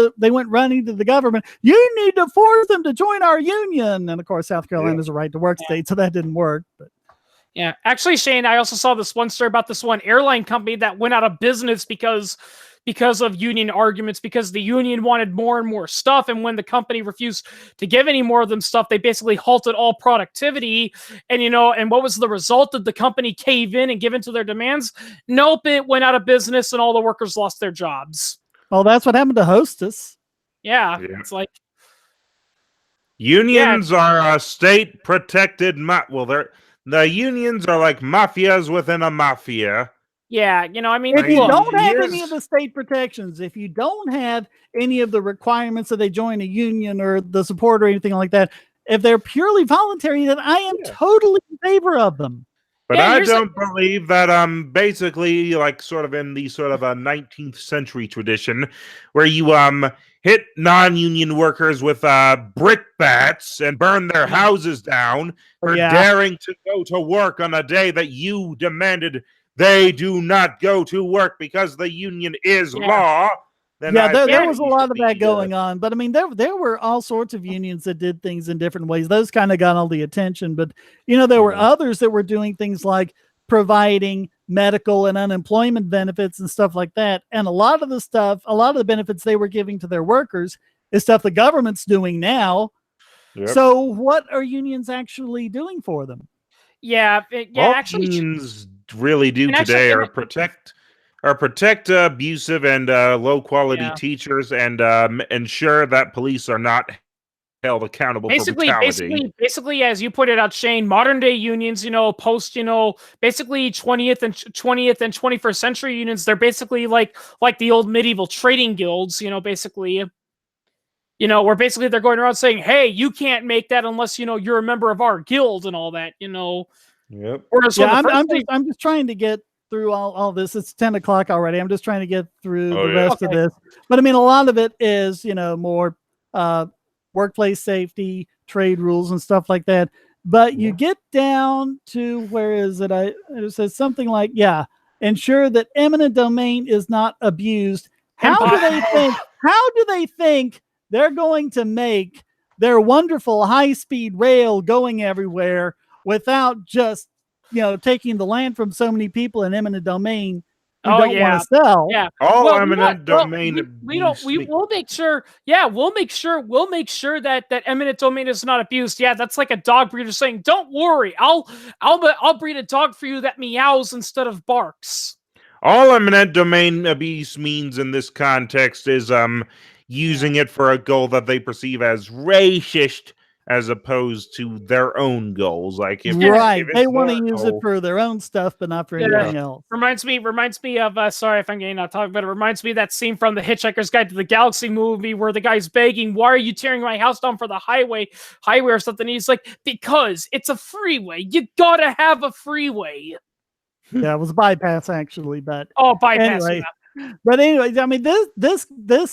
running to the government. You need to force them to join our union. And of course, South Carolina is a right to work state, so that didn't work. But actually, Shane, I also saw this one story about this one airline company that went out of business because because of union arguments, because the union wanted more and more stuff. And when the company refused to give any more of them stuff, they basically halted all productivity. And, and what was the result? Did the company cave in and give in to their demands? Nope, it went out of business and all the workers lost their jobs. Well, that's what happened to Hostess. Yeah. It's like, unions are a state protected the unions are like mafias within a mafia. Yeah, I mean, if you don't have any of the state protections, if you don't have any of the requirements that they join a union or the support or anything like that, if they're purely voluntary, then I am totally in favor of them. But I don't believe that basically like sort of in the sort of a 19th century tradition where you hit non-union workers with brick bats and burn their houses down for daring to go to work on a day that you demanded they do not go to work because the union is law. There was a lot of that going on, but I mean, there were all sorts of unions that did things in different ways. Those kind of got all the attention, but there were others that were doing things like providing medical and unemployment benefits and stuff like that. And a lot of the benefits they were giving to their workers is stuff the government's doing now. Yep. So what are unions actually doing for them? Actually, unions really do today are protect abusive and low quality teachers and ensure that police are not held accountable for brutality. Basically, as you pointed out, Shane, modern day unions, post, basically 20th and 21st century unions, they're basically like the old medieval trading guilds, basically. Where basically they're going around saying, hey, you can't make that unless, you're a member of our guild and all that, Yep. I'm just trying to get through all this. It's 10 o'clock already. I'm just trying to get through the rest of this. But I mean, a lot of it is, more workplace safety, trade rules and stuff like that. But you get down to, where is it? It says something like, ensure that eminent domain is not abused. How do they think they're going to make their wonderful high-speed rail going everywhere without just, taking the land from so many people in eminent domain who don't want to sell? Yeah. Eminent domain. We'll make sure. Yeah, we'll make sure that eminent domain is not abused. Yeah, that's like a dog breeder saying, "Don't worry, I'll breed a dog for you that meows instead of barks." All eminent domain abuse means in this context is using it for a goal that they perceive as racist, as opposed to their own goals. Like if they want to use it for their own stuff, but not for anything else. Reminds me of sorry if I'm getting off topic, but it reminds me of that scene from the Hitchhiker's Guide to the Galaxy movie where the guy's begging, "Why are you tearing my house down for the highway or something?" And he's like, "Because it's a freeway. You gotta have a freeway." Yeah, it was a bypass actually, but bypass. Anyway. But anyway, I mean, this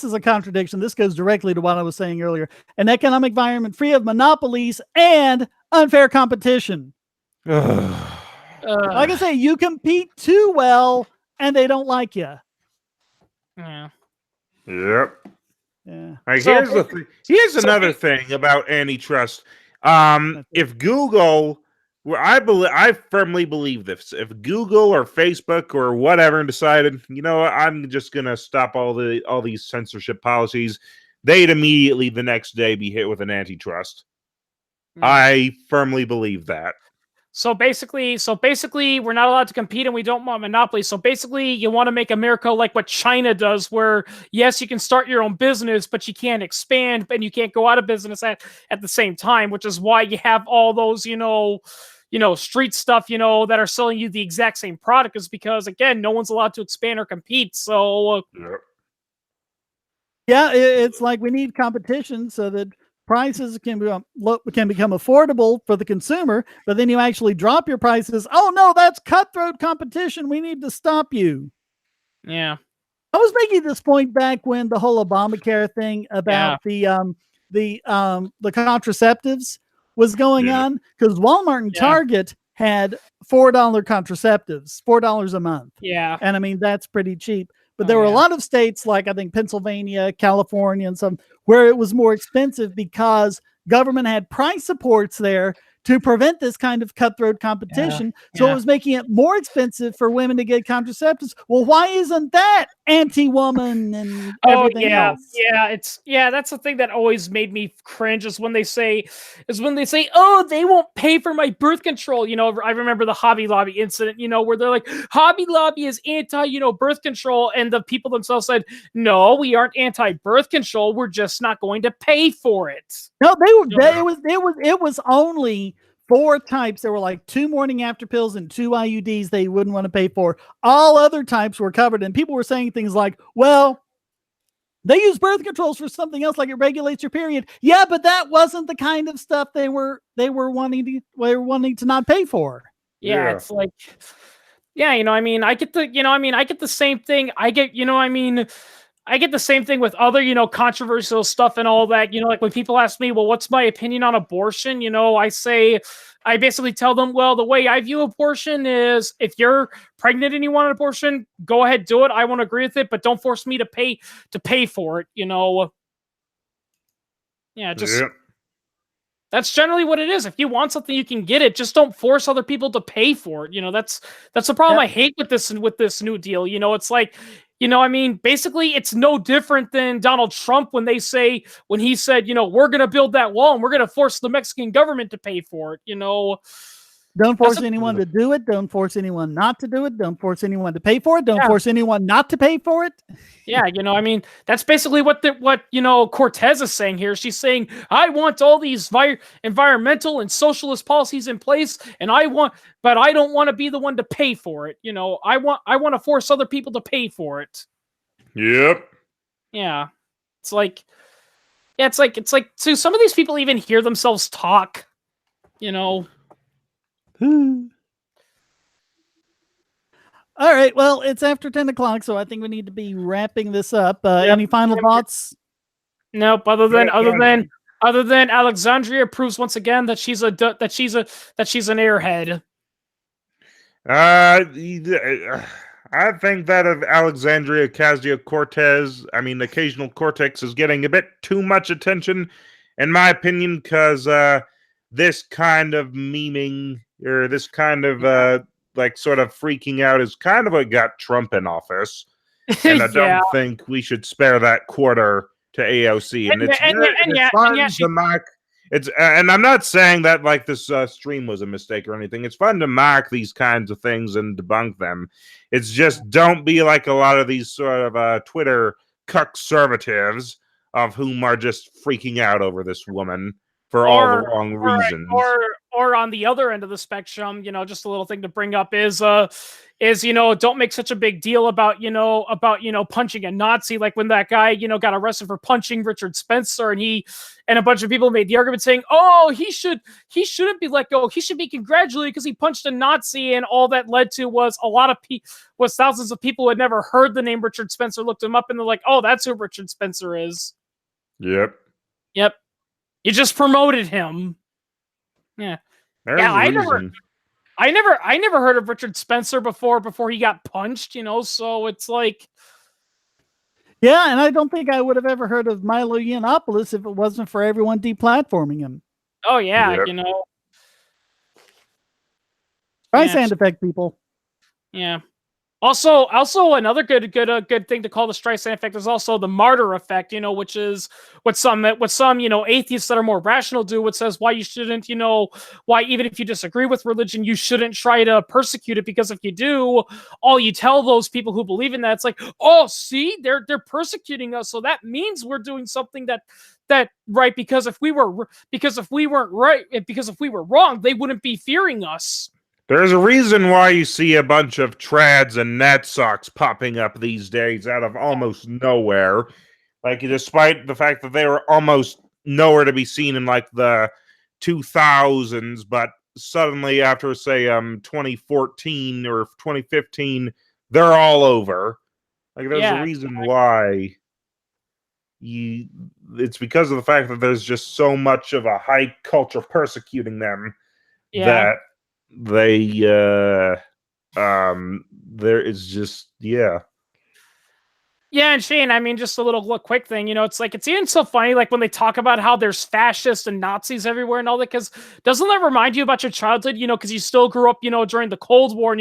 is a contradiction. This goes directly to what I was saying earlier. An economic environment free of monopolies and unfair competition. Like I say, you compete too well and they don't like you. Yeah. Yep. Yeah. Right, here's another thing about antitrust. If Google... I firmly believe this. If Google or Facebook or whatever decided, I'm just gonna stop all these censorship policies, they'd immediately the next day be hit with an antitrust. I firmly believe that. So basically, we're not allowed to compete and we don't want monopoly. So basically, you want to make America like what China does, where yes, you can start your own business, but you can't expand and you can't go out of business at the same time, which is why you have all those, street stuff, that are selling you the exact same product, is because, again, no one's allowed to expand or compete. So it's like we need competition so that prices can become affordable for the consumer, but then you actually drop your prices. Oh no, that's cutthroat competition. We need to stop you. Yeah. I was making this point back when the whole Obamacare thing about the contraceptives was going on, because Walmart and Target had $4 contraceptives, $4 a month. Yeah. And I mean, that's pretty cheap. But there were a lot of states, like I think Pennsylvania, California, and some, where it was more expensive because government had price supports there to prevent this kind of cutthroat competition. So it was making it more expensive for women to get contraceptives. Well, why isn't that anti-woman and everything else? Yeah, that's the thing that always made me cringe is when they say, oh, they won't pay for my birth control. I remember the Hobby Lobby incident, where they're like, Hobby Lobby is anti, birth control, and the people themselves said, no, we aren't anti-birth control. We're just not going to pay for it. No, it was only 4 types. There were like 2 morning after pills and 2 IUDs they wouldn't want to pay for. All other types were covered, and people were saying things like, well, they use birth controls for something else, like it regulates your period. Yeah, but that wasn't the kind of stuff they were wanting to not pay for. Yeah, it's like, I get the same thing. I get the same thing with other, controversial stuff and all that. Like when people ask me, well, what's my opinion on abortion? I basically tell them, well, the way I view abortion is if you're pregnant and you want an abortion, go ahead, do it. I won't agree with it, but don't force me to pay for it. That's generally what it is. If you want something, you can get it. Just don't force other people to pay for it. That's the problem I hate with this New Deal. It's like, basically it's no different than Donald Trump when he said, we're going to build that wall and we're going to force the Mexican government to pay for it. Don't force anyone to do it. Don't force anyone not to do it. Don't force anyone to pay for it. Don't force anyone not to pay for it. Yeah, that's basically what Cortez is saying here. She's saying, I want all these environmental and socialist policies in place, but I don't want to be the one to pay for it. I want to force other people to pay for it. Yep. Yeah. It's like, so some of these people even hear themselves talk, All right. Well, it's after 10 o'clock, so I think we need to be wrapping this up. Any final thoughts? Nope. Other than Alexandria proves once again that she's an airhead. I think that of Alexandria Ocasio-Cortez, occasional Cortex is getting a bit too much attention, in my opinion, because this kind of memeing or this kind of sort of freaking out is kind of what got Trump in office. And I don't think we should spare that quarter to AOC. And I'm not saying that this stream was a mistake or anything. It's fun to mock these kinds of things and debunk them. It's just don't be like a lot of these sort of Twitter cuckservatives of whom are just freaking out over this woman for all the wrong reasons. Or on the other end of the spectrum, just a little thing to bring up is don't make such a big deal about punching a Nazi, like when that guy, got arrested for punching Richard Spencer, and a bunch of people made the argument saying, oh, he shouldn't be let go. He should be congratulated because he punched a Nazi, and all that led to was thousands of people who had never heard the name Richard Spencer looked him up, and they're like, oh, that's who Richard Spencer is. Yep. You just promoted him. Yeah. I never heard of Richard Spencer before he got punched, so it's like. Yeah, and I don't think I would have ever heard of Milo Yiannopoulos if it wasn't for everyone deplatforming him. Oh yeah, Try sound effect, people. Yeah. Also, another good thing to call the Streisand effect is also the martyr effect, which is what some atheists that are more rational do, which says why you shouldn't, why even if you disagree with religion, you shouldn't try to persecute it, because if you do, all you tell those people who believe in that, it's like, oh, see, they're persecuting us, so that means we're doing something that right, because if we were wrong, they wouldn't be fearing us. There's a reason why you see a bunch of trads and net socks popping up these days out of almost nowhere. Despite the fact that they were almost nowhere to be seen in the 2000s, but suddenly after, say, 2014 or 2015, they're all over. There's a reason why. It's because of the fact that there's just so much of a high culture persecuting them that there is just Yeah, and Shane, I mean, just a little quick thing, it's like, it's even so funny, like when they talk about how there's fascists and Nazis everywhere and all that, because doesn't that remind you about your childhood, because you still grew up, during the Cold War, and,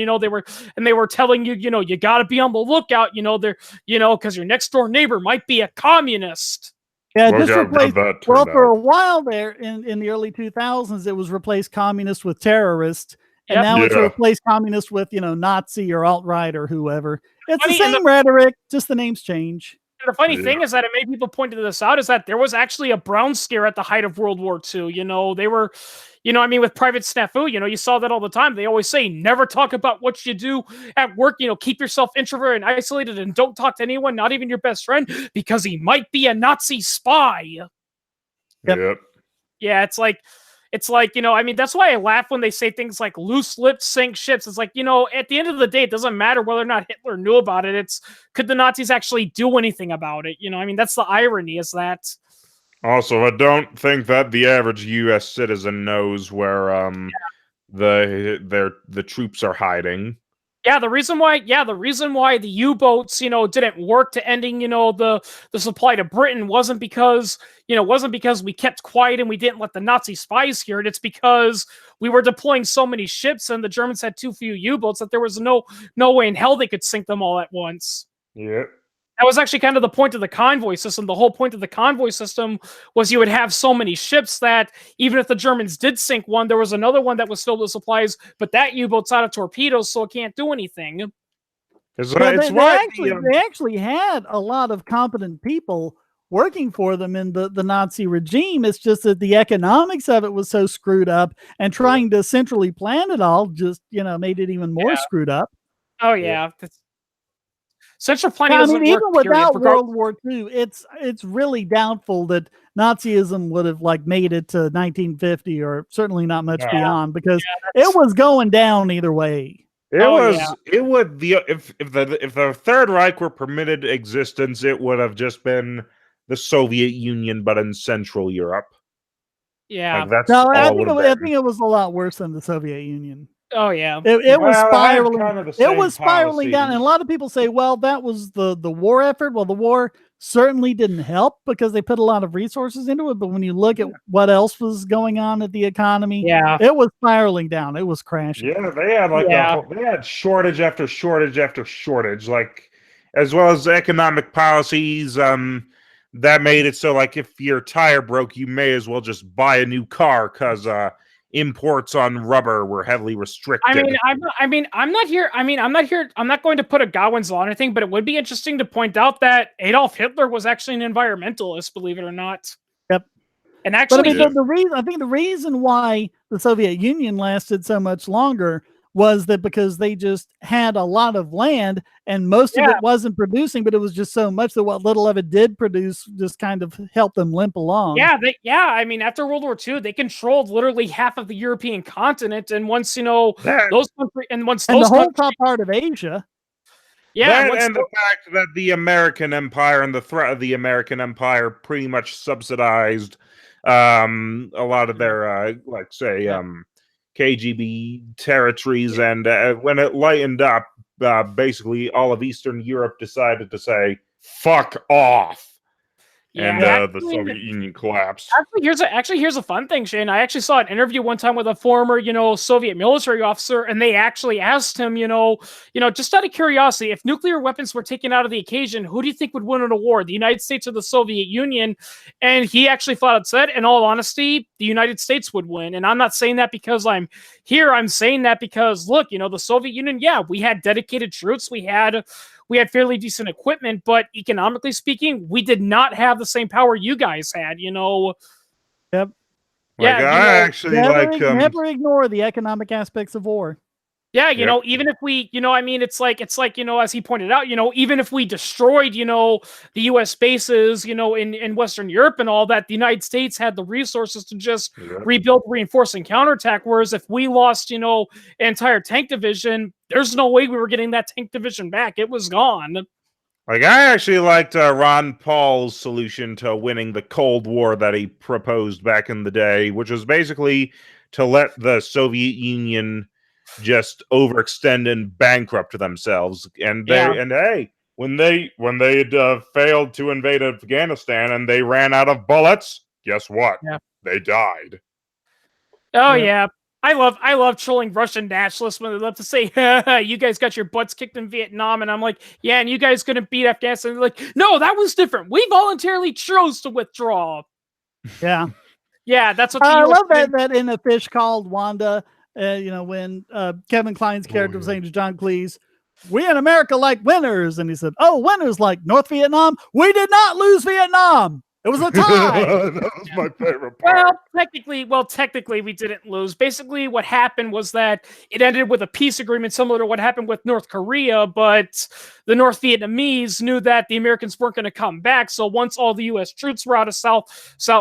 they were telling you, you got to be on the lookout, because your next door neighbor might be a communist. Yeah, Look just how replace. good that Well, turned for out. a while there in the early 2000s, it was replaced communist with terrorist, and Yep. now it's Yeah. replaced communist with Nazi or alt right or whoever. It's the Funny, and same reditoric, just the names change. the funny Yeah. thing is that it made people pointed this out, is that there was actually a brown scare at the height of World War II. They were, with Private Snafu, you saw that all the time. They always say, never talk about what you do at work. Keep yourself introverted and isolated, and don't talk to anyone, not even your best friend, because he might be a Nazi spy. Yep. Yeah, it's like, that's why I laugh when they say things like loose lips sink ships. It's like, at the end of the day, it doesn't matter whether or not Hitler knew about it. It's, could the Nazis actually do anything about it? That's the irony, is that. Also, I don't think that the average U.S. citizen knows where the troops are hiding. Yeah, the reason why the U-boats, didn't work to ending, the supply to Britain wasn't because we kept quiet and we didn't let the Nazi spies hear it. It's because we were deploying so many ships and the Germans had too few U-boats that there was no way in hell they could sink them all at once. Yep. That was actually kind of the point of the convoy system. The whole point of the convoy system was you would have so many ships that even if the Germans did sink one, there was another one that was filled with supplies, but that U-boat's out of torpedoes, so it can't do anything. They actually had a lot of competent people working for them in the Nazi regime. It's just that the economics of it was so screwed up, and trying to centrally plan it all just, made it even more screwed up. Oh, yeah. Central planning doesn't work, even without period. World War II, it's really doubtful that Nazism would have made it to 1950, or certainly not much beyond, because it was going down either way. It would if the Third Reich were permitted existence, it would have just been the Soviet Union, but in Central Europe. Yeah. That's I think it was a lot worse than the Soviet Union. Oh yeah, it was spiraling. It was spiraling down, and a lot of people say, "Well, that was the war effort." Well, the war certainly didn't help because they put a lot of resources into it. But when you look at what else was going on at the economy, it was spiraling down. It was crashing. Yeah, they had they had shortage after shortage after shortage, as well as economic policies that made it so if your tire broke, you may as well just buy a new car because imports on rubber were heavily restricted. I'm not going to put a Godwin's law or anything, but it would be interesting to point out that Adolf Hitler was actually an environmentalist, believe it or not. Yep. And actually, I think the reason why the Soviet Union lasted so much longer was that because they just had a lot of land and most of it wasn't producing, but it was just so much that what little of it did produce just kind of helped them limp along. After World War II, they controlled literally half of the European continent, and once those countries, and the whole top part of Asia. Yeah, and the fact that the American Empire and the threat of the American Empire pretty much subsidized a lot of their KGB territories, and when it lightened up, basically all of Eastern Europe decided to say "fuck off," and the Soviet Union collapsed. Here's a fun thing, Shane. I actually saw an interview one time with a former, Soviet military officer, and they actually asked him, just out of curiosity, if nuclear weapons were taken out of the occasion, who do you think would win in a war, the United States or the Soviet Union? And he actually flat out said, in all honesty, the United States would win. And I'm not saying that because I'm here. I'm saying that because, look, the Soviet Union, we had dedicated troops, we had fairly decent equipment, but economically speaking, we did not have the same power you guys had, Yep. Never ignore the economic aspects of war. Yeah, even if we, it's like, as he pointed out, even if we destroyed, the U.S. bases, in Western Europe and all that, the United States had the resources to just rebuild, reinforce, and counterattack. Whereas if we lost, an entire tank division, there's no way we were getting that tank division back. It was gone. I actually liked Ron Paul's solution to winning the Cold War that he proposed back in the day, which was basically to let the Soviet Union just overextend and bankrupt themselves, and hey, when they had failed to invade Afghanistan and they ran out of bullets, guess what? Yeah. They died. Oh Yep. yeah. I love trolling Russian nationalists when they love to say, you guys got your butts kicked in Vietnam, and I'm like, yeah, and you guys couldn't beat Afghanistan. They're like, no, that was different. We voluntarily chose to withdraw. Yeah. Yeah, that's what the I US love did. that in A Fish Called Wanda, when Kevin Kline's character was saying to John Cleese, we in America like winners. And he said, oh, winners like North Vietnam. We did not lose Vietnam. It was a tie. That was my favorite part. Technically, we didn't lose. Basically, what happened was that it ended with a peace agreement similar to what happened with North Korea, but the North Vietnamese knew that the Americans weren't going to come back. So once all the U.S. troops were out of South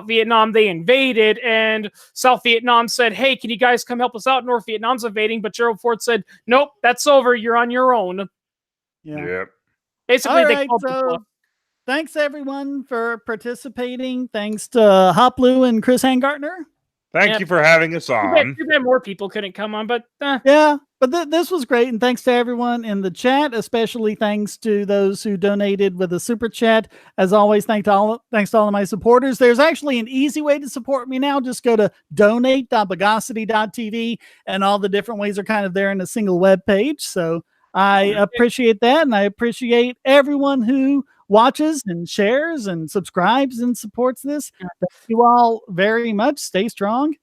Vietnam, they invaded, and South Vietnam said, hey, can you guys come help us out? North Vietnam's invading, but Gerald Ford said, nope, that's over. You're on your own. Yeah. Yep. Basically, All they right, called the so bluff. thanks everyone for participating. Thanks to Hoplu and Chris Hangartner. Thank you for having us on. Too bad more people couldn't come on, but Yeah, but this was great, and thanks to everyone in the chat, especially thanks to those who donated with a super chat. As always, thanks to all of my supporters. There's actually an easy way to support me now. Just go to donate.bogosity.tv, and all the different ways are kind of there in a single web page. So I appreciate that, and I appreciate everyone who watches and shares and subscribes and supports this. Thank you all very much. Stay strong